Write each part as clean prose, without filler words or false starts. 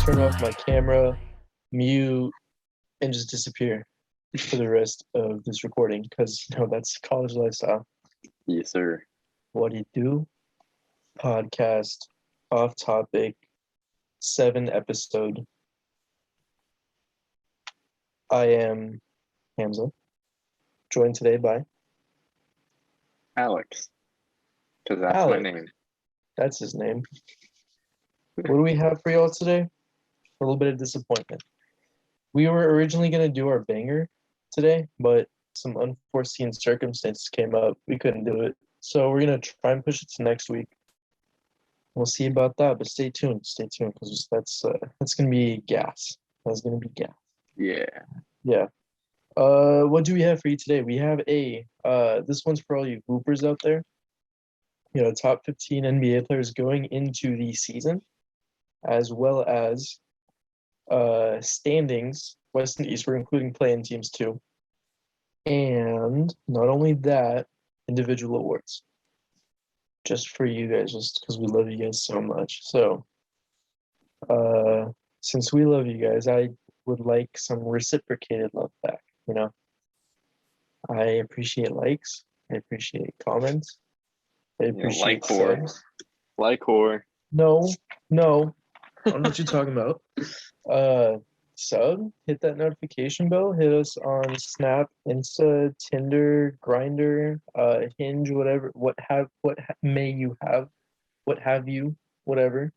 turn off my camera, mute, and just disappear for the rest of this recording because that's college lifestyle. Yes, sir. What do you do? Podcast, off topic, 7 episode. I am Hamza, joined today by Alex. Because that's my Alex. name. That's his name. What do we have for y'all today? A little bit of disappointment. We were originally going to do our banger today, but some unforeseen circumstances came up. We couldn't do it. So we're going to try and push it to next week. We'll see about that, but stay tuned. Stay tuned because that's going to be gas. That's going to be gas. Yeah. Yeah. What do we have for you today? We have this one's for all you hoopers out there. Top 15 NBA players going into the season, as well as standings, West and East. We're including play-in teams too. And not only that, individual awards. Just for you guys, just because we love you guys so much. So, since we love you guys, I would like some reciprocated love back, I appreciate likes. I appreciate comments. I appreciate subs. Like whore. No. I don't know what you're talking about. Sub, hit that notification bell. Hit us on Snap, Insta, Tinder, Grinder, Hinge, whatever. May you have? What have you? Whatever.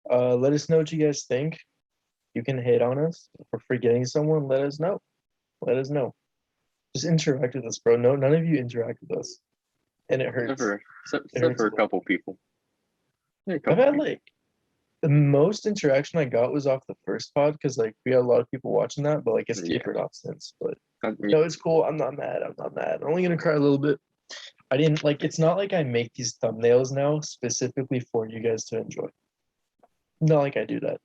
Let us know what you guys think. You can hate on us if we're forgetting someone. Let us know. Just interact with us, bro. No, none of you interact with us, and it hurts. Except for a couple people. I've had the most interaction I got was off the first pod because we had a lot of people watching that, but it's tapered off since. But no, it's cool. I'm not mad. I'm only gonna cry a little bit. I didn't it's not like I make these thumbnails now specifically for you guys to enjoy. Not like I do that.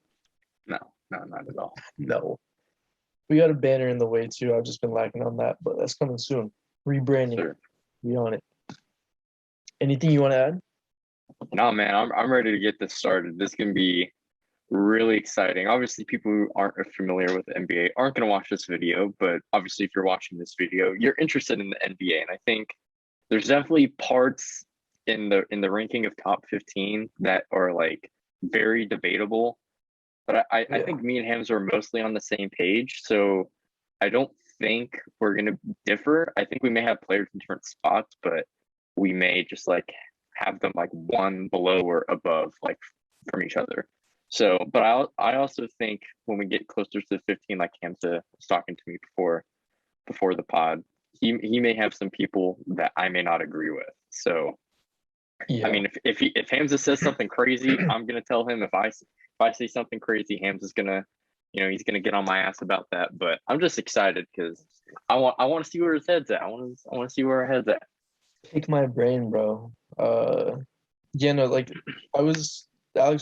No, not at all. No. We got a banner in the way too. I've just been lacking on that, but that's coming soon. Rebranding. Sure. We on it. Anything you want to add? No, man, I'm ready to get this started. This can be really exciting. Obviously, people who aren't familiar with the NBA aren't going to watch this video, but obviously, if you're watching this video, you're interested in the NBA, and I think there's definitely parts in the ranking of top 15 that are very debatable. But I think me and Hamza are mostly on the same page, so I don't think we're going to differ. I think we may have players in different spots, but we may just have them one below or above from each other. So, but I also think when we get closer to 15, like Hamza was talking to me before the pod, he may have some people that I may not agree with. So, yeah. I mean, if Hamza says something crazy, I'm gonna tell him. If I say something crazy, Hamza's gonna, he's gonna get on my ass about that. But I'm just excited because I want to see where his head's at. I want to see where our head's at. Pick my brain, bro. Alex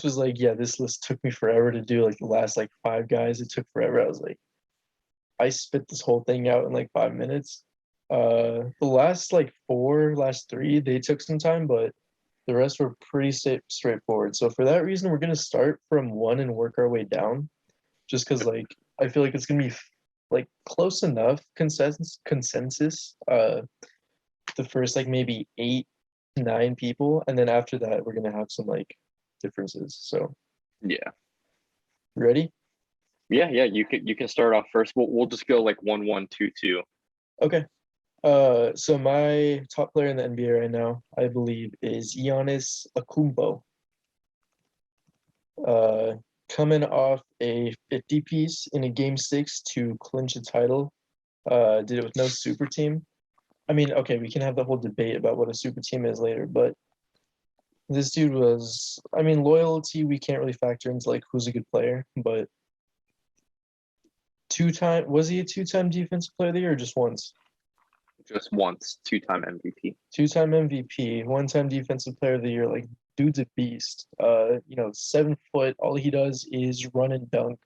was this list took me forever to do. The last 5 guys, it took forever. I was I spit this whole thing out in 5 minutes. The last 3, they took some time, but the rest were pretty straightforward. So for that reason, we're gonna start from 1 and work our way down, just because I feel it's gonna be close enough consensus. The first maybe 8, 9 people, and then after that we're gonna have some differences. So yeah, ready? Yeah. You can start off first. We'll just go 1, 1, 2, 2. Okay. So my top player in the NBA right now, I believe, is Giannis Akumbo. Coming off a 50 piece in a game 6 to clinch a title. Did it with no super team. I mean, okay, we can have the whole debate about what a super team is later, but this dude was, loyalty, we can't really factor into who's a good player, but was he a 2-time defensive player of the year or just once? Just once, 2-time MVP. 2-time MVP, 1-time defensive player of the year. Dude's a beast. 7 foot, all he does is run and dunk.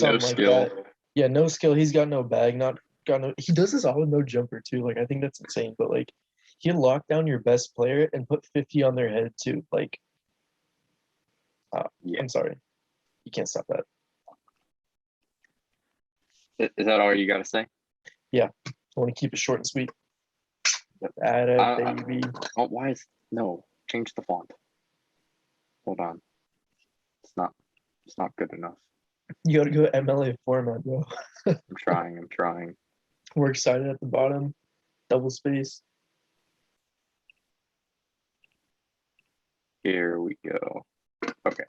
No skill. That. Yeah, no skill. He's got no bag, he does this all with no jumper too. I think that's insane. But he'll lock down your best player and put 50 on their head too. Yeah. I'm sorry. You can't stop that. Is that all you got to say? I want to keep it short and sweet. Add it, baby. Oh, no? Change the font. Hold on. It's not good enough. You got to go MLA format, bro. I'm trying. We're excited at the bottom. Double space. Here we go. Okay.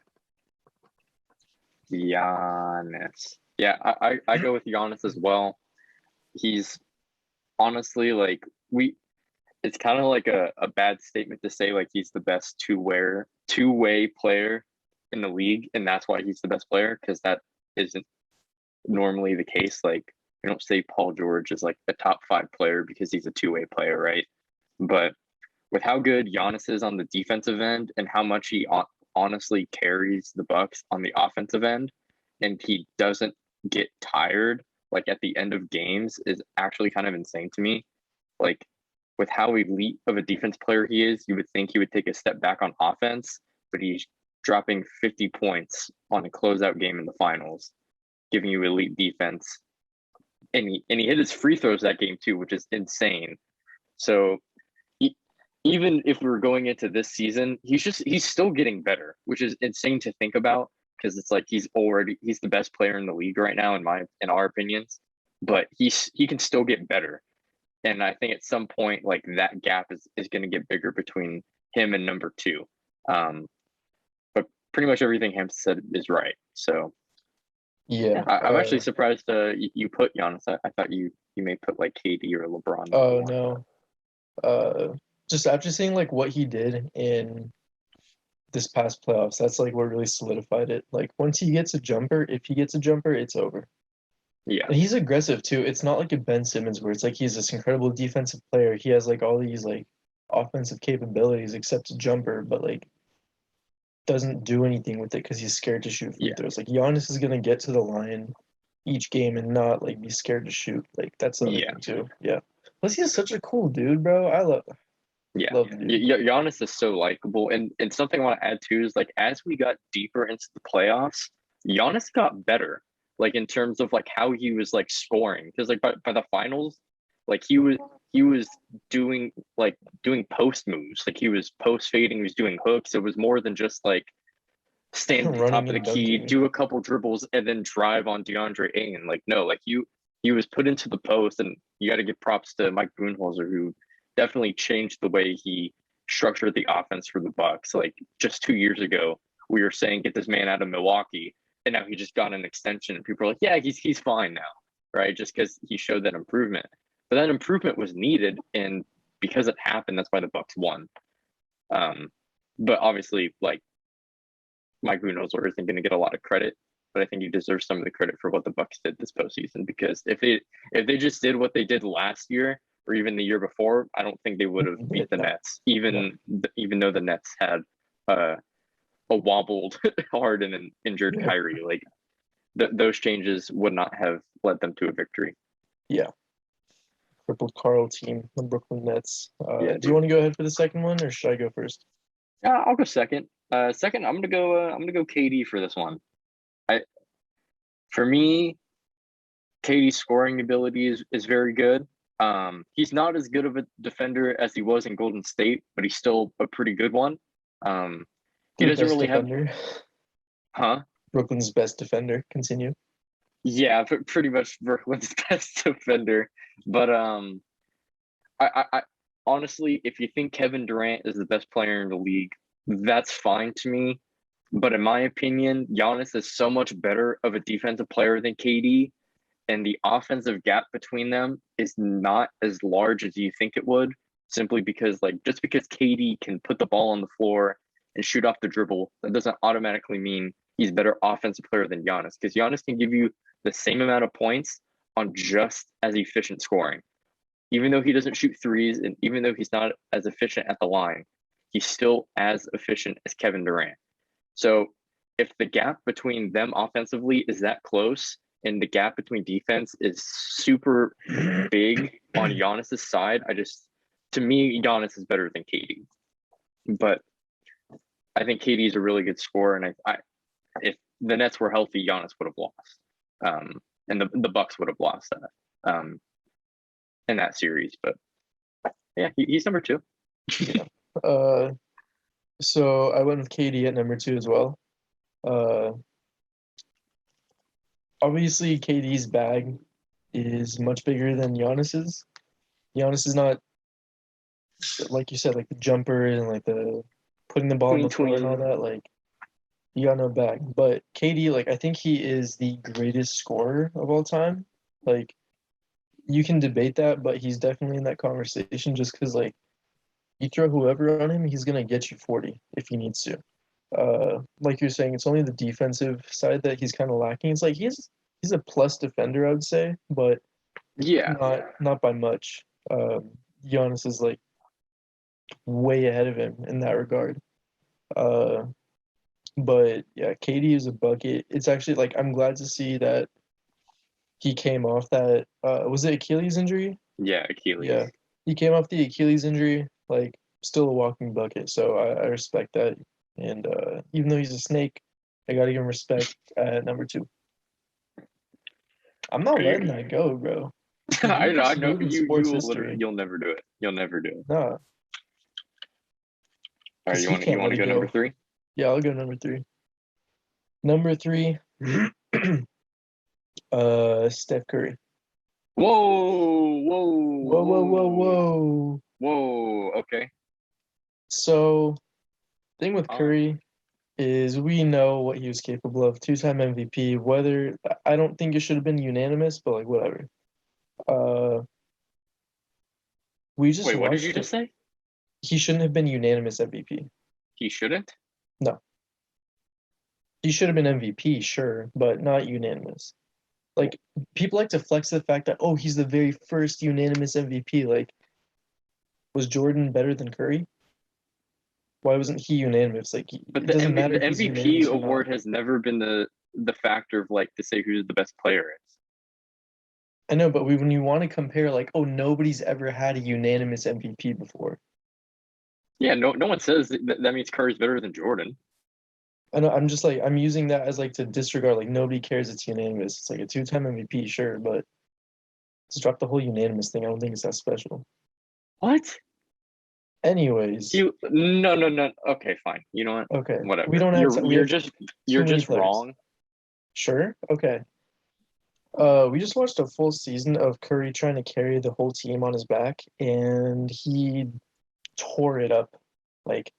Giannis. Yeah, I go with Giannis as well. He's honestly it's kind of like a bad statement to say like he's the best two-way player in the league, and that's why he's the best player, because that isn't normally the case. Like, you don't say Paul George is like a top 5 player because he's a two-way player, right? But with how good Giannis is on the defensive end and how much he honestly carries the Bucks on the offensive end, and he doesn't get tired like at the end of games, is actually kind of insane to me. Like, with how elite of a defense player he is, you would think he would take a step back on offense, but he's dropping 50 points on a closeout game in the finals, giving you elite defense. And he hit his free throws that game too, which is insane. So even if we were going into this season, he's still getting better, which is insane to think about, because it's like he's the best player in the league right now in our opinions, but he can still get better. And I think at some point, like, that gap is going to get bigger between him and number 2. But pretty much everything Hamza said is right. So Yeah. I'm actually surprised you put Giannis. I thought you may put like KD or LeBron. Oh, no. Just after seeing like what he did in this past playoffs, that's like what really solidified it. Like, once he gets a jumper, if he gets a jumper, it's over. Yeah. And he's aggressive too. It's not like a Ben Simmons where it's like he's this incredible defensive player. He has like all these like offensive capabilities except a jumper, but like doesn't do anything with it because he's scared to shoot free throws. Like, Giannis is gonna get to the line each game and not like be scared to shoot. Like, that's the other thing too. Yeah. Plus, he's such a cool dude, bro. I love the dude. Giannis is so likable, and something I want to add too is, like, as we got deeper into the playoffs, Giannis got better, like, in terms of like how he was like scoring, because like by the finals, like he was doing post moves, like he was post fading, he was doing hooks. It was more than just like stand at the top of the key, do a couple dribbles, and then drive on DeAndre Ayton. Like, no, like he was put into the post, and you got to give props to Mike Budenholzer, who definitely changed the way he structured the offense for the Bucks. Like, just 2 years ago, we were saying get this man out of Milwaukee, and now he just got an extension, and people are like, yeah, he's fine now, right? Just because he showed that improvement. But that improvement was needed, and because it happened, that's why the Bucks won. But obviously, like, Mike Budenholzer isn't going to get a lot of credit, but I think he deserves some of the credit for what the Bucks did this postseason. Because if they just did what they did last year or even the year before, I don't think they would have beat the Nets, even though the Nets had a wobbled Harden and injured Kyrie. Like, those changes would not have led them to a victory. Yeah. Crippled Carl team, the Brooklyn Nets. Do you want to go ahead for the second one, or should I go first? I'll go second. Second, I'm gonna go KD for this one. For me, KD's scoring ability is very good. He's not as good of a defender as he was in Golden State, but he's still a pretty good one. He doesn't really defender. Huh? Brooklyn's best defender. Continue. Yeah, pretty much Brooklyn's best defender. But I honestly, if you think Kevin Durant is the best player in the league, that's fine to me. But in my opinion, Giannis is so much better of a defensive player than KD, and the offensive gap between them is not as large as you think it would, simply because, like, just because KD can put the ball on the floor and shoot off the dribble, that doesn't automatically mean he's a better offensive player than Giannis, because Giannis can give you the same amount of points on just as efficient scoring. Even though he doesn't shoot threes, and even though he's not as efficient at the line, he's still as efficient as Kevin Durant. So if the gap between them offensively is that close, and the gap between defense is super big on Giannis's side, to me, Giannis is better than KD. But I think KD is a really good scorer, and if the Nets were healthy, Giannis would have lost. And the Bucks would have lost that in that series. But yeah, he's number 2. Yeah. So I went with KD at number 2 as well. Obviously KD's bag is much bigger than Giannis's. Giannis is not, like you said, like the jumper and like the putting the ball on the floor and all that. Like, you got no bag. But KD, like, I think he is the greatest scorer of all time. Like, you can debate that, but he's definitely in that conversation just because, like, you throw whoever on him, he's gonna get you 40 if he needs to. Like you're saying, it's only the defensive side that he's kind of lacking. It's like he's a plus defender, I would say, but not by much. Giannis is like way ahead of him in that regard. But yeah, KD is a bucket. It's actually like I'm glad to see that he came off that was it Achilles injury? Yeah, Achilles. Yeah. He came off the Achilles injury, like still a walking bucket. So I respect that. And even though he's a snake, I gotta give him respect at number 2. I'm not letting that go, bro. I know you'll never do it. You'll never do it. Nah. All right, you want to go number 3? Yeah, I'll go number 3. Number 3, Steph Curry. Whoa. Okay. So, thing with Curry is we know what he was capable of. 2-time MVP. Whether I don't think it should have been unanimous, but like whatever. We just Wait. What did you just say? He shouldn't have been unanimous MVP. He shouldn't? No. He should have been MVP, sure, but not unanimous. Like, people like to flex the fact that, oh, he's the very first unanimous MVP. Like, was Jordan better than Curry? Why wasn't he unanimous? Like, but it doesn't matter. The MVP award has never been the factor of like to say who the best player is. I know, but when you want to compare, like, oh, nobody's ever had a unanimous MVP before. Yeah, no one says that means Curry's better than Jordan. I know, I'm just like, I'm using that as like to disregard, like, nobody cares it's unanimous. It's like a 2-time MVP, sure, but just drop the whole unanimous thing. I don't think it's that special. What? Anyways. No. Okay, fine. You know what? Okay. Whatever. We don't have you're just wrong. Sure. Okay. We just watched a full season of Curry trying to carry the whole team on his back, and he tore it up. Like,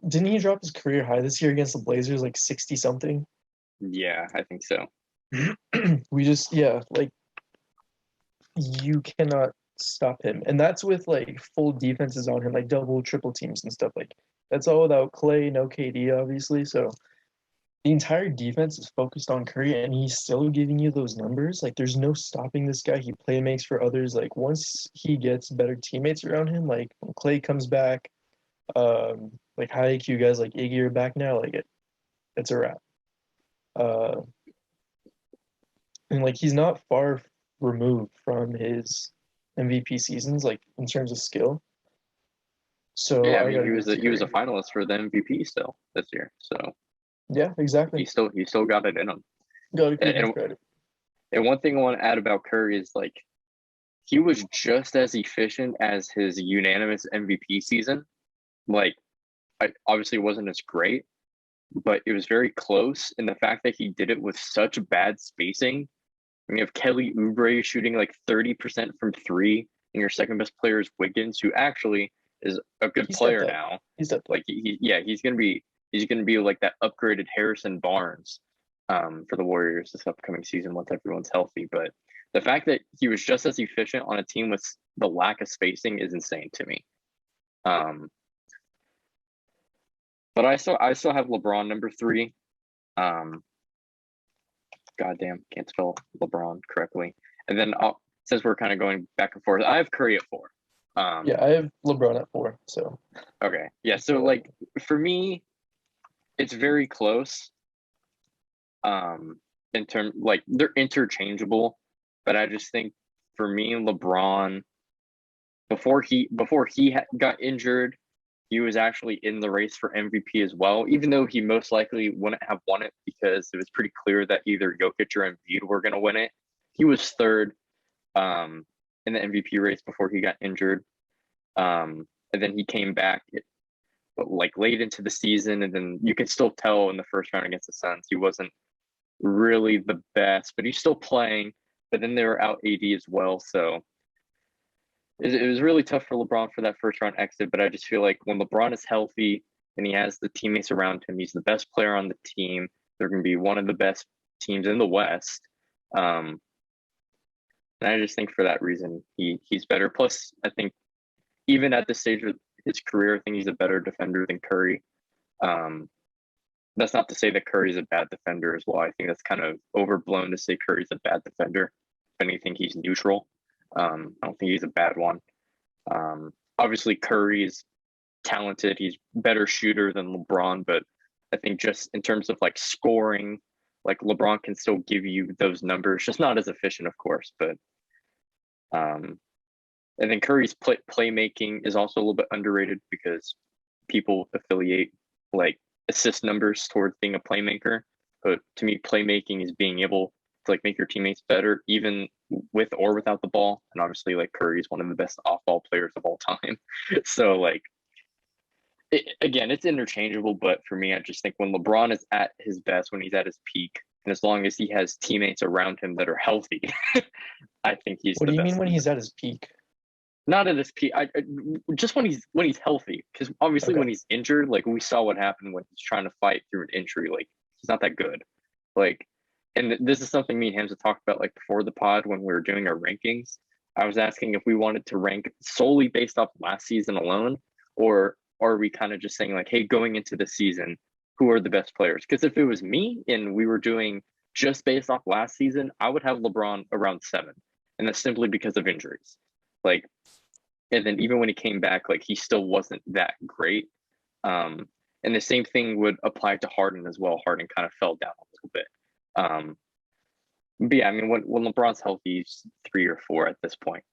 didn't he drop his career high this year against the Blazers, like 60 something? Yeah, I think so. Like, you cannot stop him, and that's with like full defenses on him, like double, triple teams and stuff. Like, that's all without Clay, no KD, obviously. So the entire defense is focused on Curry, and he's still giving you those numbers. Like, there's no stopping this guy. He play makes for others. Like, once he gets better teammates around him, like when Clay comes back, like high IQ guys like Iggy are back now, like it's a wrap. And like he's not far removed from his MVP seasons, like in terms of skill. So yeah, I mean, he was a finalist for the MVP still this year. So yeah, exactly. He still got it in him. Got credit. And one thing I want to add about Curry is like he was just as efficient as his unanimous MVP season. Like, obviously it wasn't as great, but it was very close. And the fact that he did it with such bad spacing. I mean, you have Kelly Oubre shooting like 30% from 3, and your second best player is Wiggins, who actually is a good player now. He's like he's gonna be like that upgraded Harrison Barnes for the Warriors this upcoming season once everyone's healthy. But the fact that he was just as efficient on a team with the lack of spacing is insane to me. But I still have LeBron number 3. Goddamn, can't spell LeBron correctly. And then since we're kind of going back and forth, I have Curry at 4. Yeah, I have LeBron at 4. So okay, yeah. So like for me, it's very close. In terms like they're interchangeable, but I just think for me, LeBron before he got injured, he was actually in the race for MVP as well, even though he most likely wouldn't have won it because it was pretty clear that either Jokic or Embiid were going to win it. He was third in the MVP race before he got injured. And then he came back like late into the season, and then you could still tell in the first round against the Suns he wasn't really the best, but he's still playing. But then they were out AD as well, so it was really tough for LeBron for that first round exit. But I just feel like when LeBron is healthy and he has the teammates around him, he's the best player on the team. They're going to be one of the best teams in the West. And I just think for that reason he's better. Plus, I think even at this stage of his career, I think he's a better defender than Curry. That's not to say that Curry's a bad defender as well. I think that's kind of overblown to say Curry's a bad defender. If anything, he's neutral. I don't think he's a bad one. Obviously, Curry is talented. He's a better shooter than LeBron, but I think just in terms of like scoring, like LeBron can still give you those numbers, just not as efficient, of course. But and then Curry's playmaking is also a little bit underrated because people affiliate like assist numbers towards being a playmaker. But to me, playmaking is being able to like make your teammates better, even with or without the ball. And obviously, like Curry is one of the best off-ball players of all time. So like, again, it's interchangeable. But for me, I just think when LeBron is at his best, when he's at his peak, and as long as he has teammates around him that are healthy, I think he's. What do you mean when he's at his peak? Not at his peak. Just when he's healthy, because obviously when he's injured, like we saw what happened when he's trying to fight through an injury. Like he's not that good. Like, and this is something me and Hamza talked about like before the pod when we were doing our rankings. I was asking if we wanted to rank solely based off last season alone, or are we kind of just saying like, hey, going into the season, who are the best players? Because if it was me and we were doing just based off last season, I would have LeBron around 7, and that's simply because of injuries. Like, and then even when he came back, like he still wasn't that great. And the same thing would apply to Harden as well. Harden kind of fell down a little bit. But yeah, I mean, when LeBron's healthy, he's 3 or 4 at this point.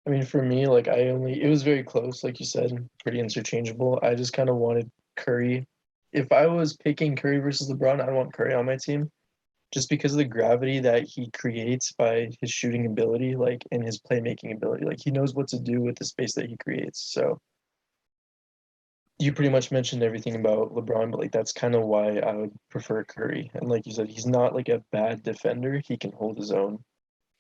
I mean, for me, like it was very close, like you said, pretty interchangeable. I just kind of wanted Curry. If I was picking Curry versus LeBron, I'd want Curry on my team. Just because of the gravity that he creates by his shooting ability, like, and his playmaking ability. Like, he knows what to do with the space that he creates. So you pretty much mentioned everything about LeBron, but like that's kind of why I would prefer Curry. And like you said, he's not like a bad defender. He can hold his own.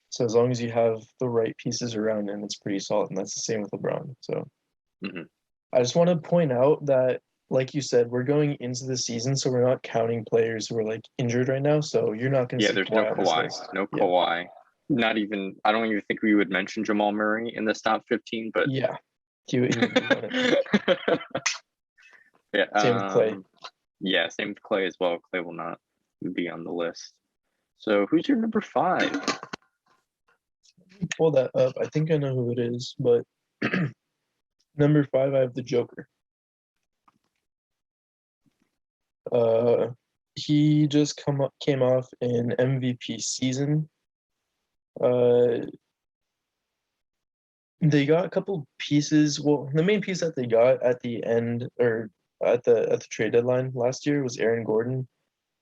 So as long as you have the right pieces around him, it's pretty solid. And that's the same with LeBron. So I just want to point out that, like you said, we're going into the season, so we're not counting players who are like injured right now. So you're not going to see there's Kawhi on this list. no Kawhi. Not even. I don't even think we would mention Jamal Murray in this top 15. But yeah, he would be on it. Yeah, same with Clay. Yeah, same with Clay as well. Clay will not be on the list. So who's your number 5? Pull that up. I think I know who it is, but number 5, I have the Joker. He just came off an MVP season. They got a couple pieces. Well, the main piece that they got at the end or at the trade deadline last year was Aaron Gordon.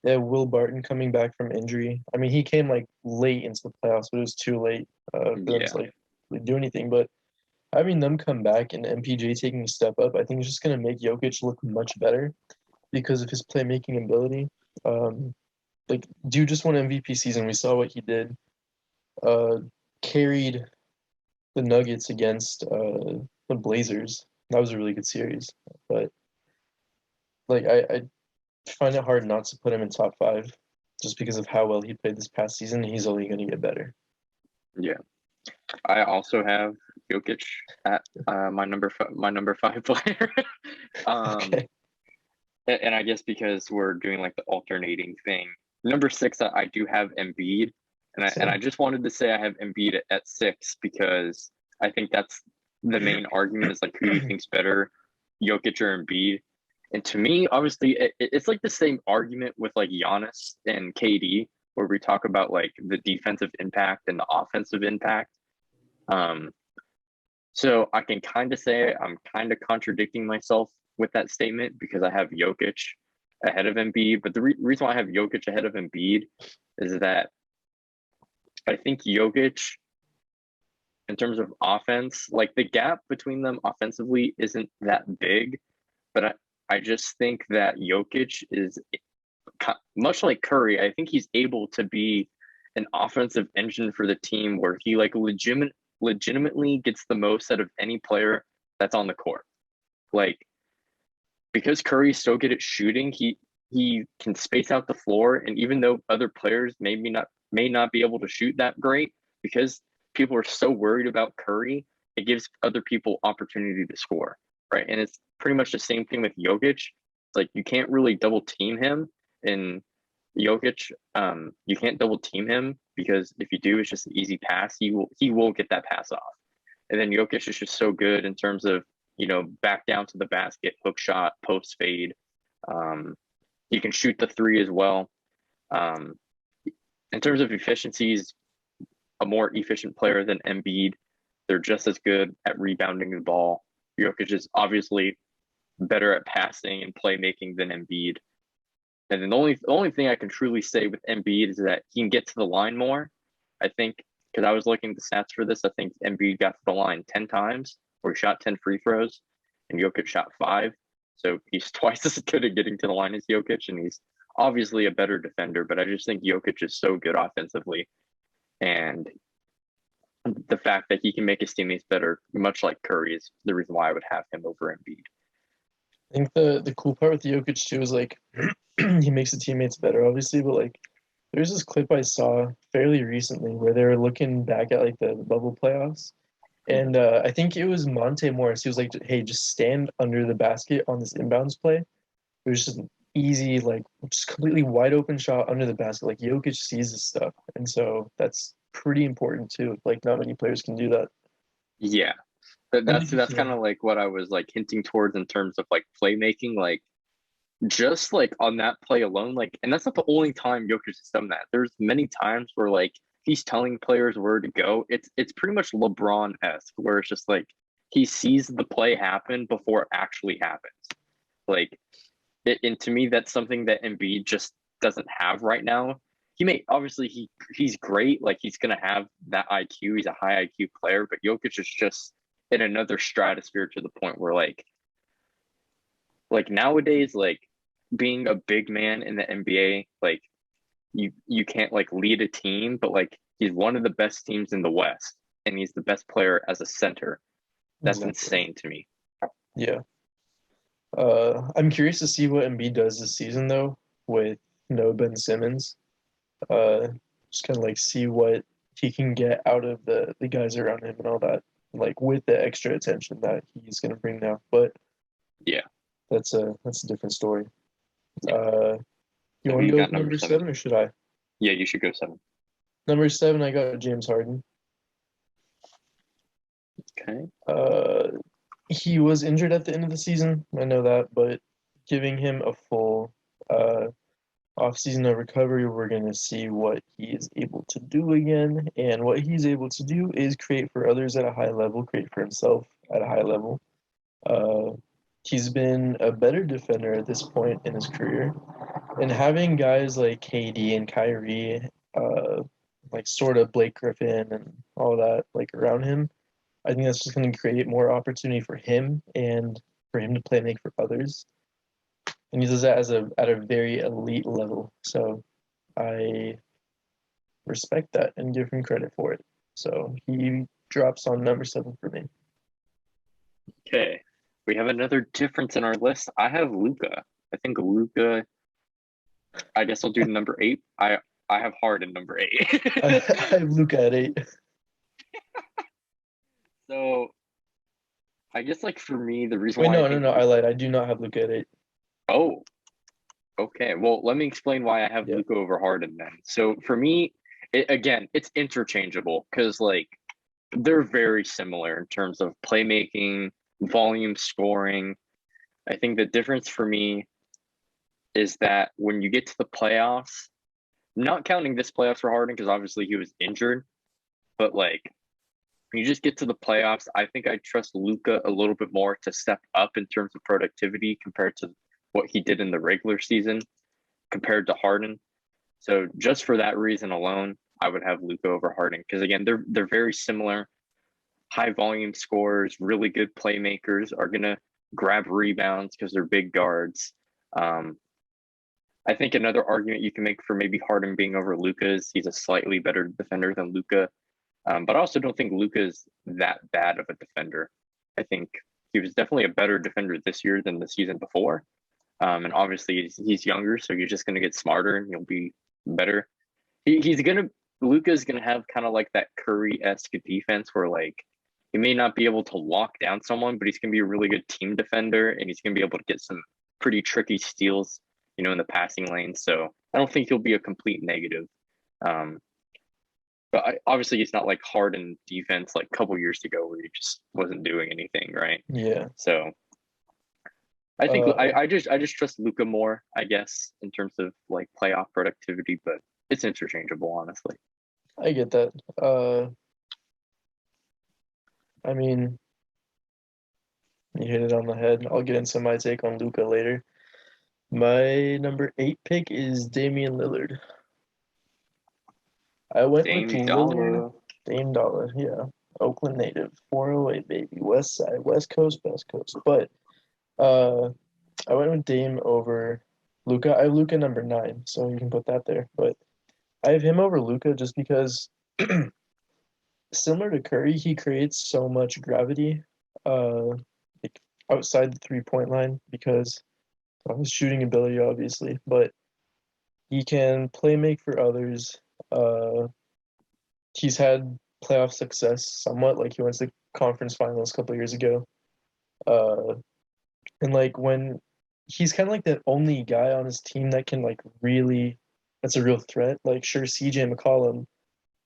They had Will Barton coming back from injury. I mean, he came like late into the playoffs, but it was too late for them to like do anything. But having them come back and MPJ taking a step up, I think it's just gonna make Jokic look much better because of his playmaking ability. Like, dude just won MVP season. We saw what he did. Carried the Nuggets against the Blazers. That was a really good series. But like, I find it hard not to put him in top 5 just because of how well he played this past season. He's only going to get better. Yeah, I also have Jokic at my number 5 player. Okay. And I guess because we're doing like the alternating thing, number 6, I do have Embiid, and I just wanted to say I have Embiid at 6 because I think that's the main argument is like who do you think's better, Jokic or Embiid? And to me, obviously, it's like the same argument with like Giannis and KD, where we talk about like the defensive impact and the offensive impact. So I can kind of say I'm kind of contradicting myself with that statement because I have Jokic ahead of Embiid. But the reason why I have Jokic ahead of Embiid is that I think Jokic, in terms of offense, like the gap between them offensively isn't that big. But I just think that Jokic is much like Curry. I think he's able to be an offensive engine for the team where he like legitimately gets the most out of any player that's on the court. Like because Curry's so good at shooting, he can space out the floor, and even though other players may not be able to shoot that great, because people are so worried about Curry, it gives other people opportunity to score, right? And it's pretty much the same thing with Jokic. It's like you can't really double team him, and Jokic, you can't double team him because if you do, it's just an easy pass. He will get that pass off. And then Jokic is just so good in terms of, back down to the basket, hook shot, post fade. He can shoot the three as well. Um, in terms of efficiency, he's a more efficient player than Embiid. They're just as good at rebounding the ball. Jokic is obviously better at passing and playmaking than Embiid. And then the only thing I can truly say with Embiid is that he can get to the line more. I think because I was looking at the stats for this, I think Embiid got to the line 10 times, or he shot 10 free throws, and Jokic shot 5. So he's twice as good at getting to the line as Jokic, and he's obviously a better defender. But I just think Jokic is so good offensively, and the fact that he can make his teammates better, much like Curry, is the reason why I would have him over Embiid. I think the cool part with Jokic too is like he makes the teammates better, obviously, but like there's this clip I saw fairly recently where they were looking back at like the bubble playoffs, and I think it was Monte Morris. He was like, "Hey, just stand under the basket on this inbounds play." It was just an easy, like, just completely wide open shot under the basket. Like Jokic sees this stuff, and so that's pretty important too. Like, not many players can do that. Yeah, but What did you that's say? kind of like what I was like hinting towards in terms of like playmaking, like just like on that play alone, like, and that's not the only time Jokic has done that. There's many times where like he's telling players where to go. It's pretty much LeBron-esque, where it's just like he sees the play happen before it actually happens. Like, and to me, that's something that Embiid just doesn't have right now. He may obviously he's great, like he's gonna have that IQ. He's a high IQ player, but Jokic is just in another stratosphere to the point where like nowadays, like being a big man in the NBA, like you can't like lead a team, but like he's one of the best teams in the West, and he's the best player as a center. That's Exactly. insane to me. Yeah. I'm curious to see what Embiid does this season though with no Ben Simmons. Uh, just kind of like see what he can get out of the guys around him and all that, like with the extra attention that he's gonna bring now. But Yeah, that's a different story. yeah. Uh, you So want who to you go got with number number seven? seven or should I? Yeah, you should go 7. Number seven, I got James Harden. Okay. Uh, he was injured at the end of the season. I know that, but giving him a full uh off-season of recovery, we're going to see what he is able to do again. And what he's able to do is create for others at a high level, create for himself at a high level. Uh, he's been a better defender at this point in his career. And having guys like KD and Kyrie, like sort of Blake Griffin and all that, like around him, I think that's just going to create more opportunity for him and for him to play make for others. And he does that as at a very elite level. So I respect that and give him credit for it. So he drops on number seven for me. Okay. We have another difference in our list. I have Luca. I think Luca. I guess I'll do number 8. I have Harden number 8. I have Luca at eight. So I guess like for me, the reason Wait, why I no, no, think no. I lied. I do not have Luca at eight. oh, okay. Well, let me explain why I have Yeah. Luca over Harden then. So for me, again, it's interchangeable because like they're very similar in terms of playmaking, volume scoring. I think the difference for me is that when you get to the playoffs, not counting this playoffs for Harden because obviously he was injured, but like when you just get to the playoffs, I think I trust Luka a little bit more to step up in terms of productivity compared to what he did in the regular season compared to Harden. So just for that reason alone, I would have Luka over Harden because again, they're very similar. High volume scorers, really good playmakers are gonna grab rebounds because they're big guards. I think another argument you can make for maybe Harden being over Luka is he's a slightly better defender than Luka. But I also don't think Luka is that bad of a defender. I think he was definitely a better defender this year than the season before. And obviously he's younger, so you're just gonna get smarter and you'll be better. Luka's gonna have kind of like that Curry-esque defense where like he may not be able to lock down someone, but he's gonna be a really good team defender and he's gonna be able to get some pretty tricky steals, in the passing lane. So I don't think he'll be a complete negative. But obviously he's not like Harden defense like a couple years ago where he just wasn't doing anything, right? Yeah. So I think I just trust Luka more, I guess, in terms of like playoff productivity, but it's interchangeable, honestly. I get that. I mean, you hit it on the head. I'll get into my take on Luka later. My number 8 pick is Damian Lillard. I went with Lillard. Dame Dollar, yeah. Oakland native, 408 baby, West Side, West Coast, Best Coast. But I went with Dame over Luka. I have Luka number 9, so you can put that there. But I have him over Luka just because, similar to Curry, he creates so much gravity, like outside the 3-point line because of his shooting ability, obviously. But he can play make for others. He's had playoff success somewhat, like he went to the conference finals a couple years ago. And like when he's kind of like the only guy on his team that can like really, that's a real threat. Like sure, CJ McCollum,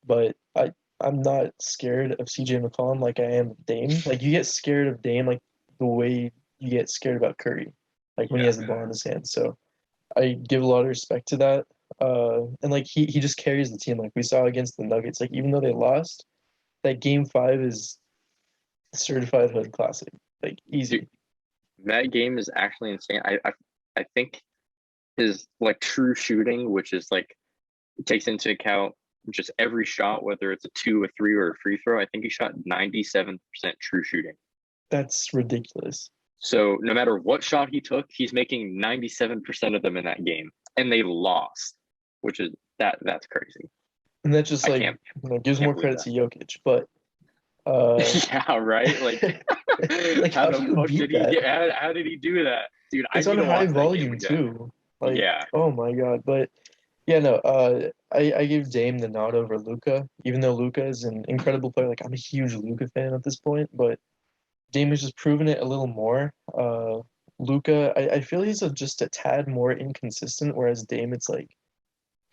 but I'm not scared of CJ McCollum like I am of Dame. Like you get scared of Dame like the way you get scared about Curry, like when he has the ball in his hand. So I give a lot of respect to that. And like he just carries the team like we saw against the Nuggets. Like even though they lost, that game 5 is certified hood classic. Like easy. Dude, that game is actually insane. I think his like true shooting, which is like takes into account just every shot, whether it's a 2, a 3, or a free throw. I think he shot 97% true shooting. That's ridiculous. So no matter what shot he took, he's making 97% of them in that game, and they lost, which is that's crazy. And that just like gives more credit to Jokic, but yeah, right. Like how do you beat that? How did he do that, dude? It's on high volume too. Like, yeah. Oh my god. But yeah, no. I give Dame the nod over Luka, even though Luka is an incredible player. Like I'm a huge Luka fan at this point, but Dame has just proven it a little more. Luka, I feel he's just a tad more inconsistent, whereas Dame, it's like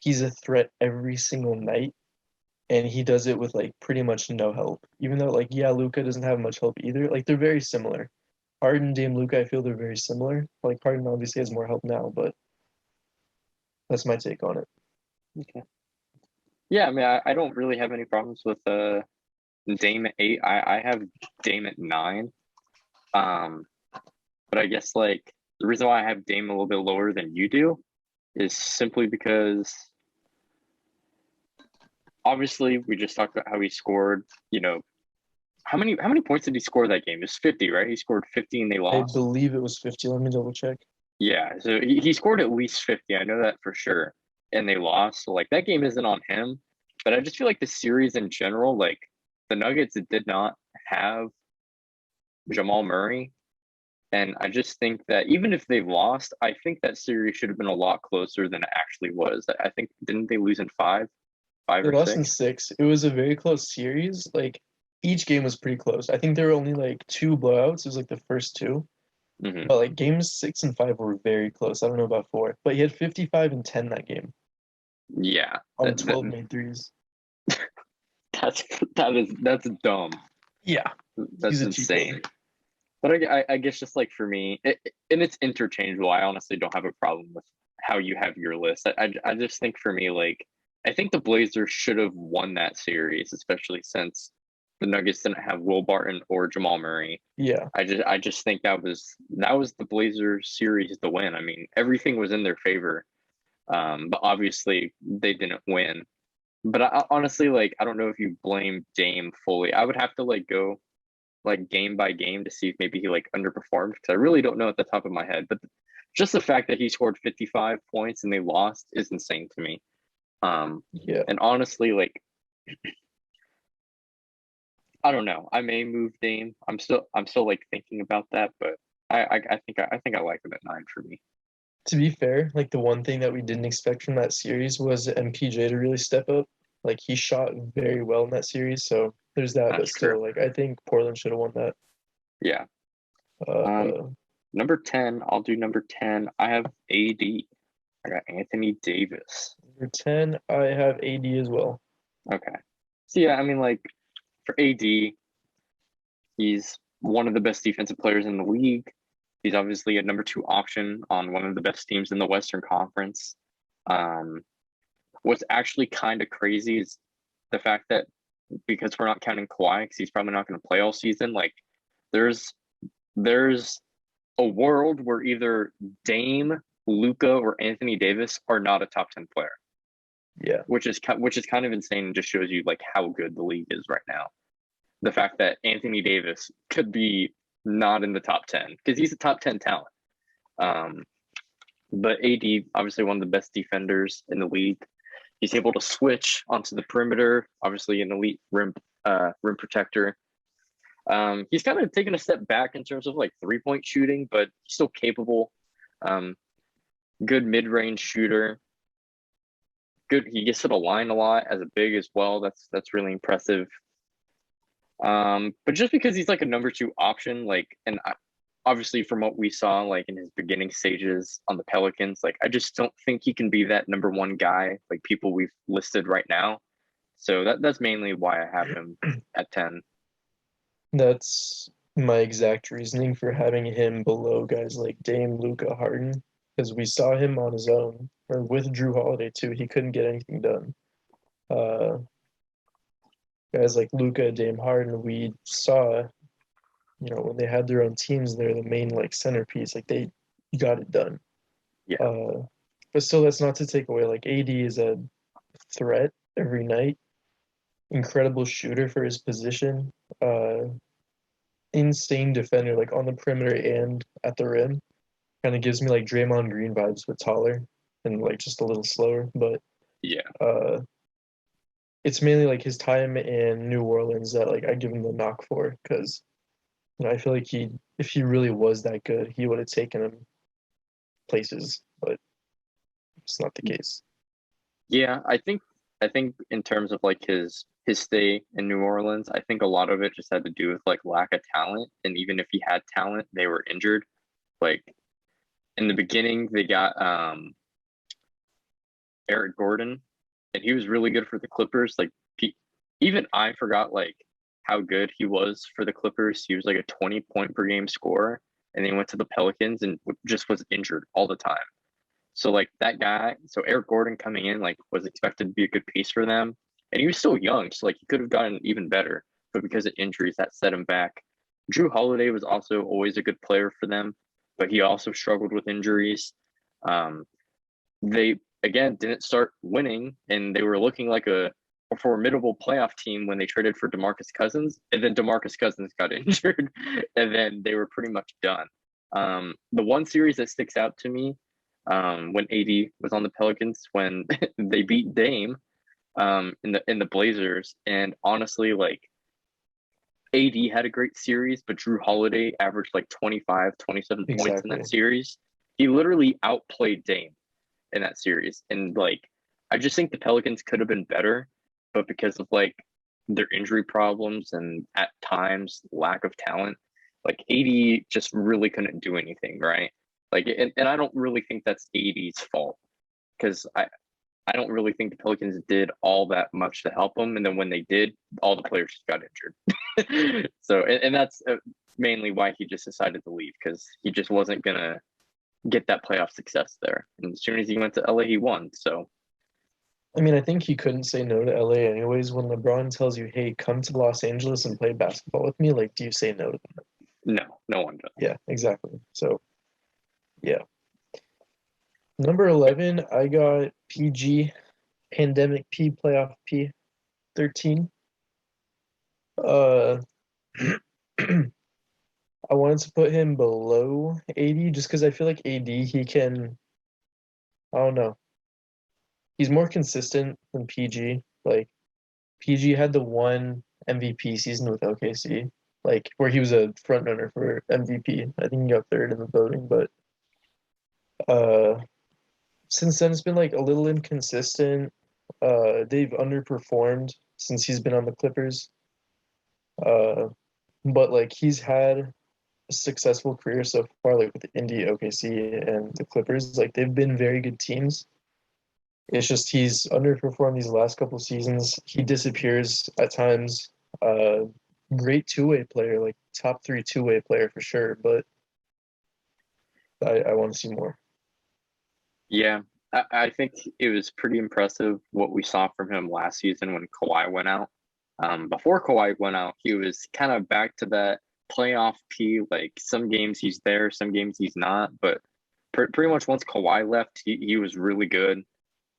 he's a threat every single night, and he does it with like pretty much no help. Even though like yeah, Luka doesn't have much help either. Like they're very similar. Harden, Dame, Luka, I feel they're very similar. Like Harden obviously has more help now, but that's my take on it. Okay. Yeah, I mean, I don't really have any problems with Dame at 8. I have Dame at 9. But I guess like the reason why I have Dame a little bit lower than you do is simply because obviously we just talked about how he scored, how many points did he score that game? It was 50, right? He scored 50 and they lost. I believe it was 50. Let me double check. Yeah, so he scored at least 50. I know that for sure. And they lost. So like that game isn't on him. But I just feel like the series in general, like the Nuggets did not have Jamal Murray. And I just think that even if they lost, I think that series should have been a lot closer than it actually was. I think, didn't they lose in 5? 5 They or lost 6? in 6. It was a very close series. Like each game was pretty close. I think there were only like 2 blowouts. It was like the first 2. Mm-hmm. But like games 6 and 5 were very close. I don't know about 4. But he had 55 and 10 that game. Yeah. On 12 made threes. That's dumb. Yeah. That's insane. But I guess just like for me, and it's interchangeable. I honestly don't have a problem with how you have your list. I just think for me, like, I think the Blazers should have won that series, especially since the Nuggets didn't have Will Barton or Jamal Murray. Yeah. I just think that was the Blazers series to win. I mean, everything was in their favor. But obviously they didn't win. But honestly, like, I don't know if you blame Dame fully. I would have to like go like game by game to see if maybe he like underperformed, because I really don't know at the top of my head. But just the fact that he scored 55 points and they lost is insane to me. Yeah. And honestly, like, I don't know. I may move Dame. I'm still like thinking about that, but I think I like him at 9 for me. To be fair, like the one thing that we didn't expect from that series was MPJ to really step up. Like he shot very well in that series, so there's that. But That's true. still, like I think Portland should have won that. Yeah. Uh, Number 10, I'll do number 10. I have AD. I got Anthony Davis. Number 10, I have AD as well. Okay. So yeah, I mean, like, for AD, he's one of the best defensive players in the league. He's obviously a number 2 option on one of the best teams in the Western Conference. What's actually kind of crazy is the fact that, because we're not counting Kawhi, because he's probably not going to play all season, like, there's a world where either Dame, Luka, or Anthony Davis are not a top 10 player. Yeah. Which is kind of insane, and just shows you like how good the league is right now. The fact that Anthony Davis could be not in the top 10, because he's a top 10 talent. But AD, obviously one of the best defenders in the league. He's able to switch onto the perimeter, obviously an elite rim protector. He's kind of taken a step back in terms of like 3-point shooting, but still capable. Good mid-range shooter. Good. He gets to the line a lot as a big as well. That's really impressive. But just because he's like a number 2 option, like, and obviously from what we saw, like in his beginning stages on the Pelicans, like I just don't think he can be that number 1 guy, like people we've listed right now. So that's mainly why I have him at 10. That's my exact reasoning for having him below guys like Dame, Luka, Harden, because we saw him on his own, or with Drew Holiday too. He couldn't get anything done. Guys like Luka, Dame, Harden, we saw, when they had their own teams, they're the main like centerpiece. Like they got it done. Yeah. But still, that's not to take away. Like AD is a threat every night. Incredible shooter for his position. Insane defender, like on the perimeter and at the rim. Kind of gives me like Draymond Green vibes, but taller and like just a little slower. But yeah, it's mainly like his time in New Orleans that like I give him the knock for, because I feel like if he really was that good, he would have taken him places, but it's not the case. Yeah, I think in terms of like his stay in New Orleans, I think a lot of it just had to do with like lack of talent. And even if he had talent, they were injured. Like in the beginning, they got Eric Gordon, and he was really good for the Clippers. Like even I forgot like how good he was for the Clippers. He was like a 20-point per game scorer, and then he went to the Pelicans and just was injured all the time. So like that guy, so Eric Gordon coming in like was expected to be a good piece for them, and he was still young, so like he could have gotten even better, but because of injuries that set him back. Drew Holiday was also always a good player for them, but he also struggled with injuries. They again didn't start winning, and they were looking like a formidable playoff team when they traded for DeMarcus Cousins, and then DeMarcus Cousins got injured, and then they were pretty much done. The one series that sticks out to me, when AD was on the Pelicans, when they beat Dame in the Blazers, and honestly, like AD had a great series, but Drew Holiday averaged like 25, 27 points in that series. He literally outplayed Dame in that series, and like I just think the Pelicans could have been better, but because of like their injury problems and at times lack of talent, like AD just really couldn't do anything, right? Like, and I don't really think that's AD's fault, because I don't really think the Pelicans did all that much to help them, and then when they did, all the players just got injured. So, and that's mainly why he just decided to leave, because he just wasn't gonna get that playoff success there. And as soon as he went to LA, he won. So, I mean, I think he couldn't say no to LA anyways. When LeBron tells you, "Hey, come to Los Angeles and play basketball with me," like, do you say no to them? No, no one does. Yeah, exactly. So, yeah. Number 11, I got PG, Pandemic P, Playoff P, 13. Uh, I wanted to put him below 80 just because I feel like AD, he can, I don't know, he's more consistent than PG. Like, PG had the one MVP season with OKC, like, where he was a front runner for MVP. I think he got third in the voting, but uh, since then it's been like a little inconsistent. They've underperformed since he's been on the Clippers. Uh, but like he's had a successful career so far, like with Indy, OKC, and the Clippers. Like they've been very good teams. It's just he's underperformed these last couple seasons. He disappears at times. Great two-way player, like top three two-way player for sure, but I want to see more. Yeah, I think it was pretty impressive what we saw from him last season when Kawhi went out. Before Kawhi went out, he was kind of back to that playoff P. Like some games he's there, some games he's not. But pretty much once Kawhi left, he was really good.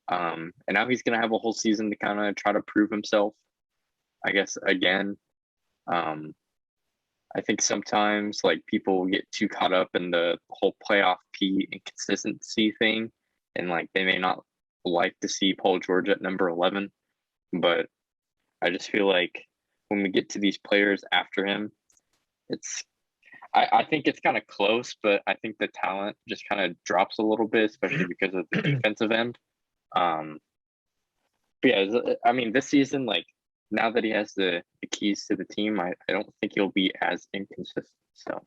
And now he's gonna have a whole season to kind of try to prove himself, I guess, again. Um, I think sometimes like people get too caught up in the whole playoff P inconsistency thing, and like they may not like to see Paul George at number 11, but I just feel like when we get to these players after him, it's I think it's kind of close, but I think the talent just kind of drops a little bit, especially because of the defensive end. Um, but yeah, I mean, this season, like now that he has the keys to the team, I don't think he'll be as inconsistent. So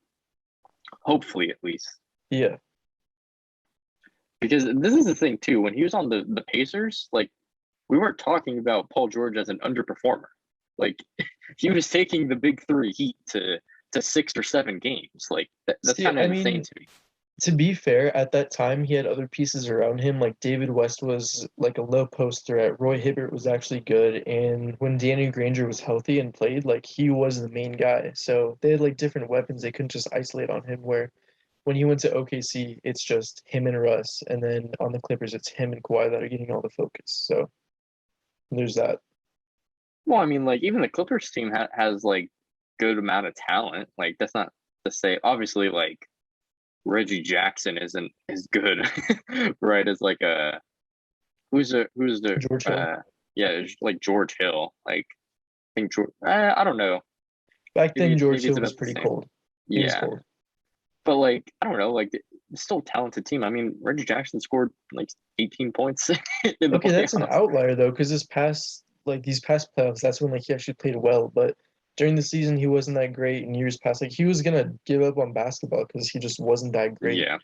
hopefully, at least, Yeah. because this is the thing too. When he was on the Pacers, like we weren't talking about Paul George as an underperformer. Like he was taking the big three Heat to 6 or 7 games. Like that's See, kind of I insane mean, to me. to be fair, at that time he had other pieces around him. Like David West was like a low post threat. Roy Hibbert was actually good, and when Danny Granger was healthy and played, like he was the main guy. So they had like different weapons. They couldn't just isolate on him. Where when he went to OKC, it's just him and Russ, and then on the Clippers, it's him and Kawhi that are getting all the focus. So there's that. Well, I mean, like even the Clippers team has like good amount of talent. Like that's not to say obviously like Reggie Jackson isn't as good, right? As like a who's the George Hill. yeah, it's like George Hill. Like I think George, I don't know. Back then, George Maybe it's Hill was about the pretty same. cold. He was Yeah, cold. but like I don't know. Like it's still a talented team. I mean, Reggie Jackson scored like 18 points in the Okay, that's an playoffs. outlier though, because this past like these past playoffs, that's when like he actually played well. But during the season, he wasn't that great. In years past, like he was gonna give up on basketball because he just wasn't that great. Yeah,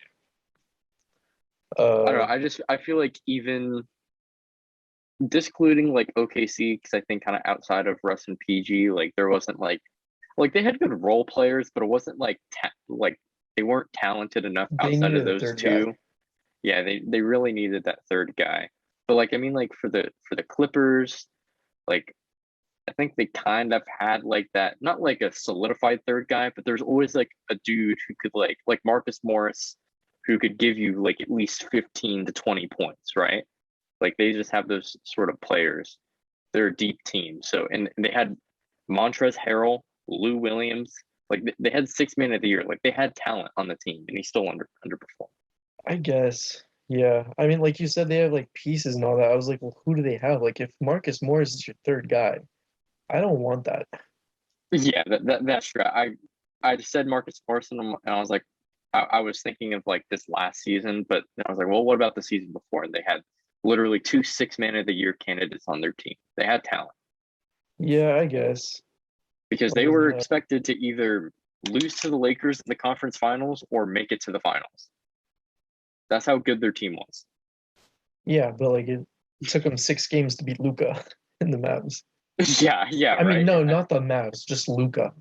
I don't Uh, know. I feel like even discluding like OKC because I think kind of outside of Russ and PG, like there wasn't like they had good role players, but it wasn't like like they weren't talented enough they outside of needed a those third guy. two. Yeah, they really needed that third guy. But like I mean, like for the Clippers, like I think they kind of had like that, not like a solidified third guy, but there's always like a dude who could like Marcus Morris, who could give you like at least 15 to 20 points, right? Like they just have those sort of players. They're a deep team. So and they had Montrezl Harrell, Lou Williams. Like they had 6 men of the year. Like they had talent on the team, and he still underperformed. I guess. Yeah. I mean, like you said, they have like pieces and all that. I was like, well, who do they have? Like, if Marcus Morris is your third guy, I don't want that. Yeah, that's true. I said Marcus Morrison, and I was like, I was thinking of like this last season, but I was like, well, what about the season before? And they had literally 2 6 man of the year candidates on their team. They had talent Yeah, I guess. because I they mean, were expected to either lose to the Lakers in the conference finals or make it to the finals. That's how good their team was. yeah, but like it took them 6 games to beat Luca in the Mavs. Yeah, I mean, right. no, not the Mavs, just Luca.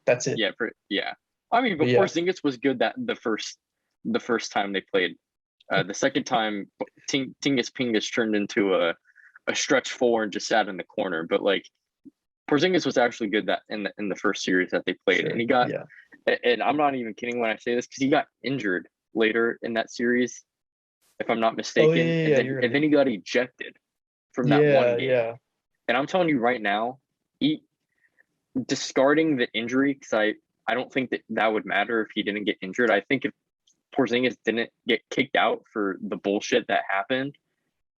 That's it. Yeah. I mean, But but yeah, Porzingis was good that the first time they played. The second time, Tingus Pingus turned into a stretch four and just sat in the corner. But like Porzingis was actually good that in the first series that they played, Sure. and he got. Yeah. And I'm not even kidding when I say this because he got injured later in that series, if I'm not mistaken. Oh yeah, you're right. And then he got ejected from that one game. Yeah. And I'm telling you right now, discarding the injury, because I don't think that would matter if he didn't get injured. I think if Porzingis didn't get kicked out for the bullshit that happened,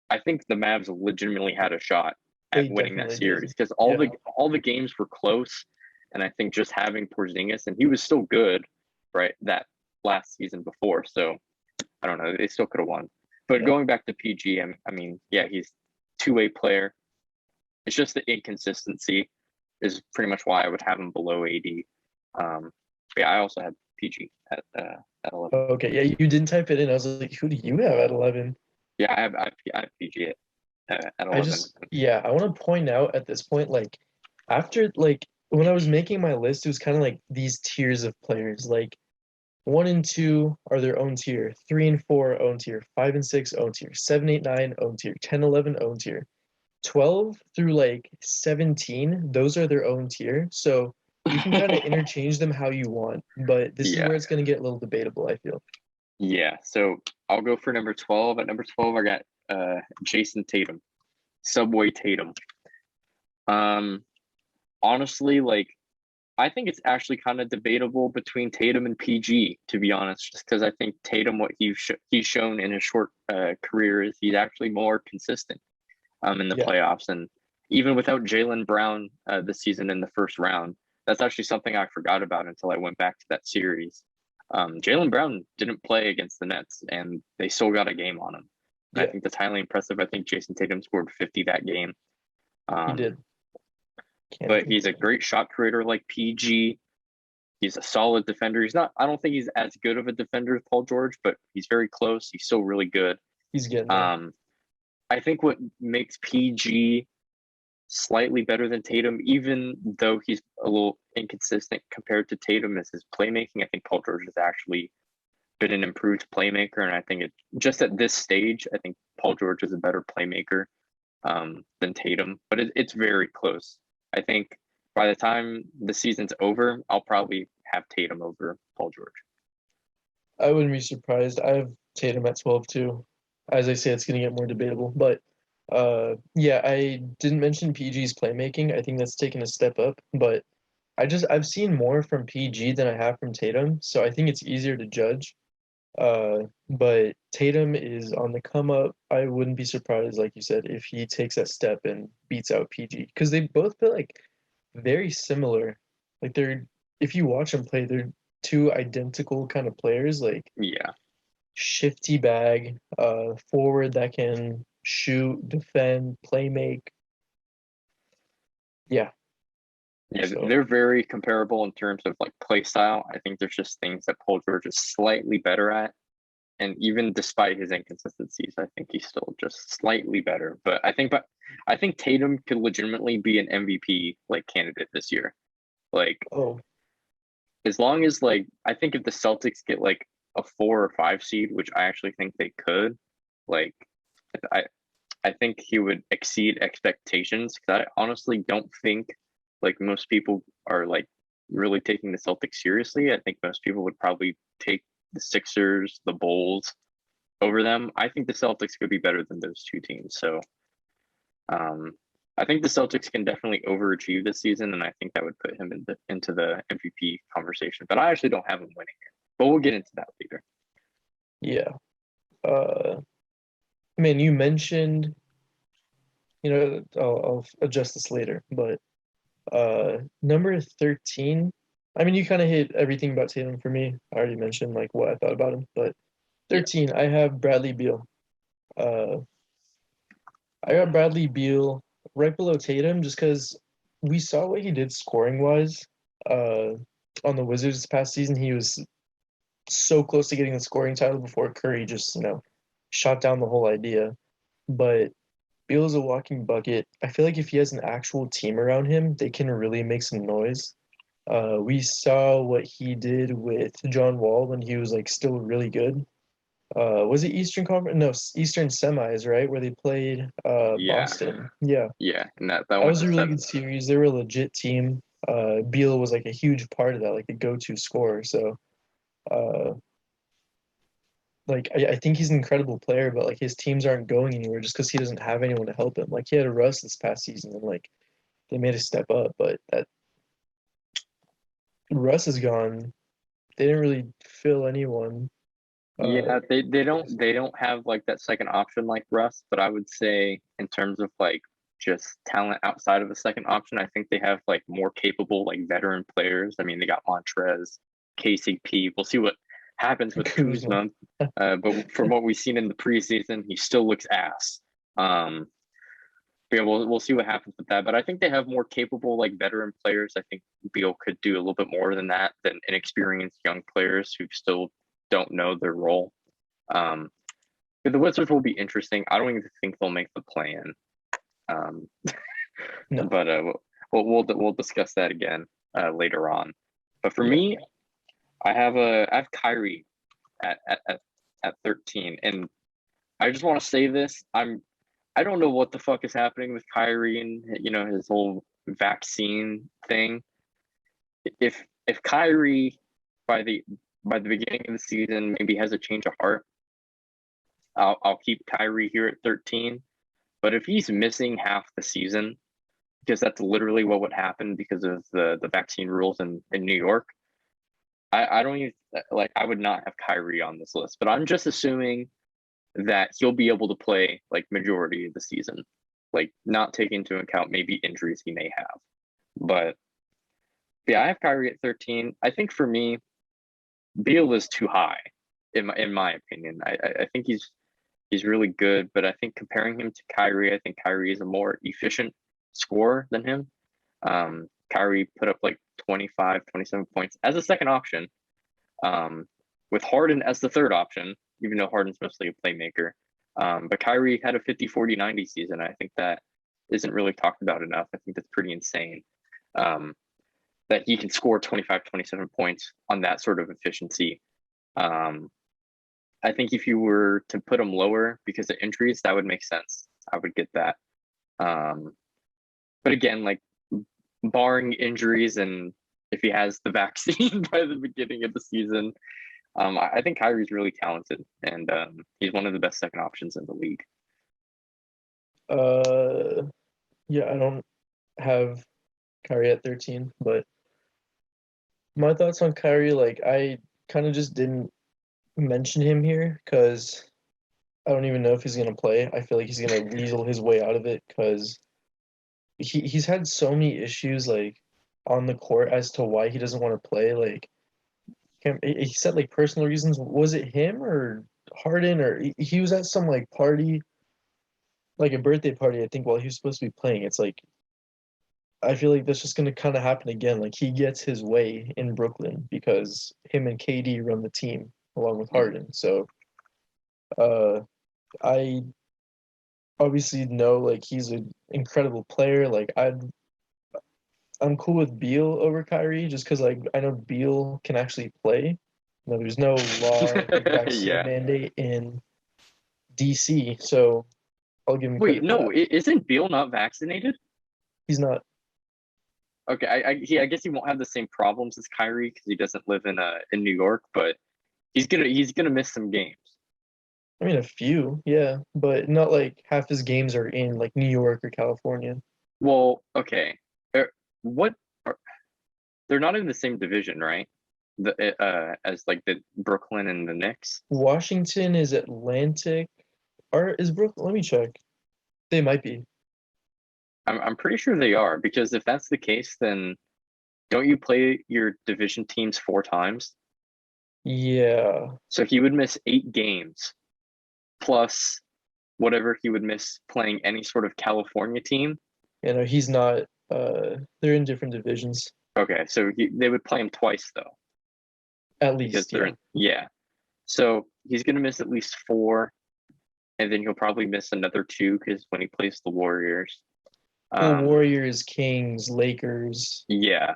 I think the Mavs legitimately had a shot at winning that series because all the games were close. And I think just having Porzingis, and he was still good, right, that last season before. So I don't know, they still could have won. But going back to PG, I mean, yeah, he's two-way player. It's just the inconsistency is pretty much why I would have him below AD. Yeah, I also had PG at 11. Okay, yeah, you didn't type it in. I was like, who do you have at 11? Yeah, I have PG at 11. I want to point out at this point, like, after, like, when I was making my list, it was kind of like these tiers of players. Like, 1 and 2 are their own tier, 3 and 4 own tier, 5 and 6 own tier, 7, 8, 9 own tier, 10, 11 own tier. 12 through like 17, those are their own tier. So you can kind of interchange them how you want, but this is where it's going to get a little debatable, I feel. Yeah, so I'll go for number 12. At number 12, I got Jason Tatum, Subway Tatum. Honestly, like, I think it's actually kind of debatable between Tatum and PG, to be honest, just because I think Tatum, what he's shown in his short career is he's actually more consistent in the playoffs. And even without Jaylen Brown this season in the first round, that's actually something I forgot about until I went back to that series. Jaylen Brown didn't play against the Nets, and they still got a game on him. I think that's highly impressive. I think Jason Tatum scored 50 that game. He did. But he's a great shot creator like PG. He's a solid defender. I don't think he's as good of a defender as Paul George, but he's very close. He's still really good. He's good. I think what makes PG slightly better than Tatum, even though he's a little inconsistent compared to Tatum, is his playmaking. I think Paul George has actually been an improved playmaker, and I think just at this stage, I think Paul George is a better playmaker than Tatum, but it's very close. I think by the time the season's over, I'll probably have Tatum over Paul George. I wouldn't be surprised. I have Tatum at 12 too. As I say, it's going to get more debatable, but I didn't mention PG's playmaking. I think that's taken a step up, but I've seen more from PG than I have from Tatum, so I think it's easier to judge. But Tatum is on the come up. I wouldn't be surprised, like you said, if he takes that step and beats out PG, because they both feel like very similar. Like if you watch them play, they're two identical kind of players. Like shifty bag, forward that can shoot, defend, play make. Yeah, so they're very comparable in terms of like play style. I think there's just things that Paul George is slightly better at. And even despite his inconsistencies, I think he's still just slightly better. But I think Tatum could legitimately be an MVP like candidate this year. Like, as long as I think if the Celtics get like a 4 or 5 seed, which I actually think they could, like, I think he would exceed expectations, because I honestly don't think like most people are like really taking the Celtics seriously. I think most people would probably take the Sixers, the Bulls over them. I think the Celtics could be better than those two teams. So I think the Celtics can definitely overachieve this season, and I think that would put him into the MVP conversation. But I actually don't have him winning it. But we'll get into that later. Yeah. Man, you mentioned, I'll adjust this later, but number 13, I mean, you kind of hit everything about Tatum for me. I already mentioned like what I thought about him, but 13, I have Bradley Beal. I got Bradley Beal right below Tatum just because we saw what he did scoring wise on the Wizards this past season. He was so close to getting the scoring title before Curry just, shot down the whole idea. But Beal is a walking bucket. I feel like if he has an actual team around him, they can really make some noise. We saw what he did with John Wall when he was like still really good. Was it Eastern Conference? No, Eastern semis, right? Where they played Yeah, Boston. Yeah. yeah, and that That went was to a really seven. good series. They were a legit team. Beal was like a huge part of that, like the go-to scorer. So uh like I think he's an incredible player, but like his teams aren't going anywhere just because he doesn't have anyone to help him. Like he had a Russ this past season and like they made a step up, but that Russ is gone. They didn't really fill anyone. Uh Yeah, they don't have like that second option like Russ, but I would say in terms of like just talent outside of the second option, I think they have like more capable like veteran players. I mean, they got Montrez, KCP. We'll see what happens with Kuzma. Kuzma. But from what we've seen in the preseason, he still looks ass. But yeah, we'll see what happens with that. But I think they have more capable like veteran players. I think Beal could do a little bit more than that than inexperienced young players who still don't know their role. Um, but the Wizards will be interesting. I don't even think they'll make the play-in. Um, No. but we'll discuss that again later on. But for Yeah. me, I have Kyrie at at 13, and I just want to say this. I don't know what the fuck is happening with Kyrie and his whole vaccine thing. If Kyrie by the beginning of the season maybe has a change of heart, I'll keep Kyrie here at 13. But if he's missing half the season, because that's literally what would happen because of the vaccine rules in New York, I don't even like I would not have Kyrie on this list. But I'm just assuming that he'll be able to play like majority of the season, like not taking into account maybe injuries he may have. But yeah, I have Kyrie at 13. I think for me, Beal is too high in my opinion. I think he's really good, but I think comparing him to Kyrie, I think Kyrie is a more efficient scorer than him. Kyrie put up like 25, 27 points as a second option, with Harden as the third option, even though Harden's mostly a playmaker. But Kyrie had a 50, 40, 90 season. I think that isn't really talked about enough. I think that's pretty insane. That he can score 25, 27 points on that sort of efficiency. Um, I think if you were to put him lower because of injuries, that would make sense. I would get that. Um, but again, like barring injuries and if he has the vaccine by the beginning of the season, I think Kyrie's really talented and he's one of the best second options in the league. Uh yeah, I don't have Kyrie at 13, but my thoughts on Kyrie, like I kind of just didn't mention him here because I don't even know if he's gonna play. I feel like he's gonna weasel his way out of it because he's had so many issues like on the court as to why he doesn't want to play. Like he said like personal reasons. Was it him or Harden or he was at some like party, like a birthday party, I think, while he was supposed to be playing. It's like I feel like that's just gonna kind of happen again. Like he gets his way in Brooklyn because him and KD run the team along with Mm. Harden. So uh I obviously know like he's an incredible player. Like I'm cool with Beal over Kyrie just because like I know Beal can actually play. You know, there's no law like vaccine Yeah. mandate in DC, so I'll give him Wait, credit for no, that. isn't Beal not vaccinated? He's not. Okay, I guess he won't have the same problems as Kyrie because he doesn't live in New York, but he's gonna miss some games. I mean, a few, yeah, but not like half his games are in like New York or California. Well, okay. What are, they're not in the same division, right? As like the Brooklyn and the Knicks. Washington is Atlantic. Or is Brooklyn? Let me check. They might be. I'm pretty sure they are because if that's the case, then don't you play your division teams four times? Yeah. So he would miss 8 games plus whatever he would miss playing any sort of California team. You know, he's not. They're in different divisions, Okay, so they would play him twice though at because least. they're Yeah. in, yeah. So he's gonna miss at least four, and then he'll probably miss another two because when he plays the Warriors. Well, Um, Warriors, Kings, Lakers. yeah.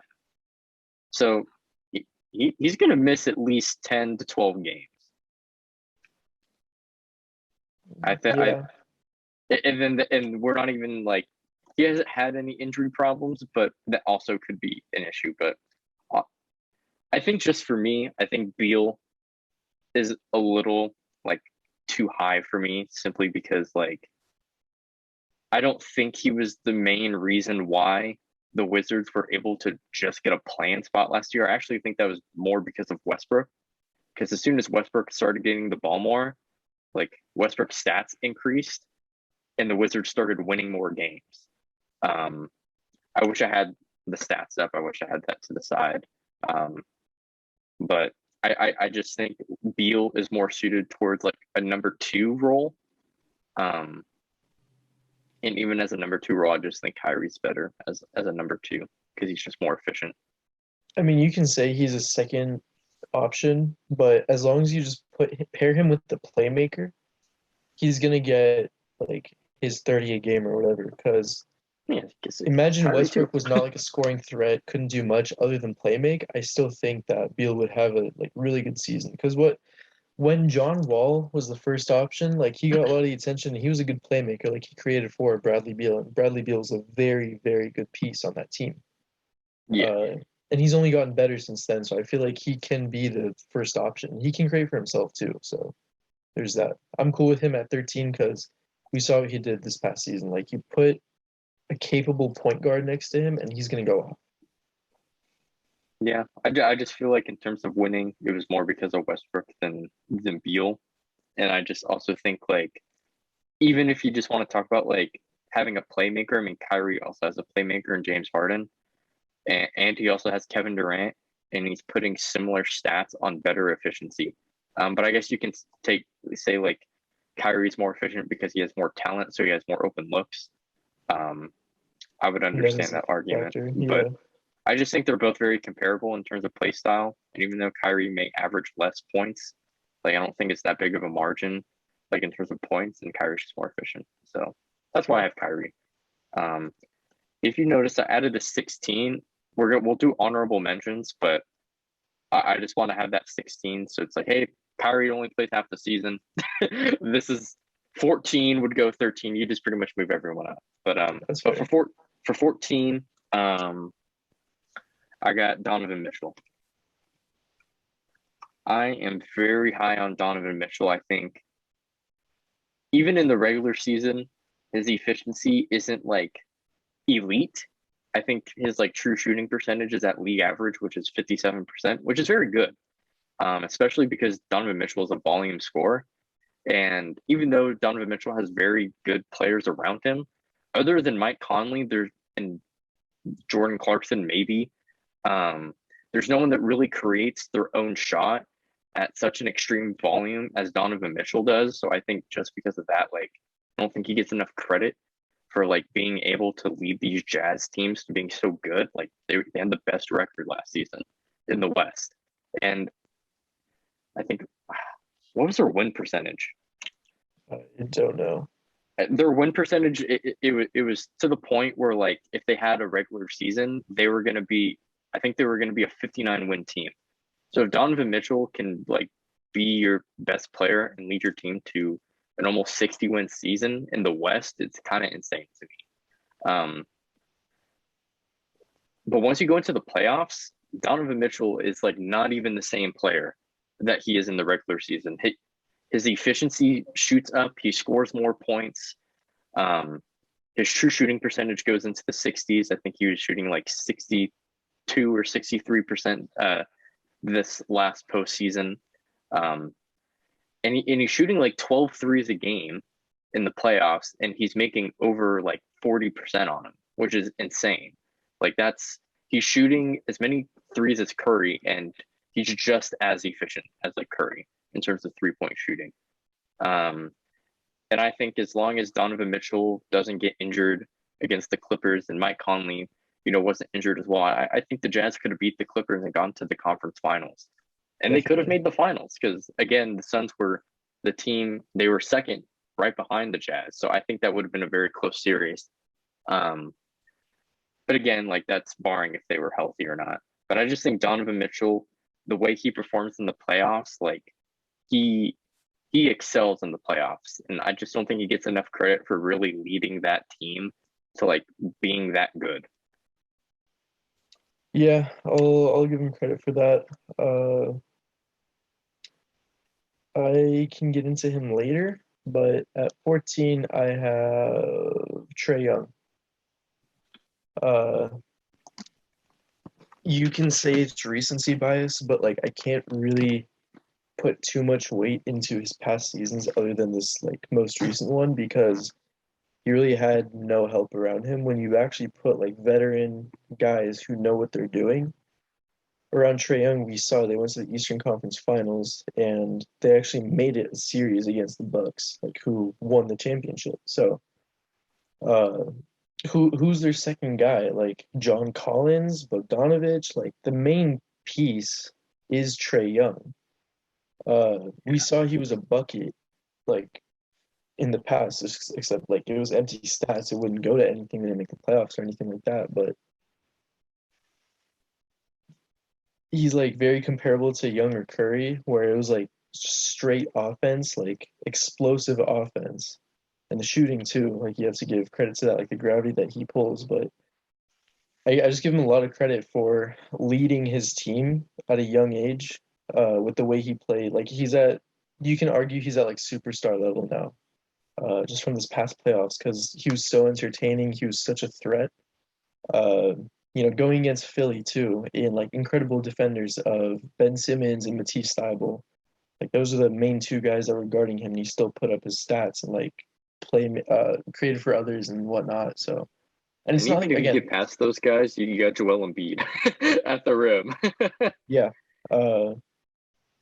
So he's gonna miss at least 10 to 12 games. I think Yeah. and we're not even like he hasn't had any injury problems, but that also could be an issue. But uh, I think just for me, I think Beal is a little like too high for me simply because like I don't think he was the main reason why the Wizards were able to just get a playing spot last year. I actually think that was more because of Westbrook. Because as soon as Westbrook started getting the ball more, like Westbrook's stats increased and the Wizards started winning more games. Um, I wish I had the stats up. I wish I had that to the side. Um, but I just think Beal is more suited towards like a number two role. Um, and even as a number two role, I just think Kyrie's better as a number two because he's just more efficient. I mean, you can say he's a second option, but as long as you just pair him with the playmaker, he's gonna get like his 30 a game or whatever. Because Yeah, imagine Kyrie too. Westbrook was not like a scoring threat, couldn't do much other than play make. I still think that Beal would have a like really good season. Because when John Wall was the first option, like he got a lot of the attention. He was a good playmaker. Like he created for Bradley Beal, and Bradley Beal was a very, very good piece on that team. Yeah, Uh, and he's only gotten better since then. So I feel like he can be the first option. He can create for himself too. So there's that. I'm cool with him at 13 because we saw what he did this past season. Like you put a capable point guard next to him, and he's gonna go off. yeah. I just feel like in terms of winning, it was more because of Westbrook than Beal, and I just also think like even if you just want to talk about like having a playmaker, I mean Kyrie also has a playmaker in James Harden, and he also has Kevin Durant, and he's putting similar stats on better efficiency. But I guess you can say like Kyrie's more efficient because he has more talent, so he has more open looks. Um, I would That is understand a that argument, factor. but Yeah, I just think they're both very comparable in terms of play style. And even though Kyrie may average less points, like I don't think it's that big of a margin, like in terms of points, and Kyrie's just more efficient. So that's why I yeah. have Kyrie. Um, if you notice, I added a 16. We'll do honorable mentions, but I just want to have that 16. So it's like, hey, Kyrie only plays half the season. This is 14 would go 13. You just pretty much move everyone up. That's But fair. for 14, I got Donovan Mitchell. I am very high on Donovan Mitchell. I think even in the regular season, his efficiency isn't like elite. I think his like true shooting percentage is at league average, which is 57%, which is very good. Especially because Donovan Mitchell is a volume scorer. And even though Donovan Mitchell has very good players around him, other than Mike Conley, and Jordan Clarkson, maybe, there's no one that really creates their own shot at such an extreme volume as Donovan Mitchell does. So I think just because of that, like, I don't think he gets enough credit for like being able to lead these Jazz teams to being so good. Like they had the best record last season in the West, and I think what was their win percentage? I don't know. Their win percentage it was to the point where like if they had a regular season, they were going to be I think they were going to be a 59 win team. So if Donovan Mitchell can like be your best player and lead your team to an almost 60 win season in the West, it's kind of insane to me. But once you go into the playoffs, Donovan Mitchell is like not even the same player that he is in the regular season. His efficiency shoots up. He scores more points. Um, his true shooting percentage goes into the 60s. I think he was shooting like 62 or 63% this last postseason. And he's shooting like 12 threes a game in the playoffs, and he's making over like 40% on them, which is insane. Like he's shooting as many threes as Curry, and he's just as efficient as like Curry in terms of 3-point shooting. Um, and I think as long as Donovan Mitchell doesn't get injured against the Clippers and Mike Conley, wasn't injured as well, I think the Jazz could have beat the Clippers and gone to the conference finals. And they could have Definitely. made the finals because, again, the Suns were the team, they were second right behind the Jazz. So I think that would have been a very close series. Um, but again, like that's barring if they were healthy or not. But I just think Donovan Mitchell, the way he performs in the playoffs, like he he excels in the playoffs, and I just don't think he gets enough credit for really leading that team to like being that good. Yeah, I'll give him credit for that. I can get into him later, but at 14, I have Trey Young. Uh, you can say it's recency bias, but like I can't really put too much weight into his past seasons other than this like most recent one because he really had no help around him. When you actually put like veteran guys who know what they're doing around Trey Young, we saw they went to the Eastern Conference Finals and they actually made it a series against the Bucks, like who won the championship. So, uh, who's their second guy? Like John Collins, Bogdanovich. Like the main piece is Trey Young. We saw he was a bucket like in the past, except like it was empty stats. It wouldn't go to anything. They didn't make the playoffs or anything like that. But he's like very comparable to Young or Curry, where it was like straight offense, like explosive offense, and the shooting too. Like you have to give credit to that, like the gravity that he pulls. But I just give him a lot of credit for leading his team at a young age, with the way he played. Like you can argue he's at like superstar level now, just from this past playoffs because he was so entertaining. He was such a threat. Uh, going against Philly too, in like incredible defenders of Ben Simmons and Matisse Thybulle. Like those are the main two guys that were guarding him, and he still put up his stats and like created for others and whatnot. So, and it's And not even like if you again, get past those guys, you got Joel Embiid at the rim. yeah, uh,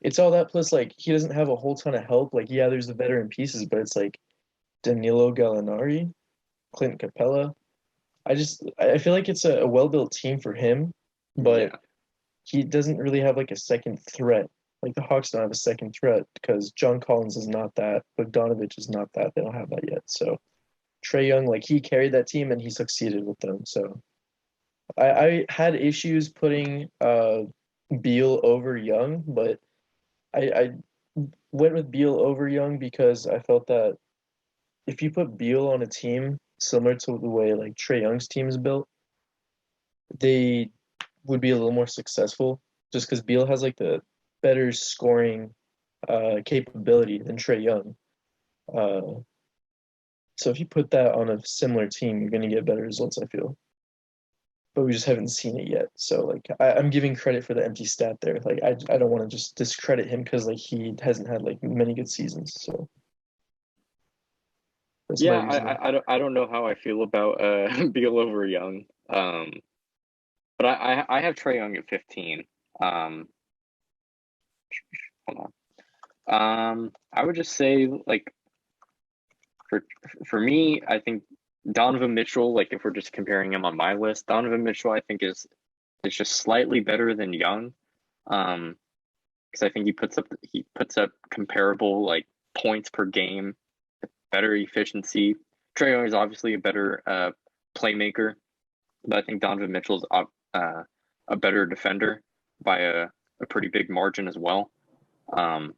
it's all that plus like he doesn't have a whole ton of help. Like yeah, there's the veteran pieces, but it's like Danilo Gallinari, Clint Capella. I feel like it's a well-built team for him, but Yeah. he doesn't really have like a second threat. Like the Hawks don't have a second threat because John Collins is not that, but Donovich is not that. They don't have that yet. So Trey Young, like he carried that team and he succeeded with them. So I had issues putting Beal over Young, but I went with Beal over Young because I felt that if you put Beal on a team similar to the way like Trey Young's team is built, they would be a little more successful just because Beal has like the better scoring capability than Trey Young. Uh, so if you put that on a similar team, you're going to get better results, I feel. But we just haven't seen it yet. So like I'm giving credit for the empty stat there. Like I don't want to just discredit him because like he hasn't had like many good seasons. So that's my Yeah, reasoning. I don't know how I feel about Beal over Young. But I have Trey Young at 15. Um, hold on. I would just say like for for me, I think Donovan Mitchell, like if we're just comparing him on my list, Donovan Mitchell I think is just slightly better than Young. Because I think he puts up comparable like points per game, better efficiency. Trey Young is obviously a better playmaker, but I think Donovan Mitchell's a better defender by a pretty big margin as well. Um,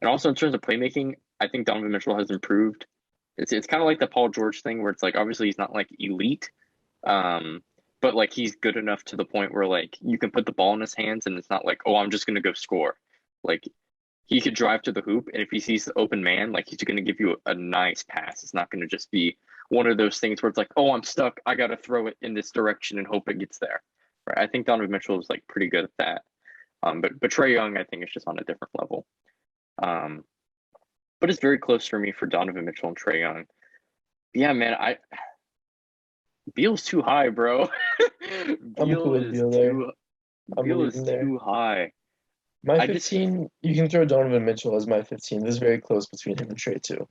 and also in terms of playmaking, I think Donovan Mitchell has improved. It's kind of like the Paul George thing where it's like obviously he's not like elite, um, but like he's good enough to the point where like you can put the ball in his hands and it's not like, oh, I'm just gonna go score. Like he could drive to the hoop, and if he sees the open man, like he's gonna give you a nice pass. It's not gonna just be one of those things where it's like, oh, I'm stuck. I gotta throw it in this direction and hope it gets there. Right. I think Donovan Mitchell is like pretty good at that. But Trey Young, I think, is just on a different level. Um, but it's very close for me for Donovan Mitchell and Trey Young. Yeah, man, I Beal's too high, bro. I'm cool Beal with is Beal there. too I'm Beal leaving is there. too high. My I just 15, you can throw Donovan Mitchell as my 15. This is very close between him and Trey too.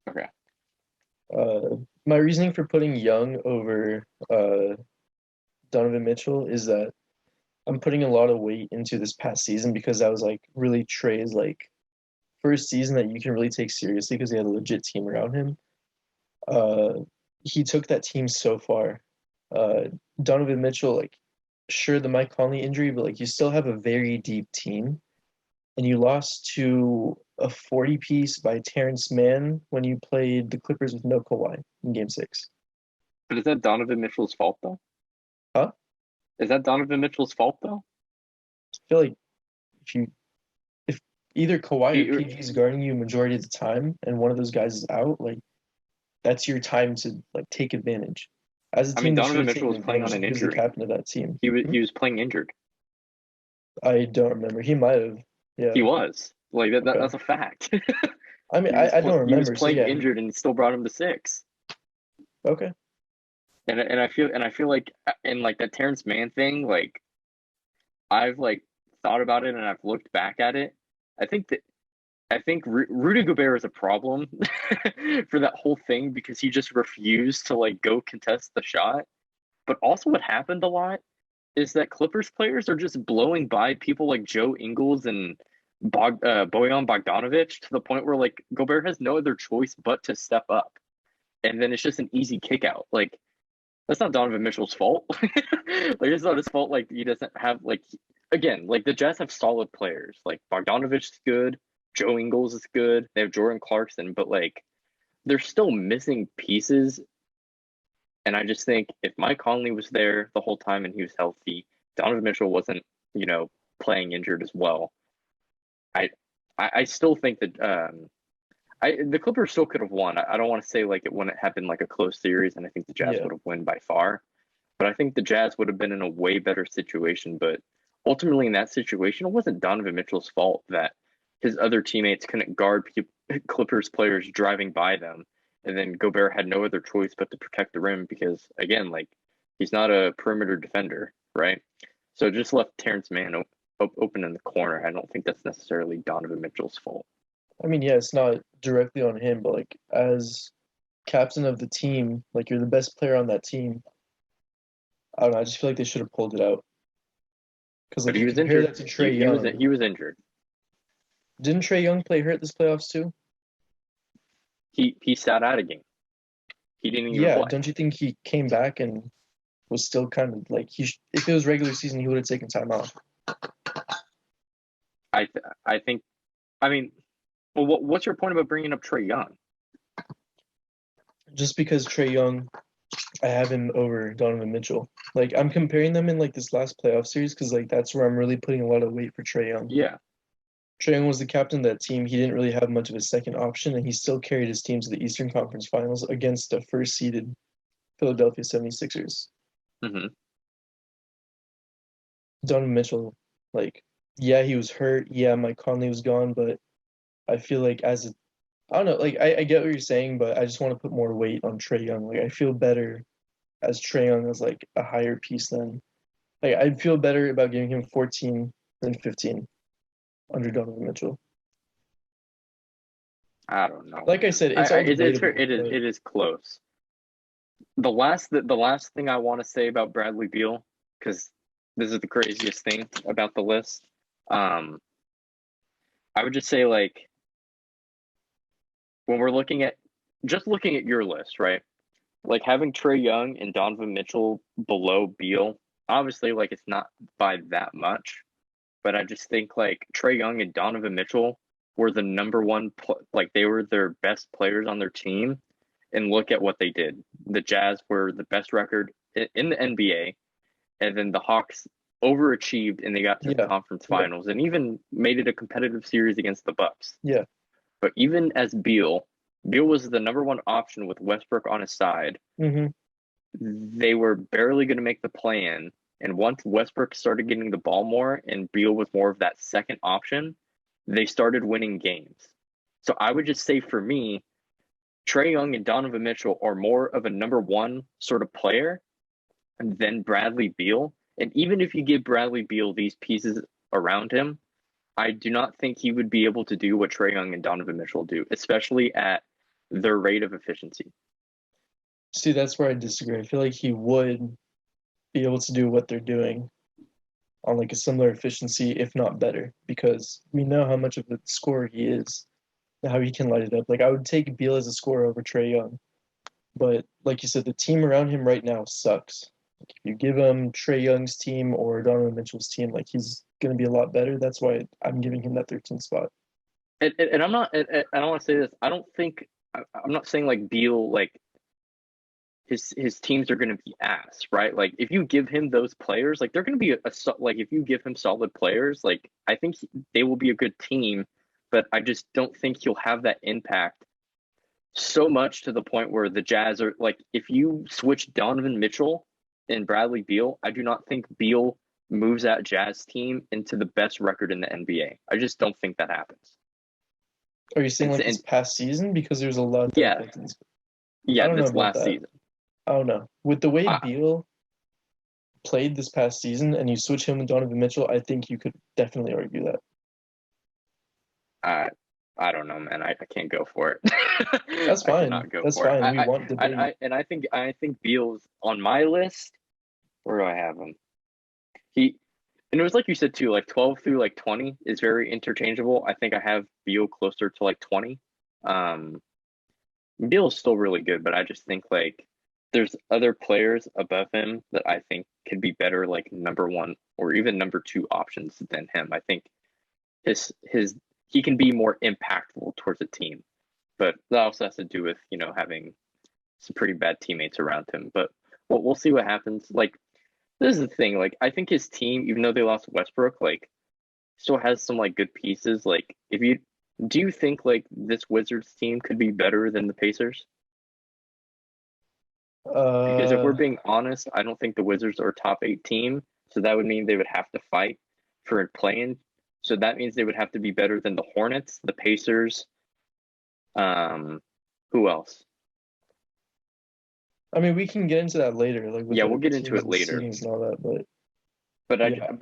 okay. My reasoning for putting Young over Donovan Mitchell is that I'm putting a lot of weight into this past season because that was like really Trey's like first season that you can really take seriously because he had a legit team around him. Uh, he took that team so far. Uh, Donovan Mitchell, like, sure the Mike Conley injury, but like you still have a very deep team. and you lost to a 40 piece by Terrence Mann when you played the Clippers with no Kawhi in Game 6. But is that Donovan Mitchell's fault though? Huh? Is that Donovan Mitchell's fault though? I feel like if either Kawhi He, or PG is guarding you majority of the time, and one of those guys is out, like that's your time to like take advantage. As a I mean, team, they should Donovan have Mitchell taken was playing on advantage an because the injury. captain of that team. He was playing injured. I don't remember. He might have. Yeah. He was like Okay. that's a fact. I mean, I don't He was remember. So playing yeah. injured and still brought him to 6. Okay. And I feel like in like that Terrence Mann thing, like I've like thought about it and I've looked back at it. I think Rudy Gobert is a problem for that whole thing because he just refused to like go contest the shot. But also, what happened a lot is that Clippers players are just blowing by people like Joe Ingles and Bojan Bogdanovic to the point where like Gobert has no other choice but to step up, and then it's just an easy kick out. Like that's not Donovan Mitchell's fault. Like it's not his fault. Like he doesn't have like again like the Jazz have solid players. Like Bogdanovic's good, Joe Ingles is good. They have Jordan Clarkson, but like they're still missing pieces. And I just think if Mike Conley was there the whole time and he was healthy, Donovan Mitchell wasn't, playing injured as well. I still think that the Clippers still could have won. I don't want to say like it wouldn't have been like a close series, and I think the Jazz would have won by far. But I think the Jazz would have been in a way better situation. But ultimately, in that situation, it wasn't Donovan Mitchell's fault that his other teammates couldn't guard Clippers players driving by them. And then Gobert had no other choice but to protect the rim because, again, like he's not a perimeter defender, right? So it just left Terrence Mann open in the corner. I don't think that's necessarily Donovan Mitchell's fault. I mean, yeah, it's not directly on him, but like as captain of the team, like you're the best player on that team. I don't know. I just feel like they should have pulled it out. Because But like he you was compare injured. that to Trey Young. He was injured. Didn't Trey Young play hurt this playoffs too? He sat out a game. He didn't even Yeah, play. don't you think he came back and was still kind of like if it was regular season, he would have taken time off. I think. I mean, well, what's your point about bringing up Trey Young? Just because Trey Young, I have him over Donovan Mitchell. Like I'm comparing them in like this last playoff series because like that's where I'm really putting a lot of weight for Trey Young. Yeah. Trey Young was the captain of that team. He didn't really have much of a second option, and he still carried his team to the Eastern Conference Finals against the first-seeded Philadelphia 76ers. Mm-hmm. Donovan Mitchell, like, yeah, he was hurt. Yeah, Mike Conley was gone, but I feel like I don't know, like, I get what you're saying, but I just want to put more weight on Trey Young. Like, I feel better as Trey Young as, like, a higher piece than, like, I'd feel better about giving him 14 than 15 under Donovan Mitchell. I don't know. Like I said, it's all debatable. It is close. The last thing I want to say about Bradley Beal, because this is the craziest thing about the list. I would just say like when we're looking at your list, right? Like having Trey Young and Donovan Mitchell below Beal, obviously like it's not by that much, but I just think like Trey Young and Donovan Mitchell were the number one, like they were their best players on their team. And look at what they did. The Jazz were the best record in the NBA, and then the Hawks overachieved and they got to the conference finals and even made it a competitive series against the Bucks. Yeah. But even as Beal was the number one option with Westbrook on his side. Mm-hmm. They were barely going to make the play-in. And once Westbrook started getting the ball more and Beal was more of that second option, they started winning games. So I would just say for me, Trey Young and Donovan Mitchell are more of a number one sort of player than Bradley Beal. And even if you give Bradley Beal these pieces around him, I do not think he would be able to do what Trey Young and Donovan Mitchell do, especially at their rate of efficiency. See, that's where I disagree. I feel like he would be able to do what they're doing on like a similar efficiency, if not better, because we know how much of a scorer he is, how he can light it up. Like I would take Beal as a scorer over Trey Young, but like you said, the team around him right now sucks. You give him Trey Young's team or Donovan Mitchell's team, like he's gonna be a lot better. That's why I'm giving him that 13th spot. And I'm not. I don't want to say this. I don't think. I'm not saying like Beal like his teams are going to be ass, right? Like if you give him those players, like they're going to be like if you give him solid players, like I think they will be a good team, but I just don't think he'll have that impact so much to the point where the Jazz are like if you switch Donovan Mitchell and Bradley Beal, I do not think Beal moves that Jazz team into the best record in the NBA. I just don't think that happens. Are you saying like And this past season? Because there's a lot that yeah, affected this. I yeah, don't know this about last that. season. I don't know. With the way I, Beal played this past season and you switch him with Donovan Mitchell, I think you could definitely argue that. I I don't know, man. I can't go for it. That's I fine. cannot go That's for it. fine. We want debate. And I think Beal's on my list. Where do I have him? He and it was like you said too, like 12 through like 20 is very interchangeable. I think I have Beal closer to like 20. Um Beal is still really good, but I just think like there's other players above him that I think could be better, like number one or even number two options than him. I think his he can be more impactful towards a team, but that also has to do with having some pretty bad teammates around him. But we'll see what happens. Like this is the thing. Like I think his team, even though they lost Westbrook, like still has some like good pieces. Like if you do you think like this Wizards team could be better than the Pacers? Because if we're Uh, being honest, I don't think the Wizards are a top eight team. So that would mean they would have to fight for a play-in. So that means they would have to be better than the Hornets, the Pacers. Um, who else? I mean, we can get into that later, like with Yeah, we'll the get into teams it and the later. seedings and all that. But But yeah,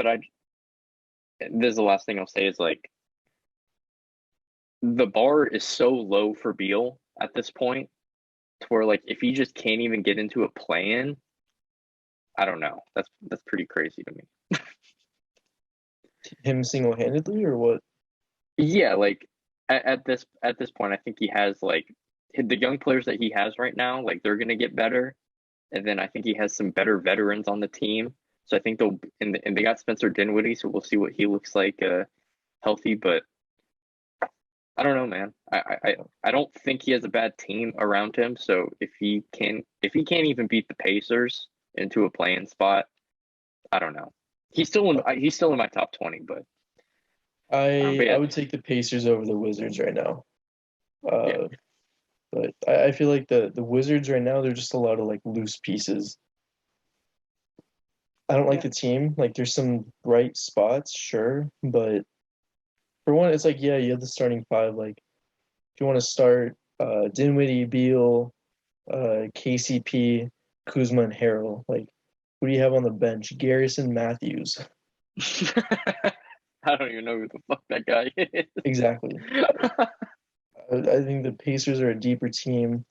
this is the last thing I'll say is like the bar is so low for Beal at this point to where like if he just can't even get into a play-in, I don't know. That's pretty crazy to me. him single-handedly or what? Yeah, like at this point, I think he has like the young players that he has right now, like they're gonna get better, and then I think he has some better veterans on the team. So I think they'll and they got Spencer Dinwiddie, so we'll see what he looks like healthy. But I don't know, man. I don't think he has a bad team around him. So if he can't even beat the Pacers into a playing spot, I don't know. He's still in my top 20, but I yeah, would take the Pacers over the Wizards right now. yeah, Uh, but I feel like the Wizards right now, they're just a lot of like loose pieces. I don't like yeah. the team. Like there's some bright spots, sure, but for one, it's like yeah, you have the starting five. Like if you want to start Dinwiddie, Beal, KCP, Kuzma, and Harrell, like who do you have on the bench? Garrison Matthews. I don't even know who the fuck that guy is. Exactly. I think the Pacers are a deeper team,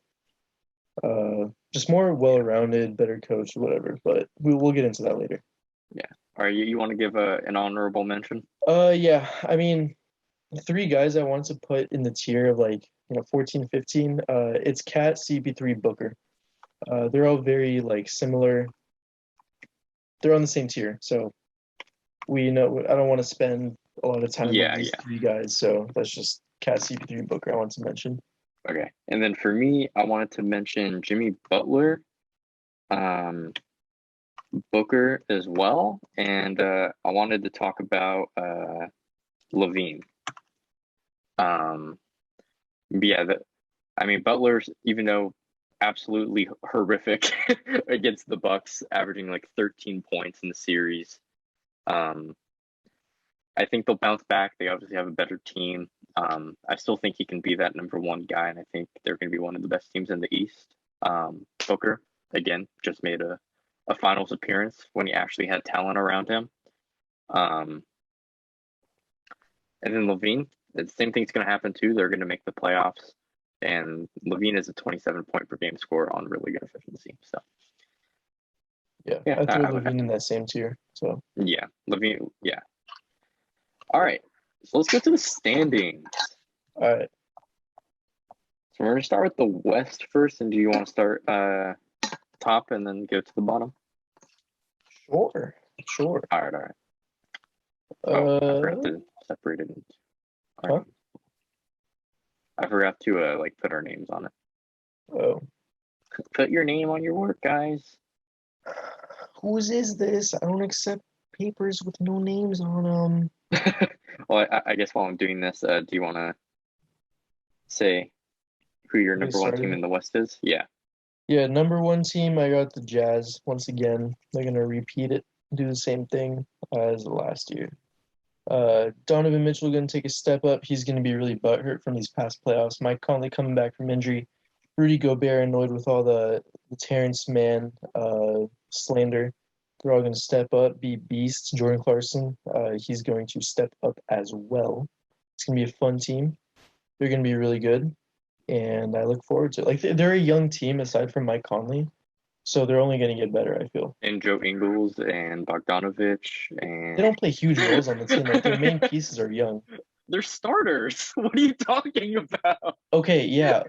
just more well-rounded, better coached, whatever. But we'll get into that later. Yeah. All right, you want to give an honorable mention? Yeah. I mean, the three guys I want to put in the tier of like 14, 15. It's Cat, CP3, Booker. They're all very like similar. They're on the same tier, so we know. I don't want to spend a lot of time on Yeah, these yeah. three guys, so that's just Cat, CP3, Booker. I want to mention. Okay. And then for me, I wanted to mention Jimmy Butler, um, Booker as well, and I wanted to talk about Levine. Um, yeah, I mean Butler's even though absolutely horrific against the Bucks, averaging like 13 points in the series. Um, I think they'll bounce back. They obviously have a better team. I still think he can be that number one guy, and I think they're going to be one of the best teams in the East. Booker, again, just made a finals appearance when he actually had talent around him. Um, and then Levine, the same thing's going to happen too. They're going to make the playoffs, and Levine is a 27 point per game scorer on really good efficiency. So, Yeah, yeah, I threw I would have Levine to. in that same tier. So Yeah, Levine, yeah. All right, so let's go to the standings. all right. So we're gonna start with the West first, and do you want to start top and then go to the bottom? Sure. Sure. All right, all right. Oh, I forgot Uh, to separate it. Our huh? names. I forgot to like put our names on it. Oh. Put your name on your work, guys. Whose is this? I don't accept papers with no names on them. Well, I guess while I'm doing this, do you want to say who your Get number one team started. in the West is? Yeah. Yeah, number one team, I got the Jazz. Once again, they're gonna repeat it, do the same thing as last year. Donovan Mitchell gonna take a step up. He's gonna be really butthurt from these past playoffs. Mike Conley coming back from injury. Rudy Gobert annoyed with all the Terrence Mann slander. They're all gonna step up, be beasts. Jordan Clarkson, he's going to step up as well. It's gonna be a fun team. They're gonna be really good, and I look forward to it. Like they're a young team aside from Mike Conley, so they're only gonna get better. I feel. And Joe Ingles and Bogdanovich They and don't play huge roles on the team. Like their main pieces are young. they're starters. What are you talking about? Okay, yeah.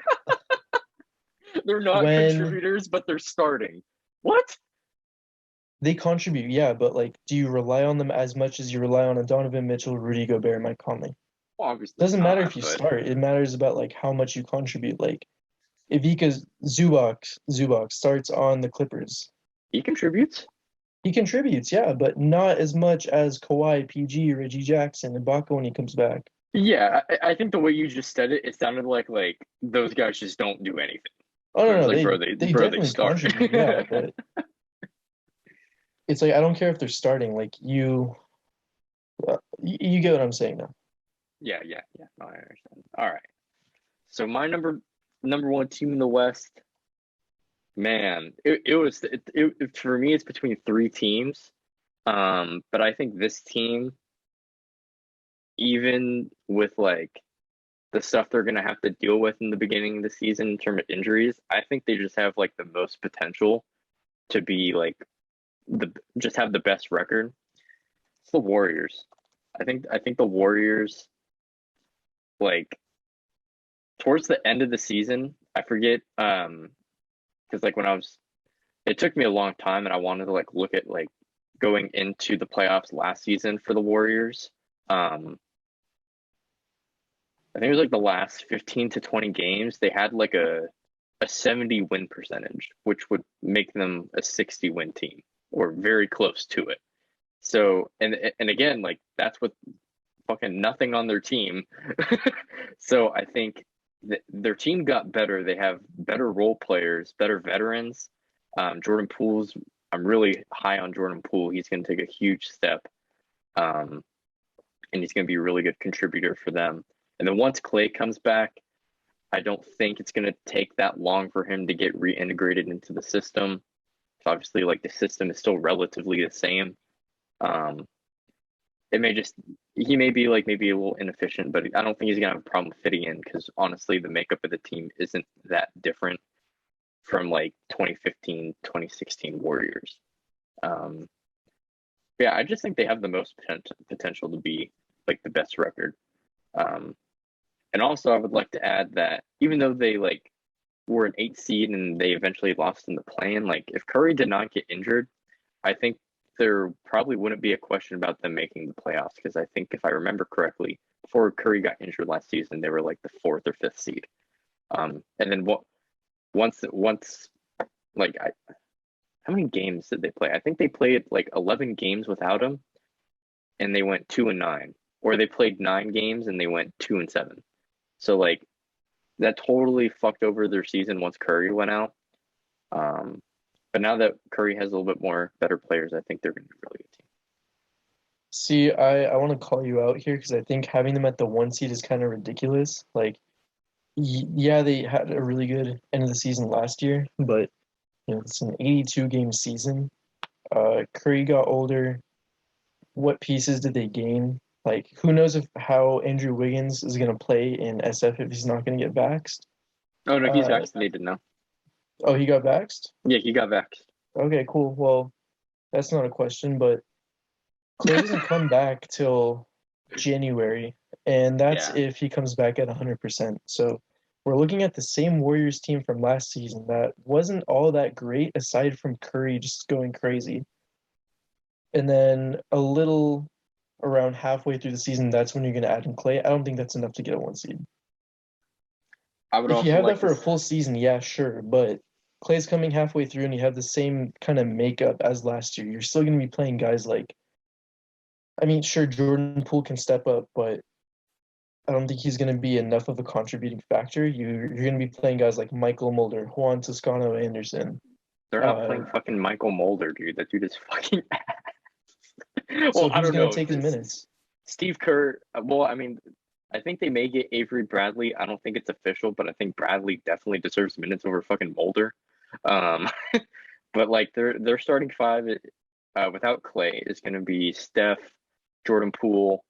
They're not When contributors, but they're starting. What? they contribute, yeah, but like, do you rely on them as much as you rely on a Donovan Mitchell, Rudy Gobert, and Mike Conley? Well, obviously Doesn't matter not, if you but start. It matters about like how much you contribute. Like Ivica Zubac starts on the Clippers. he contributes. He contributes, yeah, but not as much as Kawhi, PG, Reggie Jackson, and Ibaka when he comes back. Yeah, I think the way you just said it, it sounded like those guys just don't do anything. Oh But no, it's no, like, they bro, they definitely start. contribute, yeah, but it's like I don't care if they're starting. Like you get what I'm saying now. Yeah, yeah, yeah. No, I understand. All right. So my number one team in the West, man, it for me it's between three teams. But I think this team, even with like the stuff they're gonna have to deal with in the beginning of the season in terms of injuries, I think they just have like the most potential to be like the just have the best record. It's the Warriors. I think the Warriors like towards the end of the season, I forget because like when I was it took me a long time and I wanted to like look at like going into the playoffs last season for the Warriors. I think it was like the last 15 to 20 games, they had like a 70 win percentage, which would make them a 60 win team or very close to it. So and again, like that's with fucking nothing on their team. So I think their team got better. They have better role players, better veterans. Jordan Poole's I'm really high on Jordan Poole. He's going to take a huge step, and he's going to be a really good contributor for them. And then once Clay comes back, I don't think it's going to take that long for him to get reintegrated into the system. So obviously, like the system is still relatively the same. Um, it may just he may be like maybe a little inefficient, but I don't think he's gonna have a problem fitting in because honestly, the makeup of the team isn't that different from like 2015, 2016 Warriors. Um, yeah, I just think they have the most potential to be like the best record. Um, and also, I would like to add that even though they like were an 8 seed and they eventually lost in the play-in, like if Curry did not get injured, I think there probably wouldn't be a question about them making the playoffs because I think if I remember correctly, before Curry got injured last season, they were like the fourth or fifth seed. And then once like how many games did they play? I think they played like 11 games without him, and they went 2-9, or they played 9 games and they went 2-7. So like that totally fucked over their season once Curry went out. But now that Curry has a little bit more better players, I think they're going to be a really good team. See, I want to call you out here because I think having them at the one seed is kind of ridiculous. Like, yeah, they had a really good end of the season last year, but it's an 82 game season. Curry got older. What pieces did they gain? Like, who knows if how Andrew Wiggins is going to play in SF if he's not going to get vaxxed? Oh no, he's Uh, vaccinated now. oh, he got vaxxed? Yeah, he got vaxxed. Okay, cool. Well, that's not a question, but Clay doesn't come back till January, and that's Yeah. if he comes back at 100%. So we're looking at the same Warriors team from last season that wasn't all that great aside from Curry just going crazy. and then a little around halfway through the season, that's when you're going to add in Clay. I don't think that's enough to get a 1 seed. I would If you also have that like for a this. full season, yeah, sure. But Clay's coming halfway through and you have the same kind of makeup as last year. You're still going to be playing guys like, I mean, sure, Jordan Poole can step up, but I don't think he's going to be enough of a contributing factor. You're going to be playing guys like Michael Mulder, Juan Toscano Anderson. They're not Uh, playing fucking Michael Mulder, dude. That dude is fucking so well, I who's don't going know. to take his minutes? Steve Kerr, well, I mean, I think they may get Avery Bradley. I don't think it's official, but I think Bradley definitely deserves minutes over fucking Mulder. Um, but like their starting five without Clay is going to be Steph, Jordan Poole.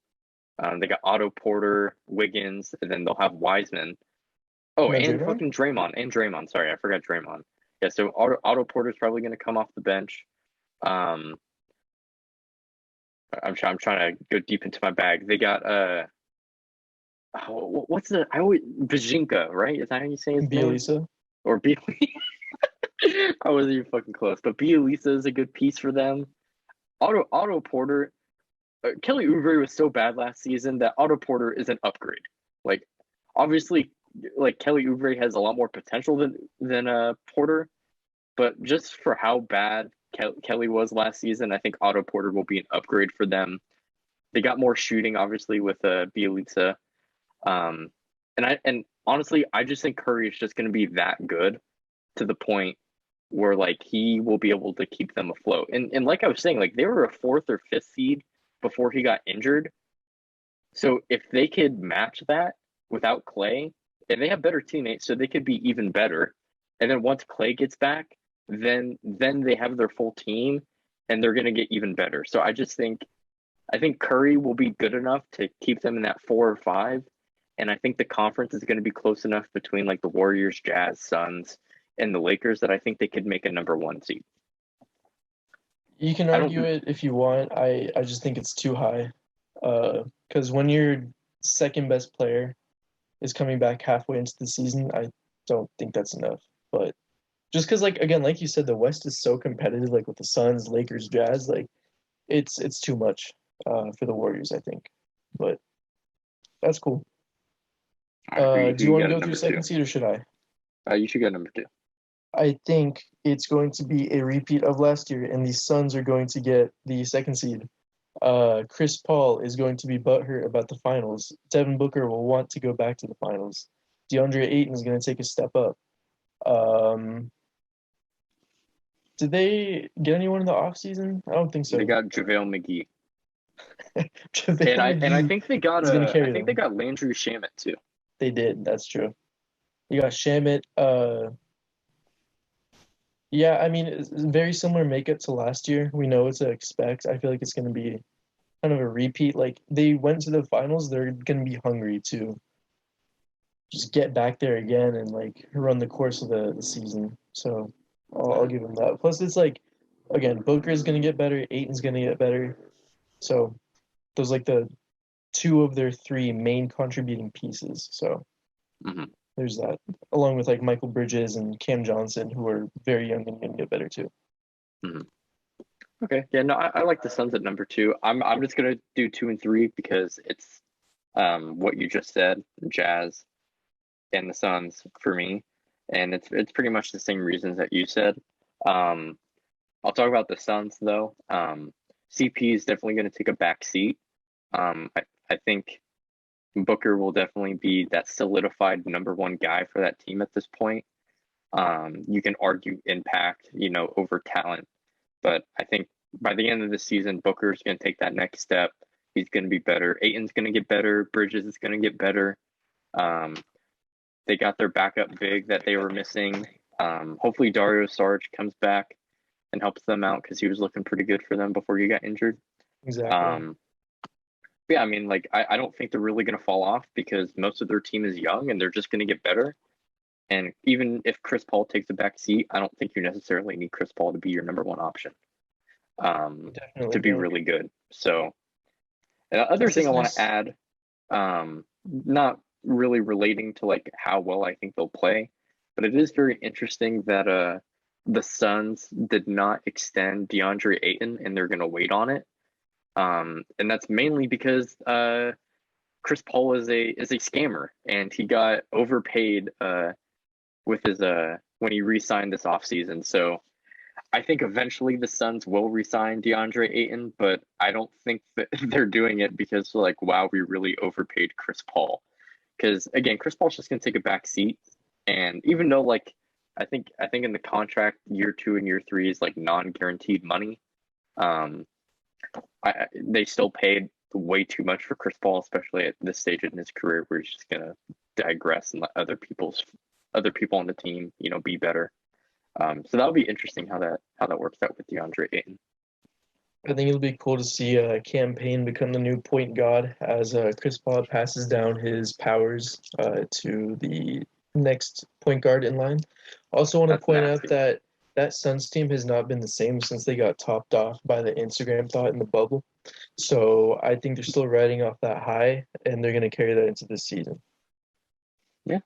They got Otto Porter, Wiggins, and then they'll have Wiseman. Oh, No and Draymond? fucking Draymond and Draymond. Sorry, I forgot Draymond. Yeah, so Otto Porter's probably going to come off the bench. Um, I'm trying to go deep into my bag. They got what's the I always Bajinka, right? Is that how you say his name? Bielisa? Or Beal? I wasn't even fucking close. But Bielisa is a good piece for them. Otto Porter, Kelly Oubre was so bad last season that Otto Porter is an upgrade. Like obviously, like Kelly Oubre has a lot more potential than Porter, but just for how bad Kelly was last season, I think Otto Porter will be an upgrade for them. They got more shooting, obviously, with Bielitsa. And honestly, I just think Curry is just going to be that good to the point where like he will be able to keep them afloat. And like I was saying, like they were a fourth or fifth seed before he got injured. So if they could match that without Clay, and they have better teammates, so they could be even better. And then once Clay gets back, then they have their full team and they're gonna get even better. So I think Curry will be good enough to keep them in that 4 or 5. And I think the conference is going to be close enough between like the Warriors, Jazz, Suns, and the Lakers that I think they could make a number 1 seed. You can I argue don't. it if you want. I just think it's too high. Because when your second best player is coming back halfway into the season, I don't think that's enough. But just because, like again, like you said, the West is so competitive, like with the Suns, Lakers, Jazz, like it's too much for the Warriors, I think. But that's cool. All right, Do who you you want to got at go through number two? second seed or should I? You should get number 2. I think it's going to be a repeat of last year, and the Suns are going to get the second seed. Chris Paul is going to be butthurt about the finals. Devin Booker will want to go back to the finals. DeAndre Ayton is going to take a step up. Um, did they get anyone in the offseason? I don't think They so. got JaVale McGee, JaVale and I McGee think they got is going to I carry think they them. got Landry Shamet too. They did. That's true. You got Shamit. Yeah, I mean, it's very similar makeup to last year. We know what to expect. I feel like it's going to be kind of a repeat. Like they went to the finals, they're going to be hungry to just get back there again and like run the course of the season. So I'll give them that. Plus, it's like again, Booker is going to get better, Aiton's going to get better. So those like the two of their three main contributing pieces. So Mm-hmm. there's that, along with like Michael Bridges and Cam Johnson, who are very young and going to get better too. Mm-hmm. Okay, yeah, no, I like the Suns at number 2. I'm just gonna do 2 and 3 because it's what you just said, the Jazz and the Suns for me, and it's pretty much the same reasons that you said. Um, I'll talk about the Suns though. CP is definitely going to take a back seat. I think Booker will definitely be that solidified number 1 guy for that team at this point. You can argue impact, over talent, but I think by the end of the season, Booker's going to take that next step. He's going to be better. Aiton's going to get better. Bridges is going to get better. Um, they got their backup big that they were missing. Hopefully Dario Saric comes back and helps them out because he was looking pretty good for them before he got injured. Exactly. Um, yeah, I mean, like I don't think they're really going to fall off because most of their team is young and they're just going to get better. And even if Chris Paul takes a back seat, I don't think you necessarily need Chris Paul to be your number 1 option Definitely to be don't. really good. So, and the other Plus, thing it's I want to nice. add, not really relating to like how well I think they'll play, but it is very interesting that the Suns did not extend DeAndre Ayton, and they're going to wait on it. And that's mainly because Chris Paul is a scammer, and he got overpaid with his when he re-signed this offseason. So I think eventually the Suns will re-sign DeAndre Ayton, but I don't think that they're doing it because like, wow, we really overpaid Chris Paul. Because again, Chris Paul's just gonna take a back seat, and even though like I think in the contract year 2 and year 3 is like non-guaranteed money, um, they still paid way too much for Chris Paul, especially at this stage in his career where he's just gonna digress and let other people on the team, be better. So that'll be interesting how that works out with DeAndre Ayton. I think it'll be cool to see Campaign become the new point guard as Chris Paul passes down his powers to the next point guard in line. Also want to That's point out nasty. that Suns team has not been the same since they got topped off by the Instagram thought in the bubble. So I think they're still riding off that high, and they're going to carry that into this season. Yeah.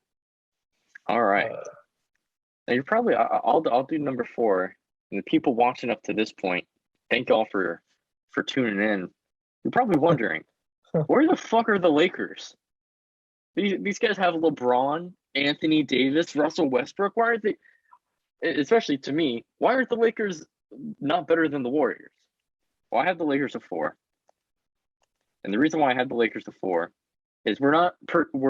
All right. Uh, Now you're probably I'll do number 4. And the people watching up to this point, thank y'all for tuning in. You're probably wondering, where the fuck are the Lakers? These guys have LeBron, Anthony Davis, Russell Westbrook. Why are they, especially to me, why aren't the Lakers not better than the Warriors? Well, I have the Lakers at 4. And the reason why I have the Lakers at 4 is we're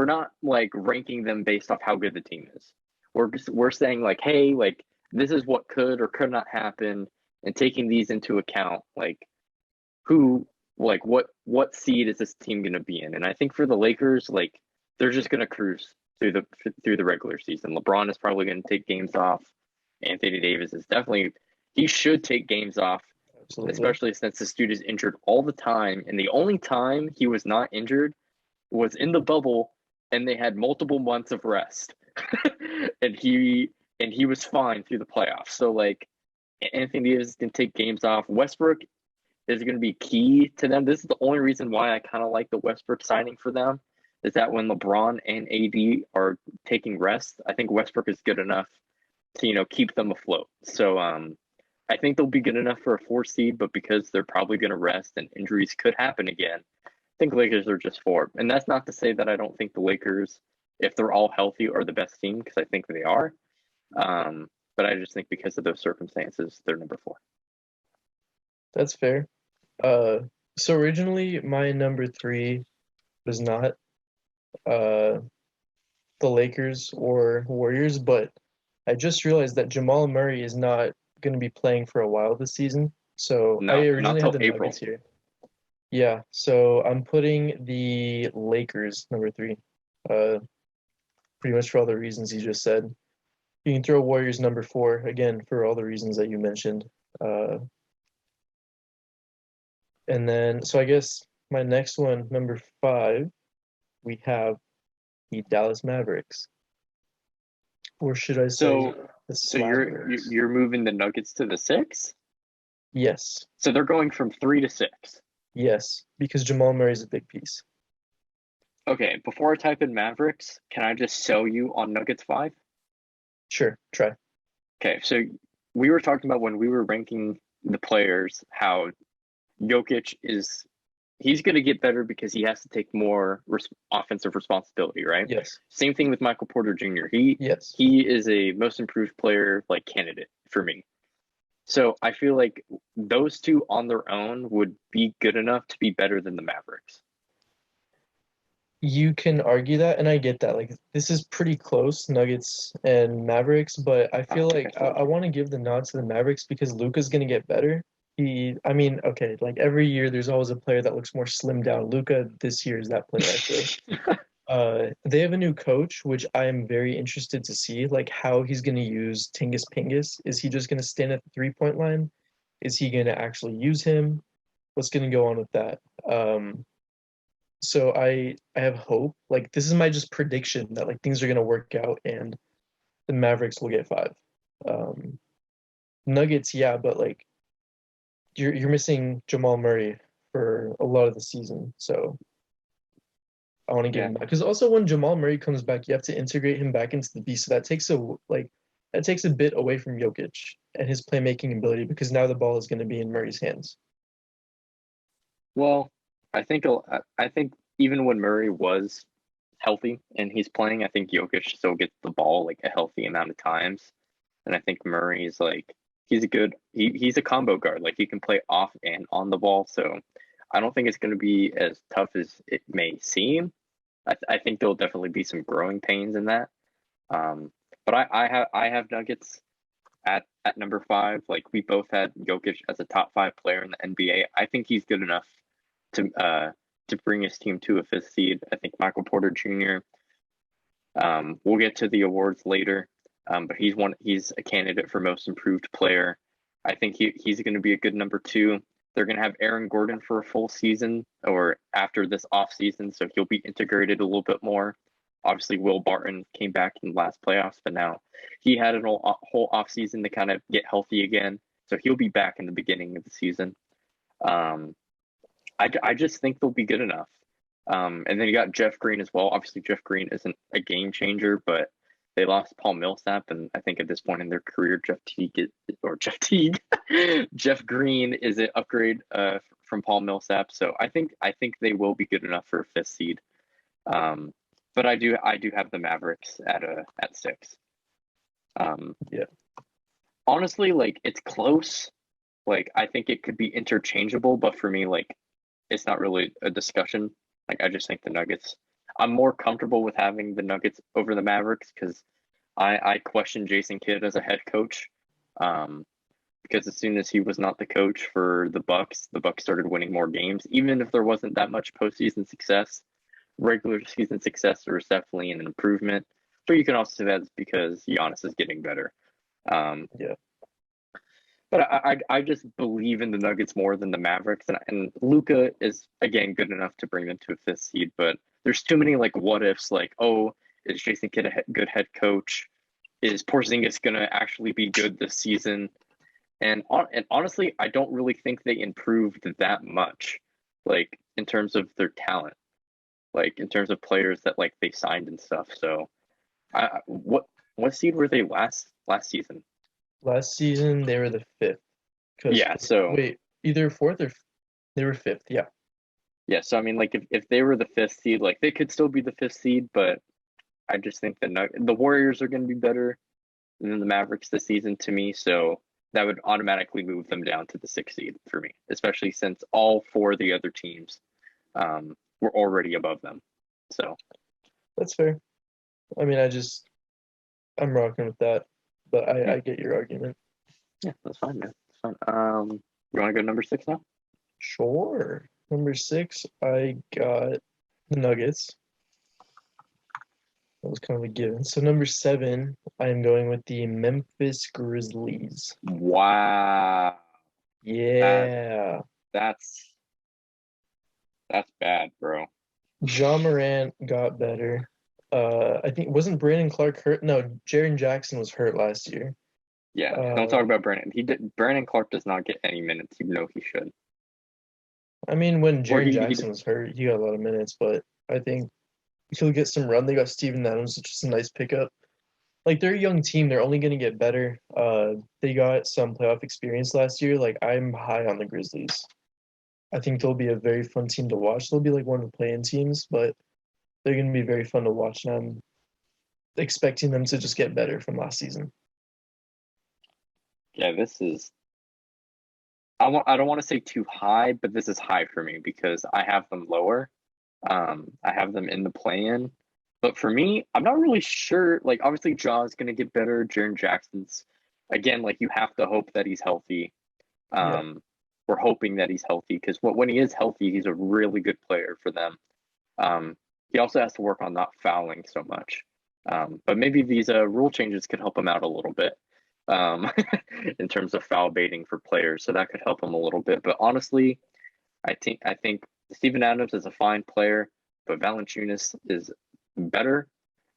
not like ranking them based off how good the team is. We're saying like, hey, like this is what could or could not happen, and taking these into account, like what seed is this team going to be in? And I think for the Lakers, like they're just going to cruise through the regular season. LeBron is probably going to take games off. Anthony Davis is definitely, he should take games off, Absolutely. especially since this dude is injured all the time. And the only time he was not injured was in the bubble, and they had multiple months of rest. and he was fine through the playoffs. So like Anthony Davis can take games off. Westbrook is going to be key to them. This is the only reason why I kind of like the Westbrook signing for them, is that when LeBron and AD are taking rest, I think Westbrook is good enough to keep them afloat. So I think they'll be good enough for a 4 seed, but because they're probably going to rest and injuries could happen again, I think Lakers are just 4. And that's not to say that I don't think the Lakers, if they're all healthy, are the best team, because I think they are. But I just think because of those circumstances, they're number 4. That's fair. So originally my number 3 was not the Lakers or Warriors, but I just realized that Jamal Murray is not going to be playing for a while this season. So No, I not originally had till the April. Nuggets here. Yeah, so I'm putting the Lakers number 3. Pretty much for all the reasons you just said. You can throw Warriors number 4 again for all the reasons that you mentioned. And then, so I guess my next one, number 5, we have the Dallas Mavericks. Or should I say So the so you're Slabbers? you're moving the Nuggets to the 6? Yes, So they're going from 3 to 6. yes, because Jamal Murray is a big piece. Okay, before I type in Mavericks, can I just sell you on Nuggets 5? Sure, try. Okay, so we were talking about when we were ranking the players, how Jokic he's going to get better because he has to take more offensive responsibility, right? Yes, Same thing with Michael Porter Jr. yes. He is a most improved player like candidate for me. So I feel like those two on their own would be good enough to be better than the Mavericks. You can argue that, and I get that. Like, this is pretty close, Nuggets and Mavericks, but I feel like I want to give the nod to the Mavericks because Luka's going to get better. I mean, okay, like every year there's always a player that looks more slimmed down. Luka this year is that player, I feel. They have a new coach, which I am very interested to see, like how he's going to use Tingus Pingus. Is he just going to stand at the 3-point line? Is he going to actually use him? What's going to go on with that? So I have hope. Like this is my just prediction that like things are gonna work out and the Mavericks will get 5. Nuggets, yeah, but like you're missing Jamal Murray for a lot of the season, so I want to get him back. Because also when Jamal Murray comes back, you have to integrate him back into the beast. So that takes that takes a bit away from Jokic and his playmaking ability because now the ball is going to be in Murray's hands. Well, I think even when Murray was healthy and he's playing, I think Jokic still gets the ball like a healthy amount of times. And I think Murray's like he's a combo guard. Like he can play off and on the ball. So I don't think it's going to be as tough as it may seem. I think there'll definitely be some growing pains in that. But I have Nuggets at number 5. Like we both had Jokic as a top 5 player in the NBA. I think he's good enough to bring his team to a 5th seed. I think Michael Porter Jr. We'll get to the awards later, but he's a candidate for most improved player. I think he's going to be a good number 2. They're going to have Aaron Gordon for a full season or after this off season, so he'll be integrated a little bit more. Obviously, Will Barton came back in the last playoffs, but now he had a whole off season to kind of get healthy again, so he'll be back in the beginning of the season. I just think they'll be good enough. And then you got Jeff Green as well. Obviously, Jeff Green isn't a game changer, but they lost Paul Millsap, and I think at this point in their career, Jeff Green is an upgrade from Paul Millsap. So I think they will be good enough for a 5th seed. But I do have the Mavericks at 6. Yeah. Honestly, like it's close. Like I think it could be interchangeable, but for me, like it's not really a discussion. Like I just think the Nuggets. I'm more comfortable with having the Nuggets over the Mavericks because I question Jason Kidd as a head coach. Because as soon as he was not the coach for the Bucks started winning more games, even if there wasn't that much postseason success. Regular season success there was definitely an improvement. But you can also say that's because Giannis is getting better. Yeah. But I just believe in the Nuggets more than the Mavericks, and Luka is again good enough to bring them to a 5th seed. But there's too many like what ifs. Like, oh, is Jason Kidd a good head coach? Is Porzingis gonna actually be good this season? And honestly, I don't really think they improved that much, like in terms of their talent, like in terms of players that like they signed and stuff. So, what seed were they last season? Last season they were the 5th. Yeah. So wait, either 4th or they were 5th. Yeah. yeah. So I mean, like if they were the 5th seed, like they could still be the 5th seed, but I just think the Warriors are going to be better than the Mavericks this season to me. So that would automatically move them down to the 6th seed for me, especially since all 4 of the other teams were already above them. So That's fair. I mean, I'm rocking with that, but I get your argument. yeah, that's fine, man. That's fine. You want to go number 6 now? Sure. Number 6, I got the Nuggets. That was kind of a given. So number 7, I'm going with the Memphis Grizzlies. Wow. Yeah. That's bad, bro. Ja Morant got better. I think wasn't Brandon Clark hurt? No, Jaren Jackson was hurt last year. Yeah, don't talk about Brandon. Brandon Clark does not get any minutes, even though he should. I mean, when Or Jaren he Jackson was hurt, he got a lot of minutes, but I think he'll get some run. They got Steven Adams, which is a nice pickup. Like they're a young team, they're only gonna get better. They got some playoff experience last year. Like I'm high on the Grizzlies. I think they'll be a very fun team to watch. They'll be like one of the play-in teams, but they're gonna be very fun to watch. And I'm expecting them to just get better from last season. Yeah, this is. I don't want to say too high, but this is high for me because I have them lower. I have them in the play-in, but for me, I'm not really sure. Like, obviously, Ja's gonna get better. Jaren Jackson's again, like you have to hope that he's healthy. Yeah. We're hoping that he's healthy because when he is healthy, he's a really good player for them. He also has to work on not fouling so much. But maybe these rule changes could help him out a little bit in terms of foul baiting for players. So that could help him a little bit. But honestly, I think Steven Adams is a fine player, but Valanciunas is better,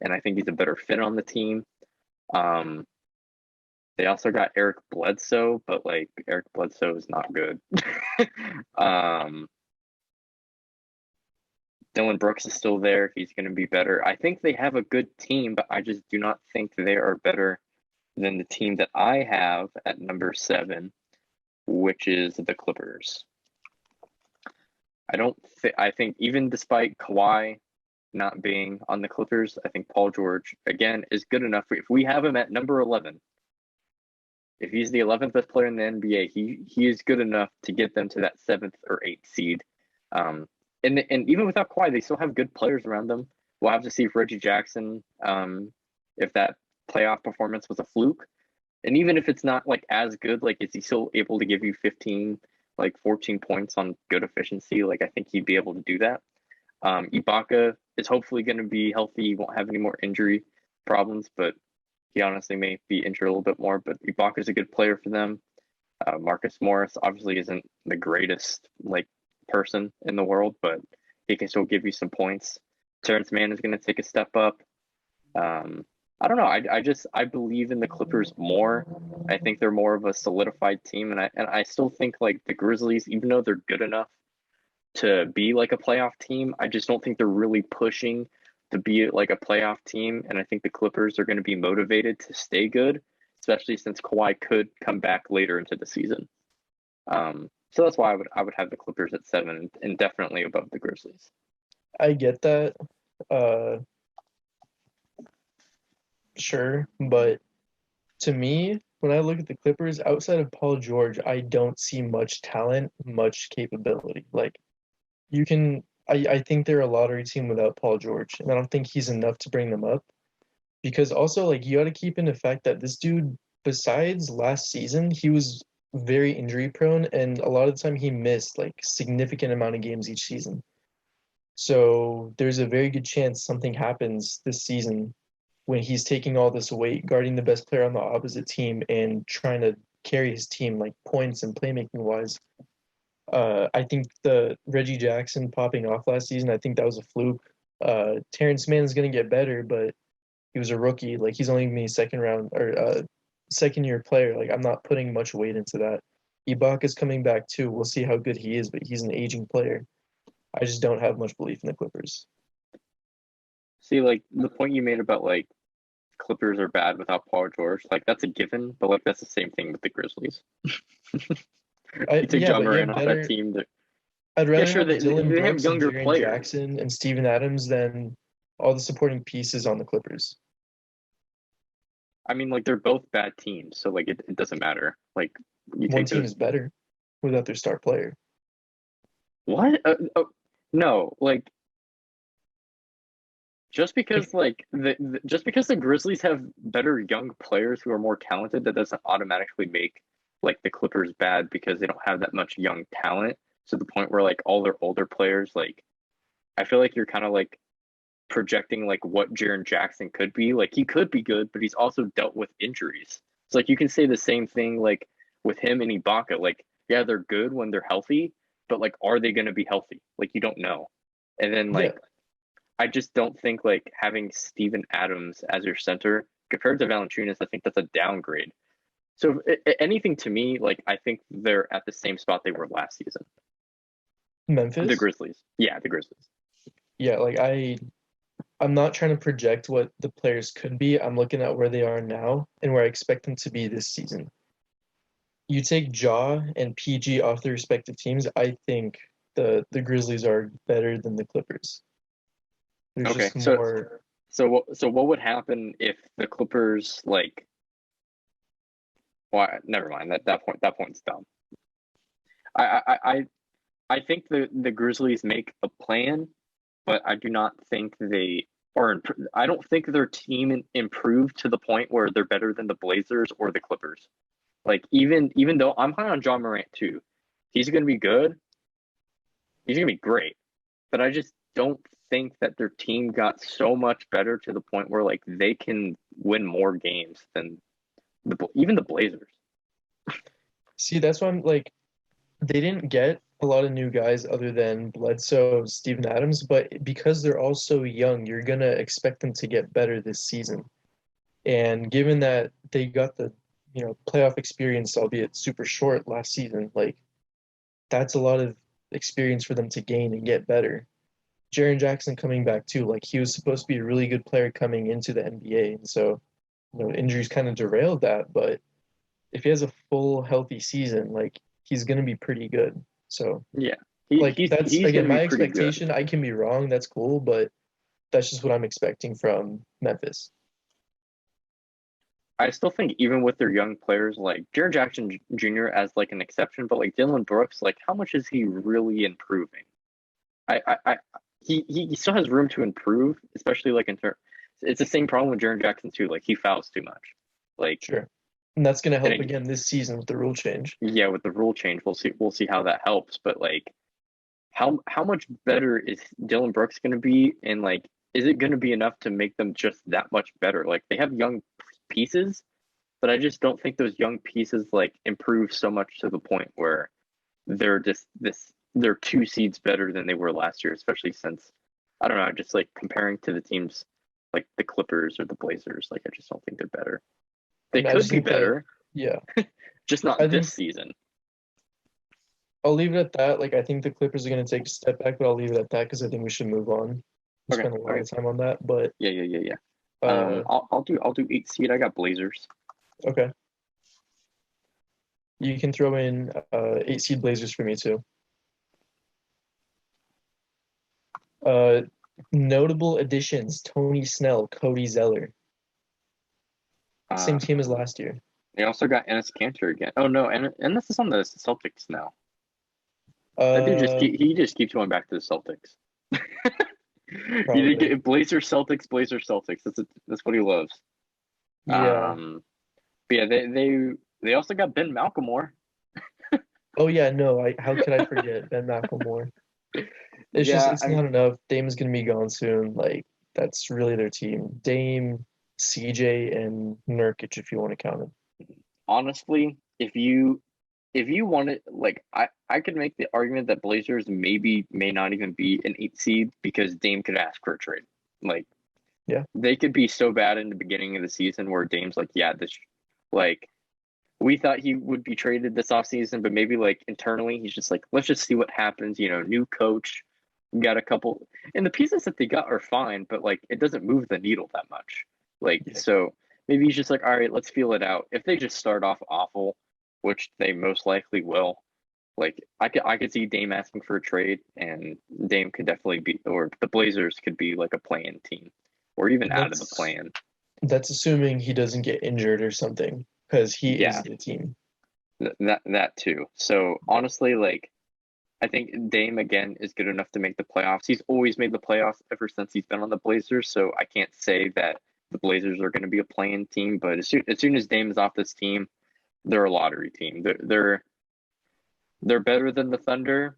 and I think he's a better fit on the team. They also got Eric Bledsoe, but like Eric Bledsoe is not good. Dylan Brooks is still there. He's going to be better. I think they have a good team, but I just do not think they are better than the team that I have at number 7, which is the Clippers. I think even despite Kawhi not being on the Clippers, I think Paul George, again, is good enough. If we have him at number 11, if he's the 11th best player in the NBA, he is good enough to get them to that 7th or 8th seed. And even without Kawhi, they still have good players around them. We'll have to see if Reggie Jackson, if that playoff performance was a fluke. And even if it's not like as good, like is he still able to give you 15, like 14 points on good efficiency? Like I think he'd be able to do that. Ibaka is hopefully going to be healthy. He won't have any more injury problems, but he honestly may be injured a little bit more. But Ibaka is a good player for them. Marcus Morris obviously isn't the greatest like person in the world, but he can still give you some points. Terrence Mann is going to take a step up. I don't know. I believe in the Clippers more. I think they're more of a solidified team, and I still think like the Grizzlies, even though they're good enough to be like a playoff team, I just don't think they're really pushing to be like a playoff team. And I think the Clippers are going to be motivated to stay good, especially since Kawhi could come back later into the season. So that's why I would have the Clippers at 7 and definitely above the Grizzlies. I get that. Sure, but to me, when I look at the Clippers, outside of Paul George, I don't see much talent, much capability. Like I think they're a lottery team without Paul George, and I don't think he's enough to bring them up. Because also, like, you got to keep in the fact that this dude, besides last season, he was very injury prone, and a lot of the time he missed like significant amount of games each season. So there's a very good chance something happens this season when he's taking all this weight, guarding the best player on the opposite team and trying to carry his team like points and playmaking wise. I think the Reggie Jackson popping off last season, I think that was a fluke. Terrence Mann is going to get better, but he was a rookie. Like he's only going to be second round or second year player. Like I'm not putting much weight into that. Ibaka's coming back too. We'll see how good he is, but he's an aging player. I just don't have much belief in the Clippers. See, like the point you made about like Clippers are bad without Paul George, like that's a given, but like that's the same thing with the Grizzlies. You take John Moran off that team. I'd rather sure, have Dylan they have Brooks and younger Jaren players. Jackson and Steven Adams than all the supporting pieces on the Clippers. I mean, like they're both bad teams, so like it doesn't matter. Like One team is better without their star player. What? No, like just because like just because the Grizzlies have better young players who are more talented, that doesn't automatically make like the Clippers bad because they don't have that much young talent to the point where like all their older players, like I feel like you're kind of like projecting like what Jaren Jackson could be. Like he could be good, but he's also dealt with injuries. So like you can say the same thing like with him and Ibaka. Like yeah, they're good when they're healthy, but like are they going to be healthy? Like you don't know. And then like I just don't think like having Steven Adams as your center compared to Valanciunas, I think that's a downgrade. So anything to me, like I think they're at the same spot they were last season. Memphis? The Grizzlies. Yeah, the Grizzlies. Yeah, like I'm not trying to project what the players could be. I'm looking at where they are now and where I expect them to be this season. You take Ja and PG off their respective teams, I think the Grizzlies are better than the Clippers. There's Okay, just more. So what would happen if the Clippers like? Well, never mind. That point's dumb. I think the Grizzlies make a plan, but I do not think they are. I don't think their team improved to the point where they're better than the Blazers or the Clippers. Like even though I'm high on John Morant too, he's going to be good. He's going to be great, but I just don't think that their team got so much better to the point where like they can win more games than even the Blazers. See, that's why I'm like, they didn't get a lot of new guys other than Bledsoe, Steven Adams, but because they're all so young, you're gonna expect them to get better this season. And given that they got the, playoff experience, albeit super short last season, like that's a lot of experience for them to gain and get better. Jaren Jackson coming back too, like he was supposed to be a really good player coming into the NBA, and so injuries kind of derailed that. But if he has a full healthy season, like he's gonna be pretty good. So Yeah, like that's he's again gonna be my pretty good. expectation. I can be wrong. That's cool, but that's just what I'm expecting from Memphis. I still think even with their young players like Jaren Jackson Jr. as like an exception, but like Dylan Brooks, like how much is he really improving? I he still has room to improve, especially like in terms. It's the same problem with Jaren Jackson too. Like he fouls too much. Like Sure. And that's gonna and help again this season with the rule change. yeah, with the rule change, we'll see how that helps. But like how much better is Dylan Brooks going to be, and like is it going to be enough to make them just that much better? Like they have young pieces, but I just don't think those young pieces like improve so much to the point where they're just they're 2 seeds better than they were last year, especially since I don't know, just like comparing to the teams like the Clippers or the Blazers, like I just don't think they're better. They And I could just be think that, better, yeah, just I not think this season. I'll leave it at that. Like I think the Clippers are gonna take a step back, but I'll leave it at that because I think we should move on. We Okay, spent a lot okay. of time on that, but Yeah. uh, I'll do 8 seed. I got Blazers. okay. You can throw in 8 seed Blazers for me too. Uh, Notable additions: Tony Snell, Cody Zeller, Uh, same team as last year. they also got Ennis Cantor again. Oh no, and this is on the Celtics now. That dude Uh, he just keeps going back to the Celtics. You did Probably. get Blazer Celtics. That's what he loves. Yeah. Um, but yeah, they also got Ben Malcolmore. Oh yeah, no, how could I forget Ben McLemore? It's just Yeah, it's not enough. Dame's gonna be gone soon. Like that's really their team. Dame, CJ, and Nurkic if you want to count him. honestly, if you want it, like I could make the argument that Blazers maybe may not even be an 8 seed because Dame could ask for a trade. Like Yeah. they could be so bad in the beginning of the season where Dame's like, yeah, this like we thought he would be traded this offseason, but maybe like internally he's just like, let's just see what happens. New coach, got a couple, and the pieces that they got are fine, but like it doesn't move the needle that much. Like Yeah. so maybe he's just like, all right, let's feel it out. If they just start off awful, which they most likely will, like I could see Dame asking for a trade, and Dame could definitely be, or the Blazers could be like a play-in team, or even out of the That's play-in. that's assuming he doesn't get injured or something, because he is Yeah, the team. that too. So honestly, like I think Dame again is good enough to make the playoffs. He's always made the playoffs ever since he's been on the Blazers, so I can't say that the Blazers are going to be a play-in team. But as soon as Dame is off this team, they're a lottery team. They're better than the Thunder,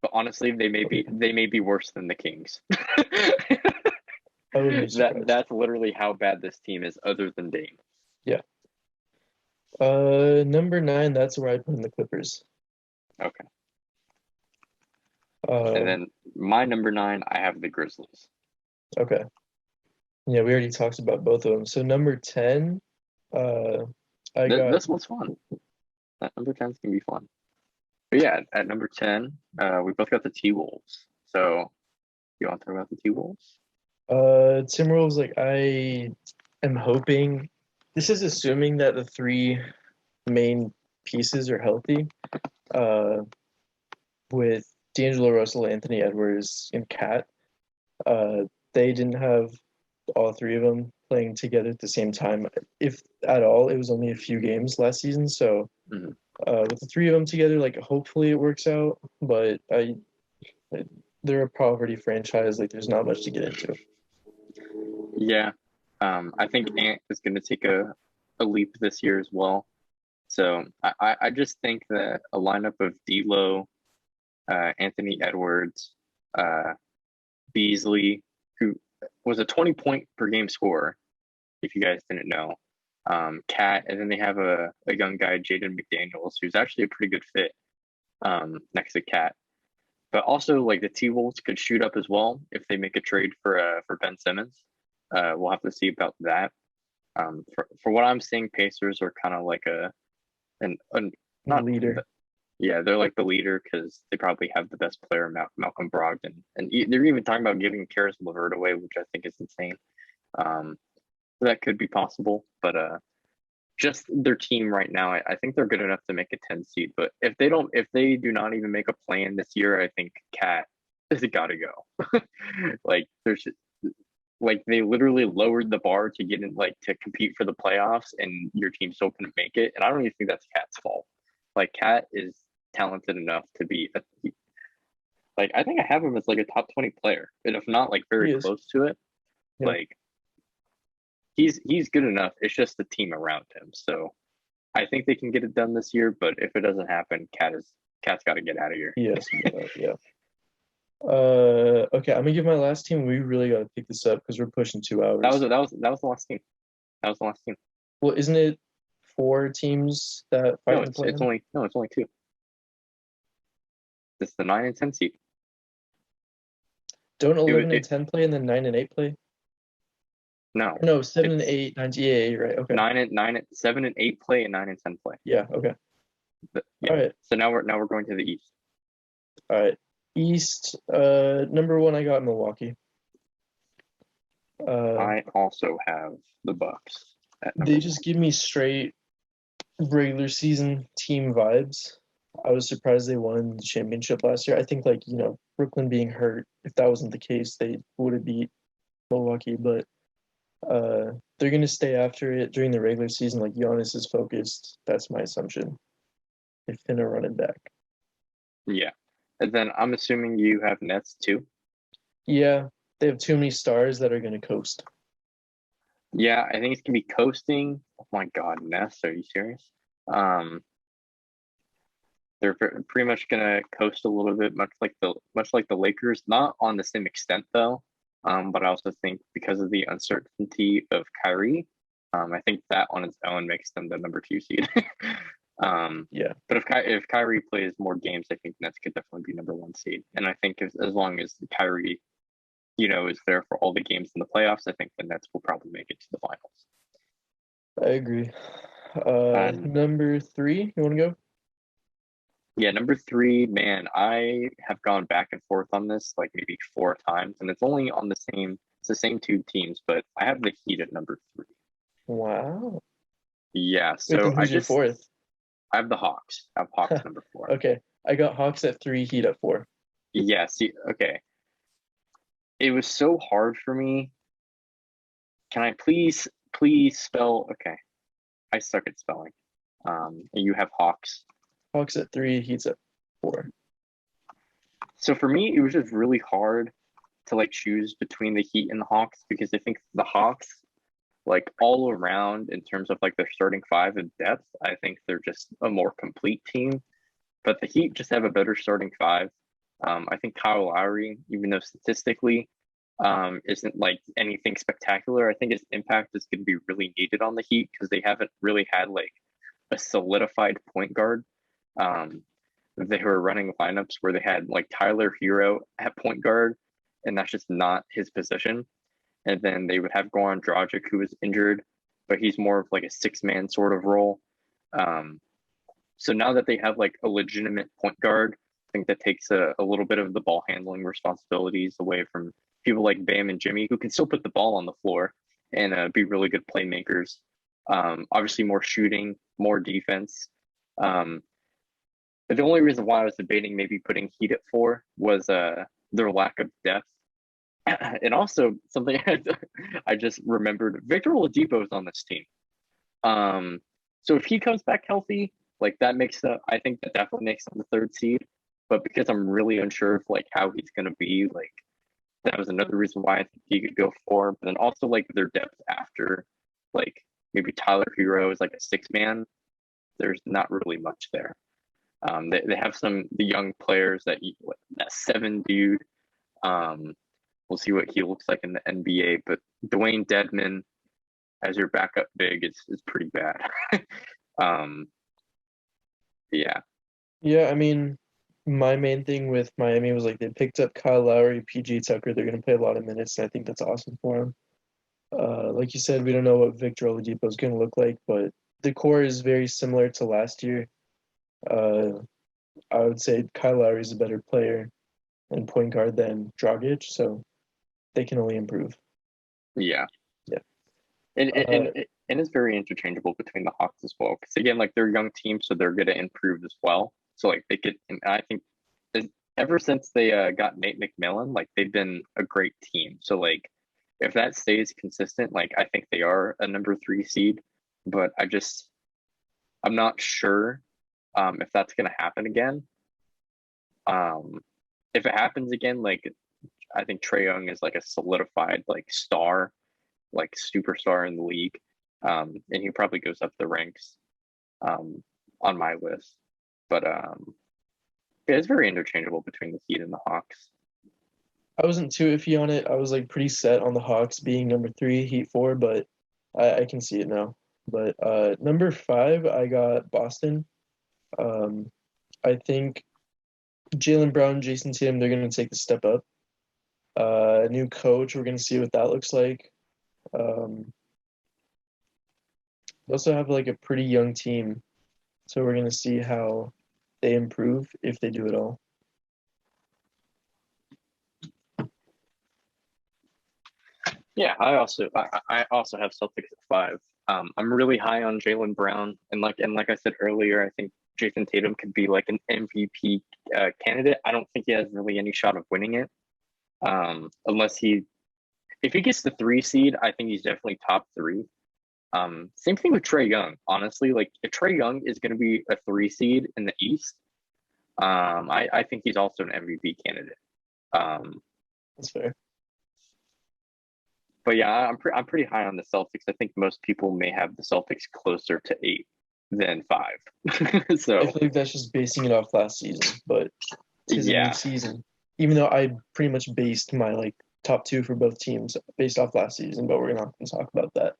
but honestly, Oh, yeah. they may be worse than the Kings. I wouldn't be that surprised. that's literally how bad this team is, other than Dame. Yeah. Number 9, that's where I put in the Clippers. Okay, and Uh, then my number 9, I have the Grizzlies. okay. Yeah, we already talked about both of them. So number 10, uh, I got This one's fun. That number 10 is gonna be fun. But yeah, at number 10, we both got the T Wolves. So you want to talk about the T Wolves? Timberwolves. Like I am hoping this is assuming that the three main pieces are healthy. Uh, with D'Angelo Russell, Anthony Edwards, and Cat. Uh, they didn't have all three of them playing together at the same time, if at all. It was only a few games last season, so Mhm. with the three of them together, like hopefully it works out. But they're a poverty franchise. Like there's not much to get into. Yeah. I think Ant is going to take a leap this year as well. So I just think that a lineup of D'Lo, Anthony Edwards, uh, Beasley, who was a 20-point per game scorer, if you guys didn't know, Cat, and then they have a young guy, Jaden McDaniels, who's actually a pretty good fit next to Cat. But also, like the T Wolves could shoot up as well if they make a trade for Ben Simmons. We'll have to see about that. For what I'm seeing, Pacers are kind of like an not Leader. yeah, they're like the leader because they probably have the best player, Malcolm Brogdon, and they're even talking about giving Karis LeVert away, which I think is insane. Um, that could be possible, but just their team right now, I think they're good enough to make a 10 seed. But if they do not even make a play-in this year, I think Cat has got to go. Like there's like they literally lowered the bar to get in, like to compete for the playoffs, and your team still couldn't make it. And I don't even think that's Cat's fault. Like Cat is talented enough to be like I think I have him as like a top 20 player, and if not like very close to it, Yeah. like he's good enough. It's just the team around him. So I think they can get it done this year, but if it doesn't happen, Cat's got to get out of here. Yes, yeah. Okay, I'm gonna give my last team. We really gotta pick this up because we're pushing 2 hours. That was the last team. That was the last team. Well, isn't it 4 teams that fight in the play-in? It's only 2. It's the 9 and 10 seed. Don't 11 and 10 play and then 9 and 8 play? No, 7 and 8, 9. Yeah, you're right. Okay. 7 and 8 play and 9 and 10 play. Yeah. Okay. Yeah. All right. So now we're going to the East. All right. East. Number 1, I got Milwaukee. I also have the Bucks. They just give me straight regular season team vibes. I was surprised they won the championship last year. I think Brooklyn being hurt, if that wasn't the case, they would have beat Milwaukee, but they're going to stay after it during the regular season. Like Giannis is focused. That's my assumption. They're finna run it back. Yeah. And then I'm assuming you have Nets too? Yeah. They have too many stars that are going to coast. Yeah, I think it's going to be coasting. Oh my God, Nets, are you serious? They're pretty much going to coast a little bit, much like the Lakers, not on the same extent though. But I also think because of the uncertainty of Kyrie, I think that on its own makes them the number 2 seed. Yeah. But if Kyrie plays more games, I think Nets could definitely be number 1 seed. And I think as long as Kyrie, is there for all the games in the playoffs, I think the Nets will probably make it to the finals. I agree. Number 3, you want to go? Yeah, number 3, man, I have gone back and forth on this like maybe 4 times, and it's only on it's the same 2 teams, but I have the Heat at number 3. Wow. Yeah, so who's your 4th? I have the Hawks. I have Hawks number 4. Okay, I got Hawks at 3, Heat at 4. Yeah, see, okay. It was so hard for me. Can I please spell? Okay, I suck at spelling. And you have Hawks. Hawks at 3, Heat's at 4. So for me, it was just really hard to choose between the Heat and the Hawks because I think the Hawks, all around in terms of their starting 5 and depth, I think they're just a more complete team. But the Heat just have a better starting 5. I think Kyle Lowry, even though statistically isn't anything spectacular, I think his impact is going to be really needed on the Heat because they haven't really had a solidified point guard. They were running lineups where they had Tyler Hero at point guard, and that's just not his position. And then they would have Goran Dragic, who was injured, but he's more of a 6-man sort of role. So now that they have a legitimate point guard, I think that takes a little bit of the ball handling responsibilities away from people like Bam and Jimmy, who can still put the ball on the floor and be really good playmakers. Obviously, more shooting, more defense. But the only reason why I was debating maybe putting Heat at 4 was their lack of depth. And also something I just remembered, Victor Oladipo is on this team. So if he comes back healthy, that makes I think that definitely makes him the 3rd seed. But because I'm really unsure of how he's gonna be, that was another reason why I think he could go 4. But then also their depth after maybe Tyler Hero is a 6-man. There's not really much there. They have the young players that 7 dude. We'll see what he looks like in the NBA, but Dwayne Dedman as your backup big is pretty bad. Yeah. Yeah, I mean, my main thing with Miami was they picked up Kyle Lowry, PG Tucker. They're going to play a lot of minutes, and I think that's awesome for them. Like you said, we don't know what Victor Oladipo is going to look like, but the core is very similar to last year. I would say Kyle Lowry is a better player and point guard than Dragic, so they can only improve. Yeah. Yeah. And Uh, and it's very interchangeable between the Hawks as well. Because again, like they're a young team, so they're going to improve as well. So like they could, and I think ever since they got Nate McMillan, like they've been a great team. So like if that stays consistent, like I think they are a number three seed. But I'm not sure if that's going to happen again. Um, if it happens again, like I think Trey Young is like a solidified like star, like superstar in the league. And he probably goes up the ranks um, on my list. But yeah, it's very interchangeable between the Heat and the Hawks. I wasn't too iffy on it. I was like pretty set on the Hawks being number three, Heat four, but I can see it now. But number five, I got Boston. Um, I think Jalen Brown, Jason Tatum, they're gonna take the step up. New coach, we're gonna see what that looks like. They also have like a pretty young team, so we're gonna see how they improve if they do it all. Yeah, I also have Celtics at five. I'm really high on Jalen Brown, and like I said earlier, I think Jason Tatum could be like an MVP candidate. I don't think he has really any shot of winning it, unless if he gets the three seed, I think he's definitely top three. Same thing with Trey Young. Honestly, like if Trey Young is going to be a three seed in the East, I think he's also an MVP candidate. Um, That's fair. but yeah, I'm pretty high on the Celtics. I think most people may have the Celtics closer to eight than five. I So feel like that's just basing it off last season, but tis a new yeah, season. Even though I pretty much based my like top two for both teams based off last season, but we're not gonna talk about that.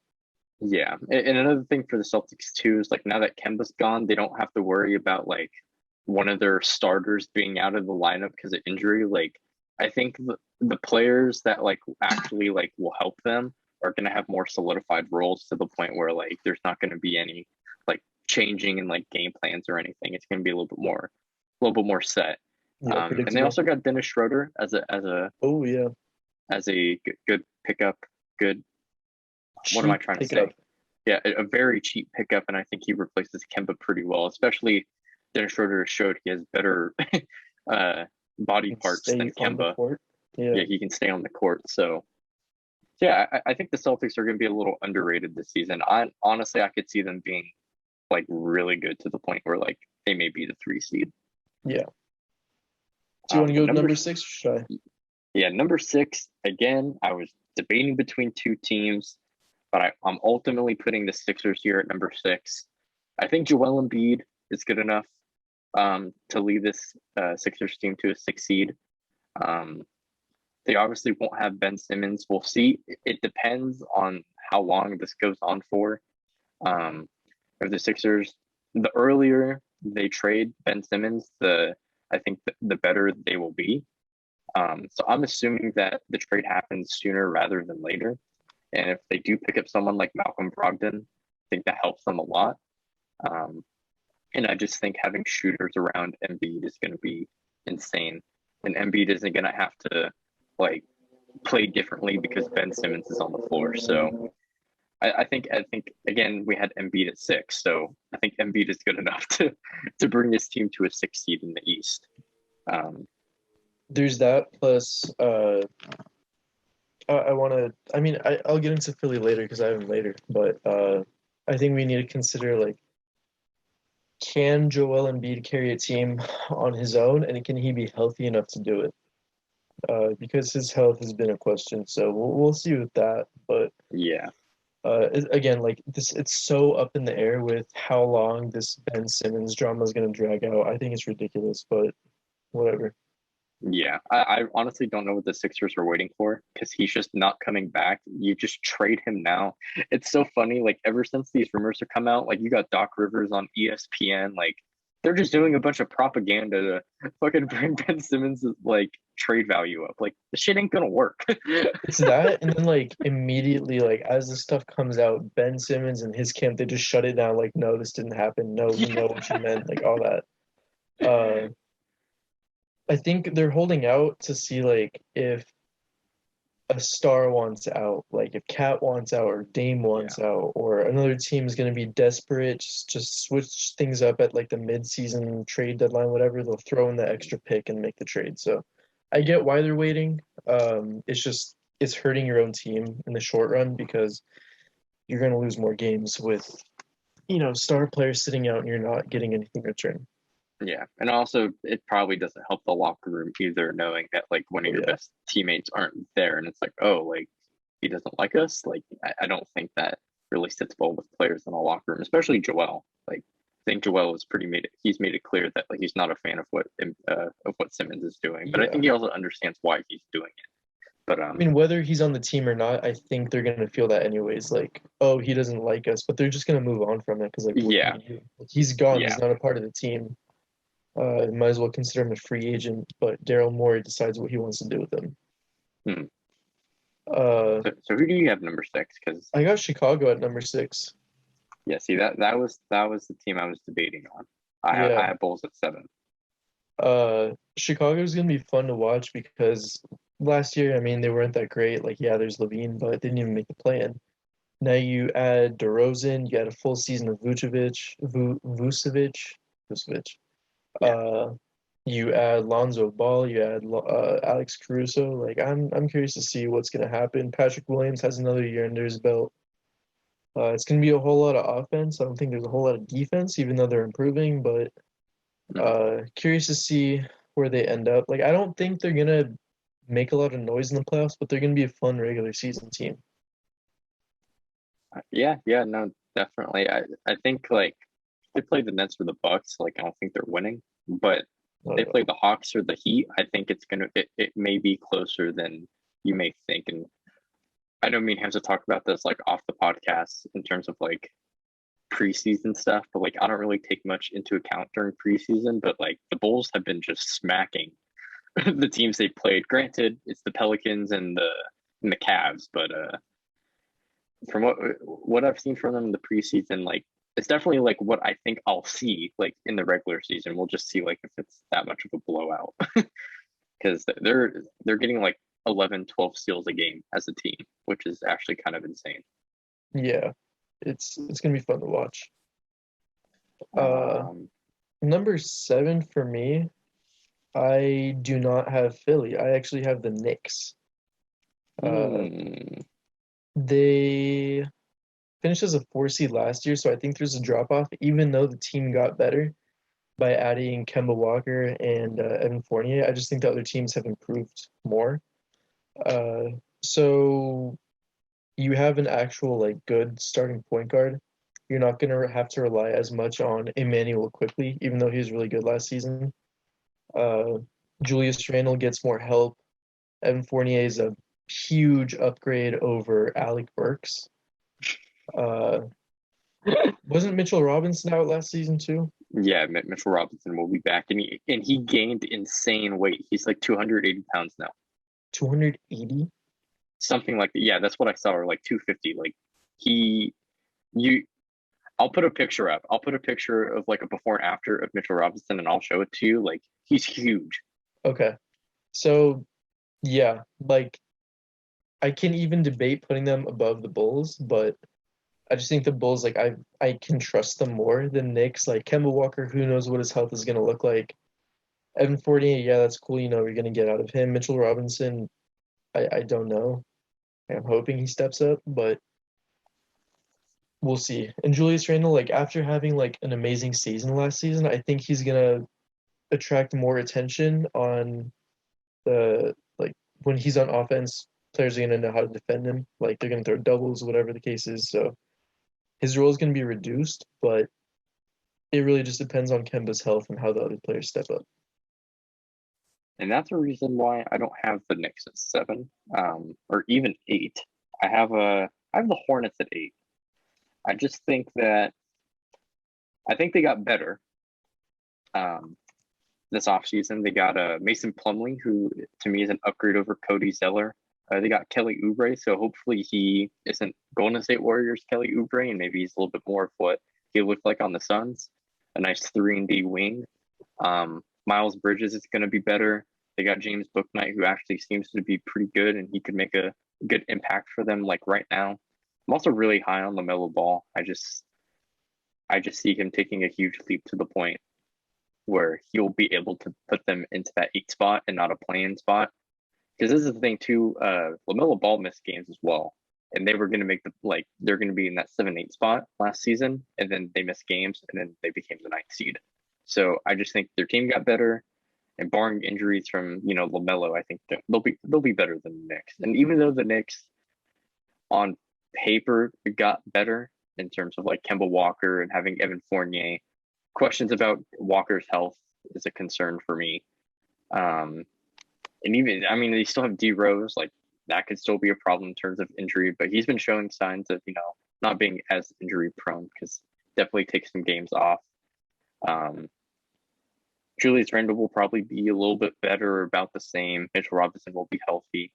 yeah. And another thing for the Celtics too is like now that Kemba's gone, they don't have to worry about like one of their starters being out of the lineup because of injury. Like I think the players that like actually like will help them are going to have more solidified roles to the point where like there's not going to be any like changing in like game plans or anything. It's going to be a little bit more set. Yeah, And they predictable. also got Dennis Schroeder Oh yeah, as a good pickup. Good. What am I cheap trying to pickup. say? Yeah, a very cheap pickup, and I think he replaces Kemba pretty well. Especially Dennis Schroeder showed he has better uh, body Can parts than stay on the Kemba. court. Yeah, Yeah, he can stay on the court. So yeah, I think the Celtics are going to be a little underrated this season. I could see them being like really good to the point where like they may be the three seed. yeah. Do you want to go with Number number six? Or should I? Yeah, number six again. I was debating between two teams, but I'm ultimately putting the Sixers here at number six. I think Joel Embiid is good enough to lead this Sixers team to a six seed. Um, they obviously won't have Ben Simmons. We'll see. It depends on how long this goes on for. Um, if the Sixers, the earlier they trade Ben Simmons, I think the better they will be. So I'm assuming that the trade happens sooner rather than later. And if they do pick up someone like Malcolm Brogdon, I think that helps them a lot. Um, and I just think having shooters around Embiid is going to be insane. And Embiid isn't going to have to like play differently because Ben Simmons is on the floor. So I think again we had Embiid at six. So I think Embiid is good enough to bring this team to a six seed in the East. Um, There's that plus I want to. I mean, I'll get into Philly later because I have him later. But I think we need to consider like, can Joel Embiid carry a team on his own, and can he be healthy enough to do it? Because his health has been a question, so we'll see with that. But yeah, again, like this, it's so up in the air with how long this Ben Simmons drama is going to drag out. I think it's ridiculous, but whatever. Yeah, I honestly don't know what the Sixers are waiting for because he's just not coming back. You just trade him now. It's so funny. Like ever since these rumors have come out, like you got Doc Rivers on ESPN, like they're just doing a bunch of propaganda to fucking bring Ben Simmons' like trade value up. Like the shit ain't gonna work. It's that, and then like immediately, like as the stuff comes out, Ben Simmons and his camp, they just shut it down. Like, no, this didn't happen. No, we know what you Yeah. meant. Like all that. Uh, I think they're holding out to see like if a star wants out, like if Cat wants out or Dame Yeah. wants out, or another team is going to be desperate, just switch things up at like the mid-season trade deadline, whatever, they'll throw in the extra pick and make the trade. So I get why they're waiting. It's just it's hurting your own team in the short run because you're going to lose more games with, star players sitting out and you're not getting anything in return. Yeah. And also, it probably doesn't help the locker room either, knowing that like one of Oh your yeah. best teammates aren't there. And it's like, oh, like he doesn't like us. Like, I don't think that really sits well with players in the locker room, especially Joel. Like, I think Joel has he's made it clear that like he's not a fan of what Simmons is doing. But I Yeah. think he also understands why he's doing it. But I mean, whether he's on the team or not, I think they're gonna feel that anyways. Like, oh, he doesn't like us, but they're just gonna move on from it because, like, what can yeah, you do? Like, he's gone. He's yeah. not a part of the team. Might as well consider him a free agent. But Daryl Morey decides what he wants to do with him. Hmm. Uh, So who do you have number six? Because I got Chicago at number 6. yeah, see that was the team I was debating on. I Yeah. have Bulls at 7. Chicago's gonna be fun to watch because last year, I mean, they weren't that great. Like, yeah, there's Levine, but they didn't even make the play-in. Now you add DeRozan, you add a full season of Vucevic. Yeah, Uh, you add Lonzo Ball, you add Alex Caruso. Like, I'm curious to see what's gonna happen. Patrick Williams has another year under his belt. It's gonna be a whole lot of offense. I don't think there's a whole lot of defense, even though they're improving. But mhm. curious to see where they end up. Like, I don't think they're gonna make a lot of noise in the playoffs, but they're gonna be a fun regular season team. Yeah, no, definitely. I think like if they play the Nets or the Bucks, like I don't think they're winning, but if Oh they yeah. play the Hawks or the Heat, I think it may be closer than you may think. And I don't mean have to talk about this like off the podcast in terms of like preseason stuff, but like I don't really take much into account during preseason. But like the Bulls have been just smacking the teams they played. Granted, it's the Pelicans and the Cavs, but from what I've seen from them in the preseason, like it's definitely like what I think I'll see like in the regular season. We'll just see like if it's that much of a blowout because they're getting like 11, 12 steals a game as a team, which is actually kind of insane. Yeah. It's gonna be fun to watch. Uh, Um, Number 7 for me, I do not have Philly. I actually have the Knicks. Uh, hmm, they finished as a 4 seed last year, so I think there's a drop off, even though the team got better by adding Kemba Walker and Evan Fournier. I just think the other teams have improved more. Uh, so you have an actual like good starting point guard. You're not gonna have to rely as much on Emmanuel quickly, even though he was really good last season. Uh, Julius Randle gets more help. Evan Fournier is a huge upgrade over Alec Burks. Uh, wasn't Mitchell Robinson out last season too? yeah, Mitchell Robinson will be back, and he gained insane weight. He's like 280 pounds now, 280? something like that. Yeah, that's what I saw, or like 250. Like he, you, I'll put a picture up. I'll put a picture of like a before and after of Mitchell Robinson, and I'll show it to you. Like he's huge. Okay. So yeah, like I can even debate putting them above the Bulls, but I just think the Bulls, like I can trust them more than Knicks. Like Kemba Walker, who knows what his health is gonna look like. Evan Fournier, yeah, that's cool. You know, you're gonna get out of him. Mitchell Robinson, I don't know. I'm hoping he steps up, but we'll see. And Julius Randle, like after having like an amazing season last season, I think he's gonna attract more attention on the like when he's on offense. Players are gonna know how to defend him. Like they're gonna throw doubles, whatever the case is. So his role is gonna be reduced, but it really just depends on Kemba's health and how the other players step up. And that's a reason why I don't have the Knicks at 7, or even 8. I have the Hornets at 8. I just think that I think they got better this offseason. They got Mason Plumlee, who to me is an upgrade over Cody Zeller. They got Kelly Oubre, so hopefully he isn't Golden State Warriors Kelly Oubre, and maybe he's a little bit more of what he looked like on the Suns, a nice 3-and-D wing. Miles Bridges is going to be better. They got James Bouknight, who actually seems to be pretty good, and he could make a good impact for them. Like right now, I'm also really high on LaMelo Ball. I just see him taking a huge leap to the point where he'll be able to put them into that 8 spot and not a play-in spot. Because this is the thing too, LaMelo Ball missed games as well. And they were going to make they're going to be in that 7-8 spot last season, and then they missed games, and then they became the 9th seed. So I just think their team got better, and barring injuries from LaMelo, I think they'll be better than the Knicks. And even though the Knicks on paper got better in terms of like Kemba Walker and having Evan Fournier, questions about Walker's health is a concern for me. And even, I mean, they still have D Rose, like that could still be a problem in terms of injury, but he's been showing signs of, not being as injury prone because definitely takes some games off. Julius Randle will probably be a little bit better or about the same. Mitchell Robinson will be healthy.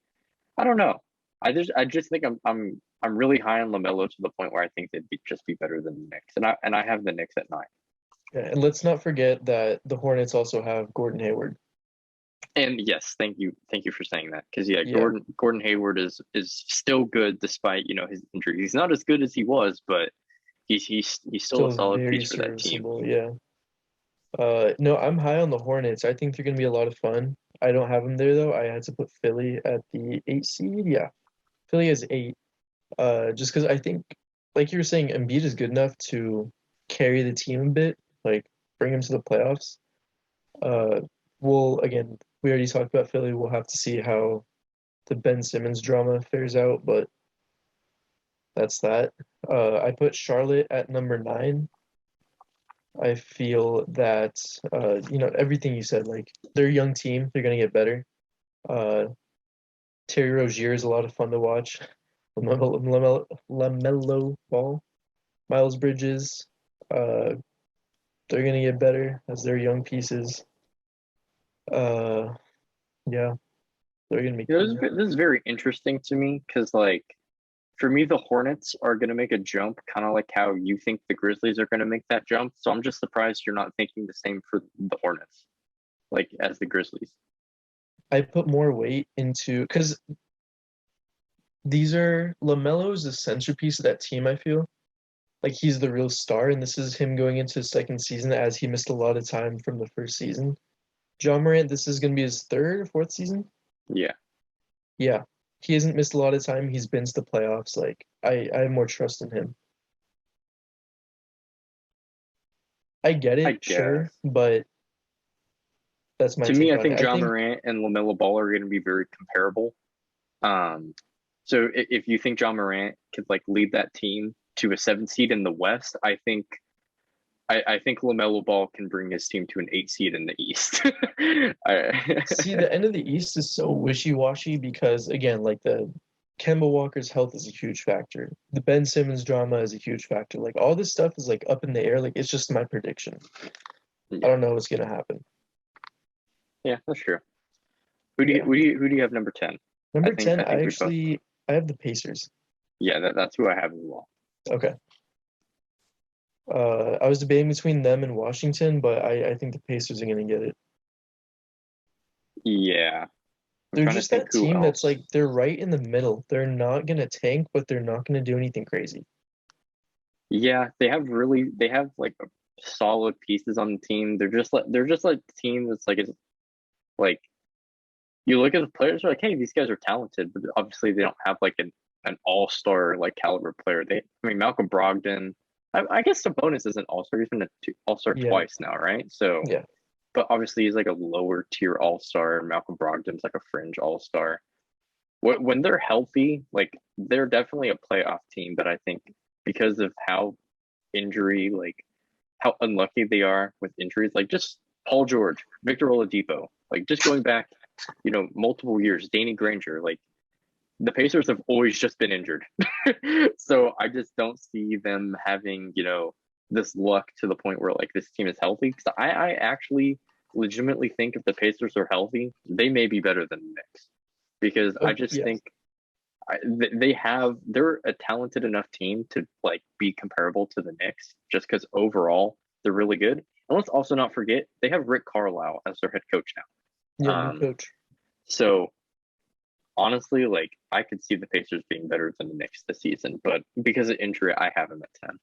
I don't know. I just think I'm really high on LaMelo to the point where I think they'd just be better than the Knicks. And I have the Knicks at 9. Yeah, and let's not forget that the Hornets also have Gordon Hayward. And yes, thank you for saying that, because yeah, Yeah. Gordon Hayward is still good despite his injury. He's not as good as he was, but he's still a solid Very piece for that team. serviceable, yeah. No, I'm high on the Hornets. I think they're gonna be a lot of fun. I don't have them there though. I had to put Philly at the 8 seed. Yeah, Philly is 8. Just because I think, like you were saying, Embiid is good enough to carry the team a bit, like bring them to the playoffs. Uh, again, we already talked about Philly. We'll have to see how the Ben Simmons drama fares out, but that's that. I put Charlotte at number 9. I feel that everything you said, like they're a young team, they're gonna get better. Uh, Terry Rozier is a lot of fun to watch. LaMelo Ball, Miles Bridges, uh, they're gonna get better as they're young pieces. Uh, yeah, they're gonna be This cool. this is very interesting to me because like for me, the Hornets are going to make a jump, kind of like how you think the Grizzlies are going to make that jump. So I'm just surprised you're not thinking the same for the Hornets, like as the Grizzlies. I put more weight into because LaMelo is the centerpiece of that team. I feel like he's the real star, and this is him going into his second season as he missed a lot of time from the first season. John Morant, this is going to be his 3rd or 4th season. Yeah. Yeah, he hasn't missed a lot of time. He's been to the playoffs. Like I have more trust in him. I get I it, sure, guess. but that's my To me, take I on think it. I John think Morant and LaMelo Ball are going to be very comparable. Um, so if you think John Morant could like lead that team to a 7 seed in the West, I think LaMelo Ball can bring his team to an 8 seed in the East. see the end of the East is so wishy-washy because again, like the Kemba Walker's health is a huge factor. The Ben Simmons drama is a huge factor. Like all this stuff is like up in the air. Like it's just my prediction. I Yeah, don't know what's gonna happen. yeah, that's true. Yeah. Who do you have number 10? Number 10, I think we both. I have the Pacers. Yeah, that's who I have as well. Okay. I was debating between them and Washington, but I think the Pacers are gonna get it. Yeah, I'm They're trying to just think that who team that's else. like they're right in the middle. They're not gonna tank, but they're not gonna do anything crazy. Yeah, they have like solid pieces on the team. They're just like the team that's like it's like you look at the players, you're like, hey, these guys are talented, but obviously they don't have like an all-star like caliber player. I mean, Malcolm Brogdon. I guess Sabonis is an all-star. He's been a all-star Yeah, twice now, right? So, yeah. but obviously he's like a lower tier all-star. Malcolm Brogdon's like a fringe all-star. When they're healthy, like they're definitely a playoff team. But I think because of how injury, like how unlucky they are with injuries, like just Paul George, Victor Oladipo, like just going back, multiple years, Danny Granger, like the Pacers have always just been injured. So I just don't see them having, this luck to the point where like this team is healthy. Because I actually legitimately think if the Pacers are healthy, they may be better than the Knicks. Because I Oh, just yeah. think they're a talented enough team to like be comparable to the Knicks just because overall they're really good. And let's also not forget they have Rick Carlisle as their head coach now. Yeah, new Um, coach. so honestly, like I could see the Pacers being better than the Knicks this season, but because of injury, I have them at 10.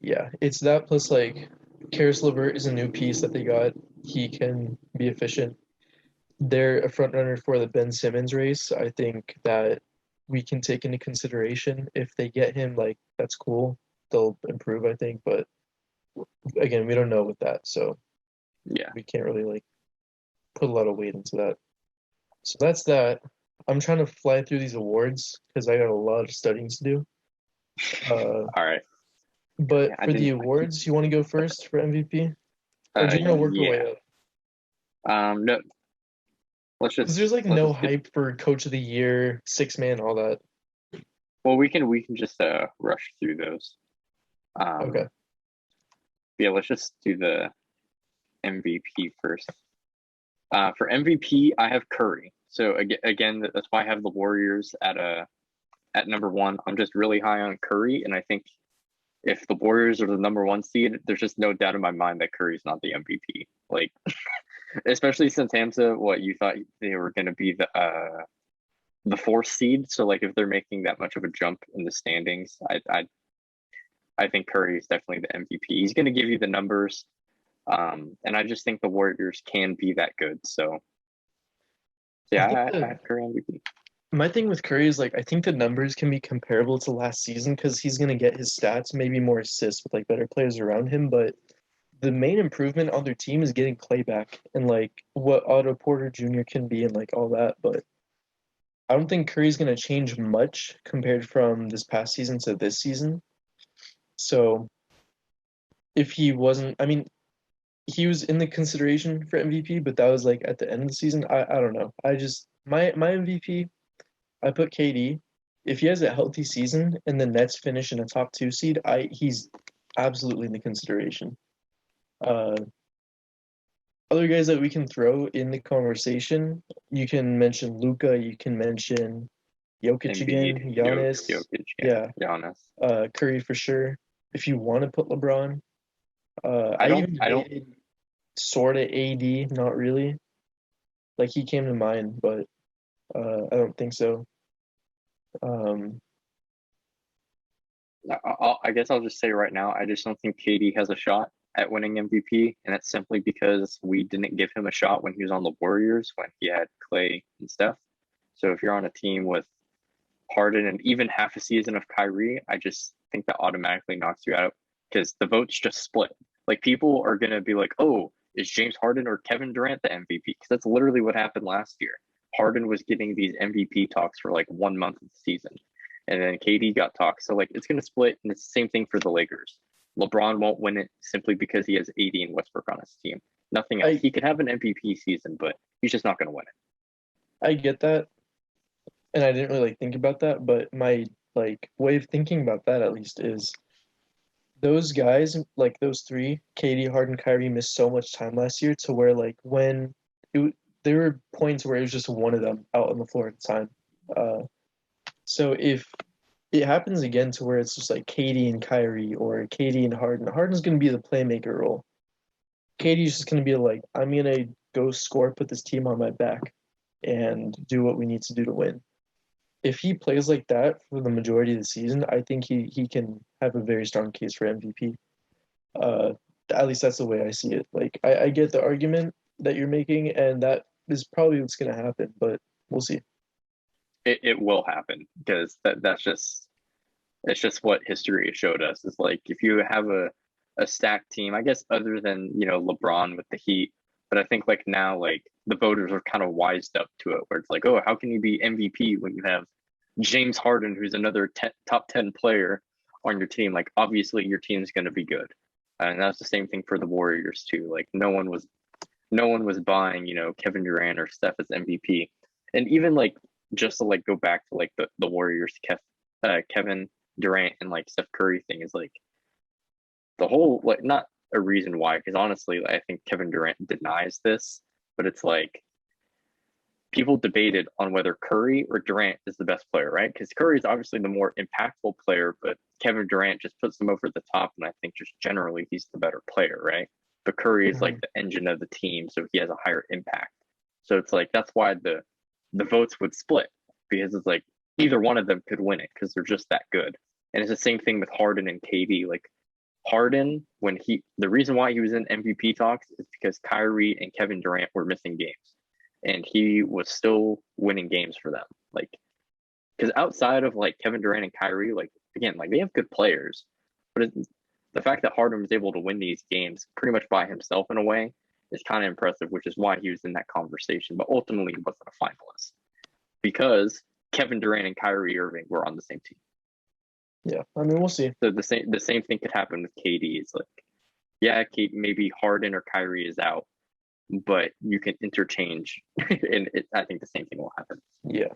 Yeah, it's that plus like Karis LeVert is a new piece that they got. He can be efficient. They're a front runner for the Ben Simmons race. I think that we can take into consideration if they get him, like that's cool. They'll improve, I think, but again, we don't know with that, so Yeah. we can't really like put a lot of weight into that. So that's that. I'm trying to fly through these awards because I got a lot of studying to do. Uh, All right. but Yeah, I for the didn't. awards, you want to go first for MVP, or do you want to work your Yeah. way up? No. Because there's like Let's no just get. hype for Coach of the Year, six man, all that. Well, we can just rush through those. Okay. Yeah. Let's just do the MVP first. For MVP, I have Curry. So again, that's why I have the Warriors at number one. I'm just really high on Curry, and I think if the Warriors are the number one seed, there's just no doubt in my mind that Curry's not the MVP. Like, especially since Hamza, what you thought they were going to be the fourth seed. So like, if they're making that much of a jump in the standings, I think Curry is definitely the MVP. He's going to give you the numbers, and I just think the Warriors can be that good. So I yeah, think I have Curry MVP. my thing with Curry is like I think the numbers can be comparable to last season because he's gonna get his stats, maybe more assists with like better players around him. But the main improvement on their team is getting Clay back and like what Otto Porter Jr. can be and like all that. But I don't think Curry's gonna change much compared from this past season to this season. So if he wasn't, I mean, he was in the consideration for MVP, but that was like at the end of the season. I don't know. I just my MVP, I put KD. If he has a healthy season and the Nets finish in a top two seed, I he's absolutely in the consideration. Uh, other guys that we can throw in the conversation, you can mention Luca, you can mention Jokic Embiid, again, Giannis, Jokic, yeah, yeah, Giannis. Curry for sure. If you want to put LeBron, I I don't, even I don't. debated sort of AD, not really. Like he came to mind, but I don't think so. Um, I guess I'll just say right now, I just don't think KD has a shot at winning MVP, and that's simply because we didn't give him a shot when he was on the Warriors when he had Clay and Steph. So if you're on a team with Harden and even half a season of Kyrie, I just think that automatically knocks you out because the votes just split. Like people are gonna be like, "Oh, is James Harden or Kevin Durant the MVP?" Because that's literally what happened last year. Harden was getting these MVP talks for like 1 month of the season, and then KD got talks. So like it's gonna split, and it's the same thing for the Lakers. LeBron won't win it simply because he has AD and Westbrook on his team. Nothing else. I He could have an MVP season, but he's just not gonna win it. I get that, and I didn't really think about that, but my like way of thinking about that at least is those guys, like those three, KD, Harden, Kyrie, missed so much time last year to where like when there were points where it was just one of them out on the floor at the time. Uh, so if it happens again to where it's just like KD and Kyrie or KD and Harden, Harden's gonna be the playmaker role. KD's just gonna be like, I'm gonna go score, put this team on my back, and do what we need to do to win. If he plays like that for the majority of the season, I think he can have a very strong case for MVP. Uh, at least that's the way I see it. Like I get the argument that you're making, and that is probably what's gonna happen, but we'll see. It will happen because that's just it's just what history has showed us. Is like if you have a stacked team, I guess other than LeBron with the Heat, but I think like now like the voters are kind of wised up to it, where it's like, oh, how can you be MVP when you have James Harden, who's another top 10 player on your team? Like obviously your team's going to be good, and that's the same thing for the Warriors too. Like no one was buying Kevin Durant or Steph as MVP, and even like just to like go back to like the Warriors Kevin Durant and like Steph Curry thing is like the whole like not a reason why, because honestly I think Kevin Durant denies this, but it's like people debated on whether Curry or Durant is the best player, right? Because Curry is obviously the more impactful player, but Kevin Durant just puts them over the top, and I think just generally he's the better player, right? But Curry is like Mhm. the engine of the team, so he has a higher impact. So it's like that's why the votes would split because it's like either one of them could win it because they're just that good. And it's the same thing with Harden and KD. Like Harden, the reason why he was in MVP talks is because Kyrie and Kevin Durant were missing games, and he was still winning games for them. Like, because outside of like Kevin Durant and Kyrie, like again, like they have good players, but the fact that Harden was able to win these games pretty much by himself in a way is kind of impressive, which is why he was in that conversation. But ultimately, he wasn't a finalist because Kevin Durant and Kyrie Irving were on the same team. Yeah, I mean, we'll see. So the same thing could happen with KD. It's like, yeah, maybe Harden or Kyrie is out, but you can interchange, and I think the same thing will happen. Yeah.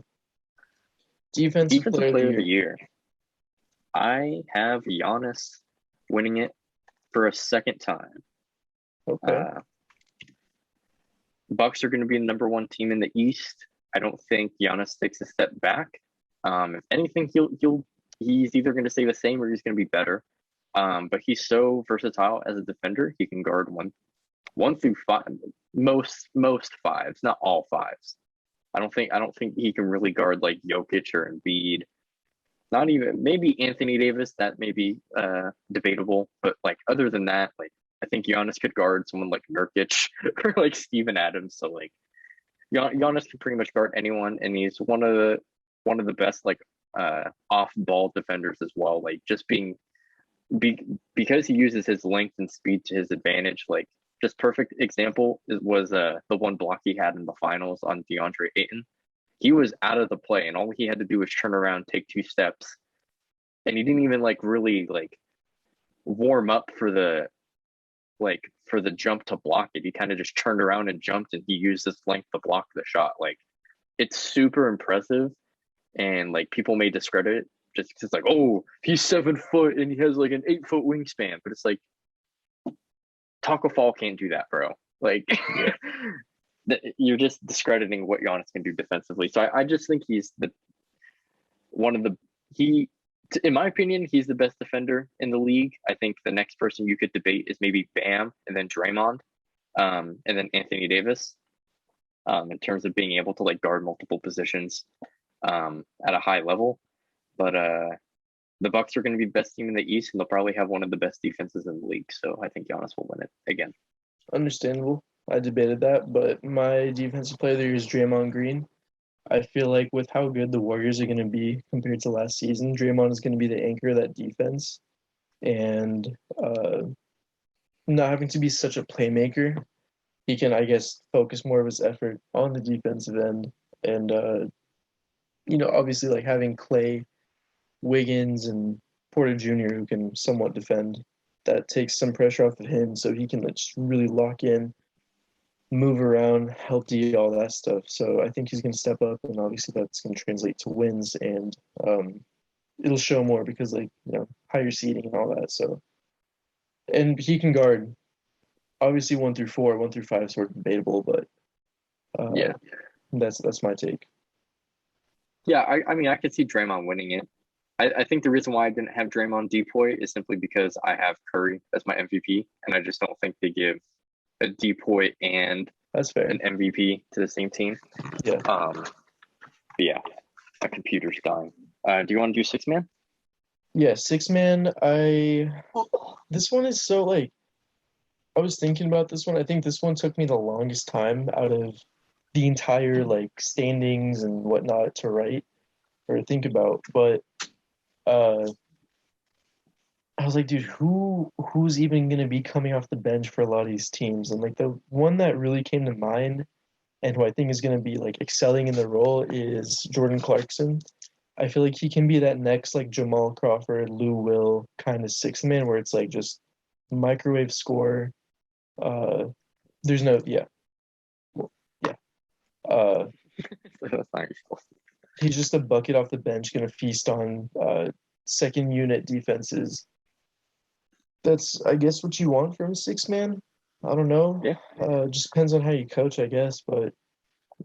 Defensive player of the year. I have Giannis winning it for a second time. Okay. Bucks are going to be the number one team in the East. I don't think Giannis takes a step back. If anything, he's either going to stay the same or he's going to be better. But he's so versatile as a defender. He can guard one through five, most fives, not all fives. I don't think he can really guard like Jokic or Embiid. Not even maybe Anthony Davis. That may be debatable, but like other than that, like I think Giannis could guard someone like Nurkic or like Steven Adams. So like Giannis can pretty much guard anyone, and he's one of the best like off ball defenders as well. Like just because he uses his length and speed to his advantage. Like just perfect example was the one block he had in the finals on DeAndre Ayton. He was out of the play, and all he had to do was turn around, take 2 steps, and he didn't even like really like warm up for the jump to block it. He kind of just turned around and jumped, and he used his length to block the shot. Like it's super impressive, and like people may discredit it just because it's like, oh, he's 7 foot and he has like an 8-foot wingspan, but it's like Taco Fall can't do that, bro. Like you're just discrediting what Giannis can do defensively. So I just think he's in my opinion, he's the best defender in the league. I think the next person you could debate is maybe Bam and then Draymond, and then Anthony Davis, in terms of being able to like guard multiple positions at a high level. But the Bucks are going to be the best team in the East, and they'll probably have one of the best defenses in the league. So I think Giannis will win it again. Understandable. I debated that, but my defensive player of the year is Draymond Green. I feel like with how good the Warriors are going to be compared to last season, Draymond is going to be the anchor of that defense. And not having to be such a playmaker, he can, I guess, focus more of his effort on the defensive end. And, obviously, like having Clay, Wiggins, and Porter Jr., who can somewhat defend, that takes some pressure off of him so he can just really lock in, move around, help D, all that stuff. So I think he's going to step up, and obviously that's going to translate to wins, and it'll show more because higher seeding and all that. So, and he can guard obviously 1 through 4, 1 through 5 sort of debatable, but yeah, that's my take. Yeah, I mean I could see Draymond winning it. I think the reason why I didn't have Draymond Depoy is simply because I have Curry as my MVP, and I just don't think they give a Depoy and that's fair an MVP to the same team. Yeah. Yeah, my computer's dying. Do you want to do 6-man? Yeah, 6-man. This one is so like I was thinking about this one. I think this one took me the longest time out of the entire like standings and whatnot to write or think about. But I was like, dude, who's even gonna be coming off the bench for a lot of these teams? And like the one that really came to mind and who I think is gonna be like excelling in the role is Jordan Clarkson. I feel like he can be that next like Jamal Crawford, Lou Will kind of 6-man where it's like just microwave score. There's no he's just a bucket off the bench, gonna feast on second unit defenses. That's I guess what you want from a 6-man. I don't know. Yeah. Just depends on how you coach, I guess, but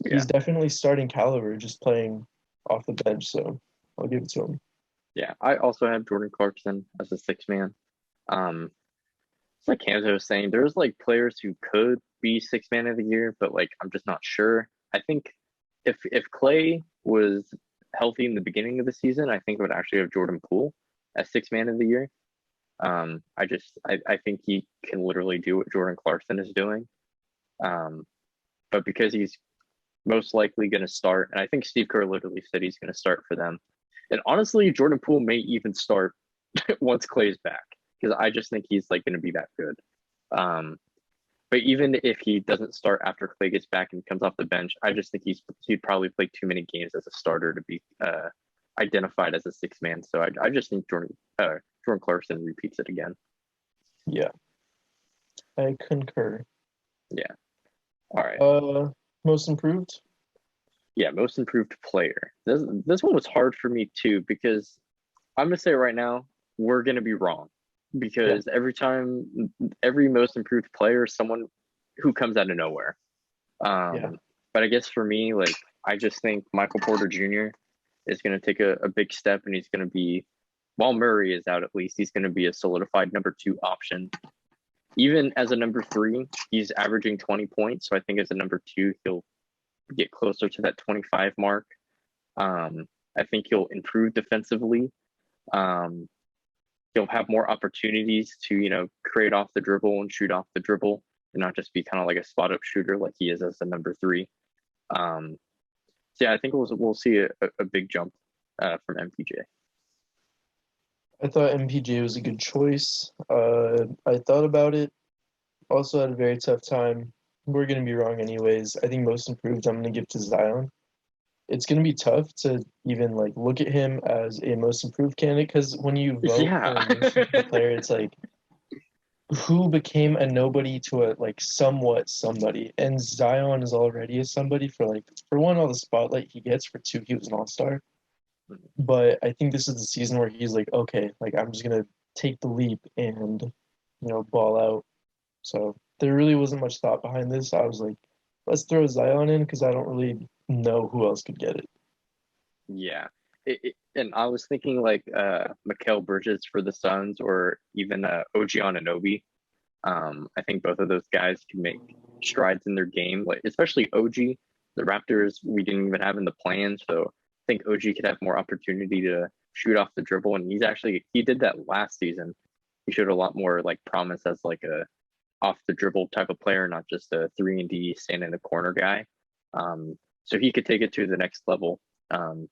he's definitely starting caliber just playing off the bench, so I'll give it to him. Yeah, I also have Jordan Clarkson as a 6-man. It's like Hamza was saying, there's like players who could be 6-man of the year, but like I'm just not sure. I think if Clay was healthy in the beginning of the season, I think it would actually have Jordan Poole as sixth man of the year. I think he can literally do what Jordan Clarkson is doing. But because he's most likely going to start, and I think Steve Kerr literally said he's going to start for them. And honestly, Jordan Poole may even start once Clay's back, because I just think he's like going to be that good. But even if he doesn't start after Clay gets back and comes off the bench, I just think he'd probably play too many games as a starter to be identified as a sixth man. So I just think Jordan Clarkson repeats it again. Yeah, I concur. Yeah. All right. Most improved? Yeah, most improved player. This one was hard for me too, because I'm gonna say right now, we're gonna be wrong. Because every most improved player is someone who comes out of nowhere. But I guess for me, like, I just think Michael Porter Jr. is gonna take a big step, and he's gonna be, while Murray is out at least, he's gonna be a solidified number 2 option. Even as a number 3, he's averaging 20 points. So I think as a number 2, he'll get closer to that 25 mark. I think he'll improve defensively. He'll have more opportunities to, create off the dribble and shoot off the dribble, and not just be kind of like a spot up shooter like he is as a number 3. So yeah, I think we'll see a big jump from MPJ. I thought MPJ was a good choice. I thought about it. Also had a very tough time. We're going to be wrong anyways. I think most improved I'm going to give to Zion. It's going to be tough to even like look at him as a most improved candidate, because when you vote for a most improved player, it's like who became a nobody to a like somewhat somebody. And Zion is already a somebody for one, all the spotlight he gets, for 2, he was an all-star. But I think this is the season where he's like, okay, like I'm just gonna take the leap and ball out. So there really wasn't much thought behind this. I was like, let's throw Zion in because I don't really know who else could get it. Yeah. And I was thinking like Mikal Bridges for the Suns, or even OG Anunoby. I think both of those guys can make strides in their game, like especially OG. The Raptors we didn't even have in the plan, so I think OG could have more opportunity to shoot off the dribble, and he did that last season. He showed a lot more like promise as like a off the dribble type of player, not just a 3-and-D stand in the corner guy. So he could take it to the next level. And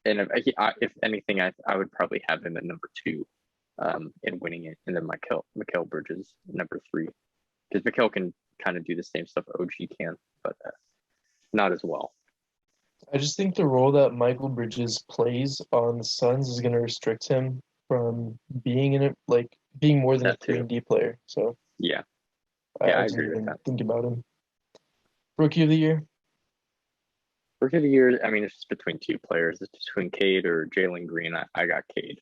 if anything, I would probably have him at number 2 in winning it, and then Mikal Bridges number 3, because Mikal can kind of do the same stuff OG can, but not as well. I just think the role that Michael Bridges plays on the Suns is going to restrict him from being being more than a 3-and-D player. So yeah, I agree with that. Think about him. Rookie of the year. Rookie of the year. I mean, it's just between 2 players. It's between Cade or Jalen Green. I got Cade.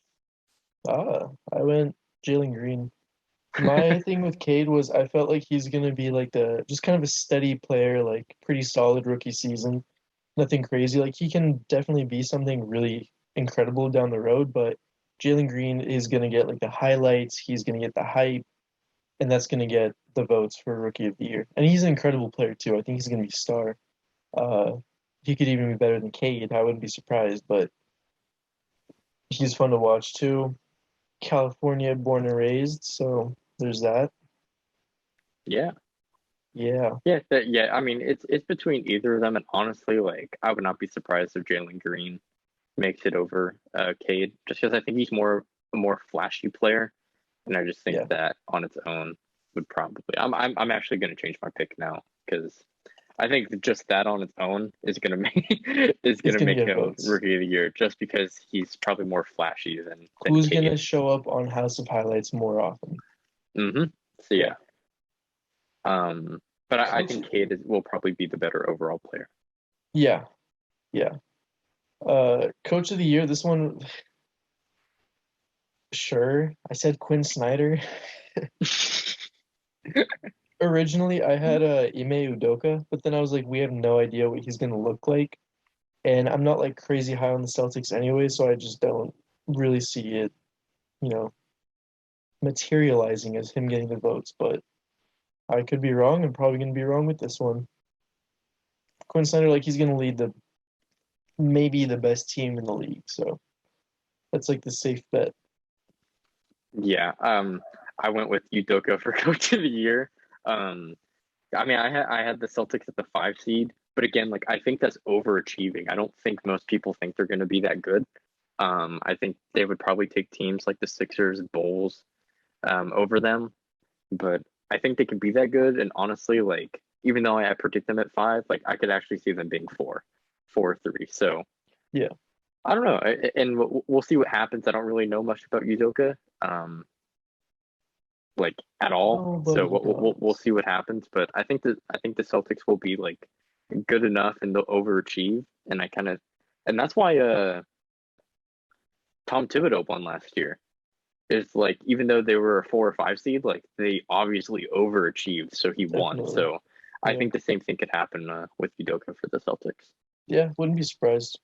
I went Jalen Green. My thing with Cade was I felt like he's gonna be like just kind of a steady player, like pretty solid rookie season. Nothing crazy. Like he can definitely be something really incredible down the road, but Jalen Green is gonna get like the highlights, he's gonna get the hype, and that's gonna get the votes for rookie of the year. And he's an incredible player too. I think he's gonna be a star. He could even be better than Cade. I wouldn't be surprised, but he's fun to watch too. California born and raised, so there's that. Yeah. Yeah. Yeah. I mean, it's between either of them, and honestly, like I would not be surprised if Jalen Green makes it over Cade, just because I think he's a more flashy player, and I just think that on its own would probably. I'm actually going to change my pick now, because I think just that on its own is going to make him votes. rookie of the year, just because he's probably more flashy than Who's going to show up on House of Highlights more often? So yeah. But I think Cade will probably be the better overall player. Yeah. Coach of the year, this one, sure. I said Quinn Snyder. Originally, I had Ime Udoka, but then I was like, we have no idea what he's going to look like. And I'm not like crazy high on the Celtics anyway, so I just don't really see it, materializing as him getting the votes. But I could be wrong. I'm probably going to be wrong with this one. Quinn Snyder, like he's gonna lead maybe the best team in the league. So that's like the safe bet. Yeah. I went with Udoka for Coach of the Year. I mean, I had the Celtics at the 5 seed, but again, like I think that's overachieving. I don't think most people think they're going to be that good. I think they would probably take teams like the Sixers, Bulls, over them, but I think they can be that good. And honestly, like even though I predict them at 5, like I could actually see them being 4-3. So yeah, I don't know, and we'll see what happens. I don't really know much about Udoka. Like at all. So we'll see what happens. But I think the Celtics will be like good enough and they'll overachieve. And and that's why Tom Thibodeau won last year. It's like even though they were a 4 or 5 seed, like they obviously overachieved, so he won. So I think the same thing could happen with Udoka for the Celtics. Yeah, wouldn't be surprised.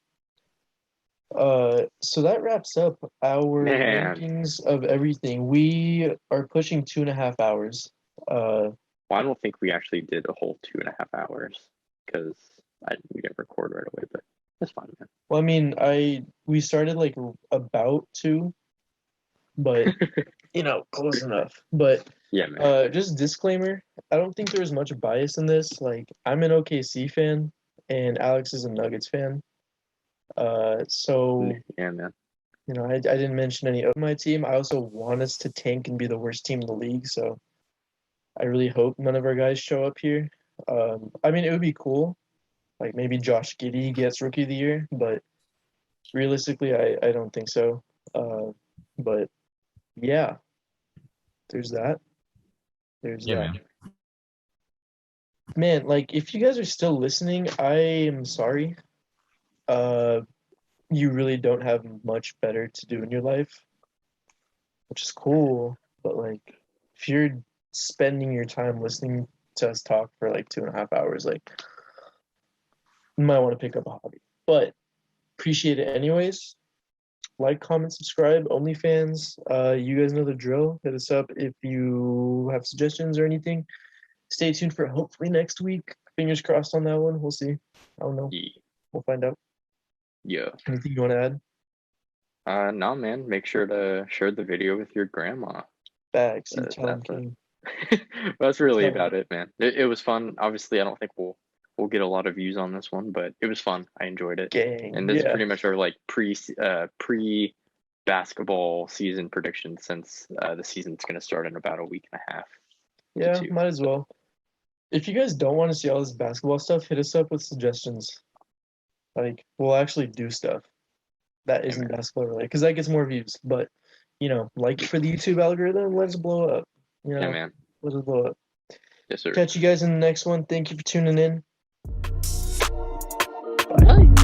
So that wraps up our rankings of everything. We are pushing 2.5 hours. Well, I don't think we actually did a whole 2.5 hours because we didn't record right away, but that's fine, man. Well, I mean, we started like about 2, but close enough. But yeah, man. Just disclaimer, I don't think there was much bias in this. Like, I'm an OKC fan, and Alex is a Nuggets fan. So yeah, man. I didn't mention any of my team. I also want us to tank and be the worst team in the league. So I really hope none of our guys show up here. I mean, it would be cool. Like maybe Josh Giddey gets Rookie of the Year, but realistically, I don't think so. But yeah, there's that. There's that. Man, like if you guys are still listening, I am sorry. You really don't have much better to do in your life, which is cool. But like, if you're spending your time listening to us talk for like 2.5 hours, like, you might want to pick up a hobby. But appreciate it anyways. Like, comment, subscribe. OnlyFans. You guys know the drill. Hit us up if you have suggestions or anything. Stay tuned for hopefully next week. Fingers crossed on that one. We'll see. I don't know. Yeah. We'll find out. Yeah. Anything you want to add? No, man. Make sure to share the video with your grandma. Facts. That's really about it, man. It was fun. Obviously, I don't think we'll get a lot of views on this one, but it was fun. I enjoyed it. And this is pretty much our like pre basketball season prediction since the season's gonna start in about a week and a half. Yeah, might as well. If you guys don't want to see all this basketball stuff, hit us up with suggestions. Like, we'll actually do stuff that isn't basketball related, because that gets more views. But, like for the YouTube algorithm, let us blow up. Yeah, man. Let us blow up. Yes, sir. Catch you guys in the next one. Thank you for tuning in. Bye.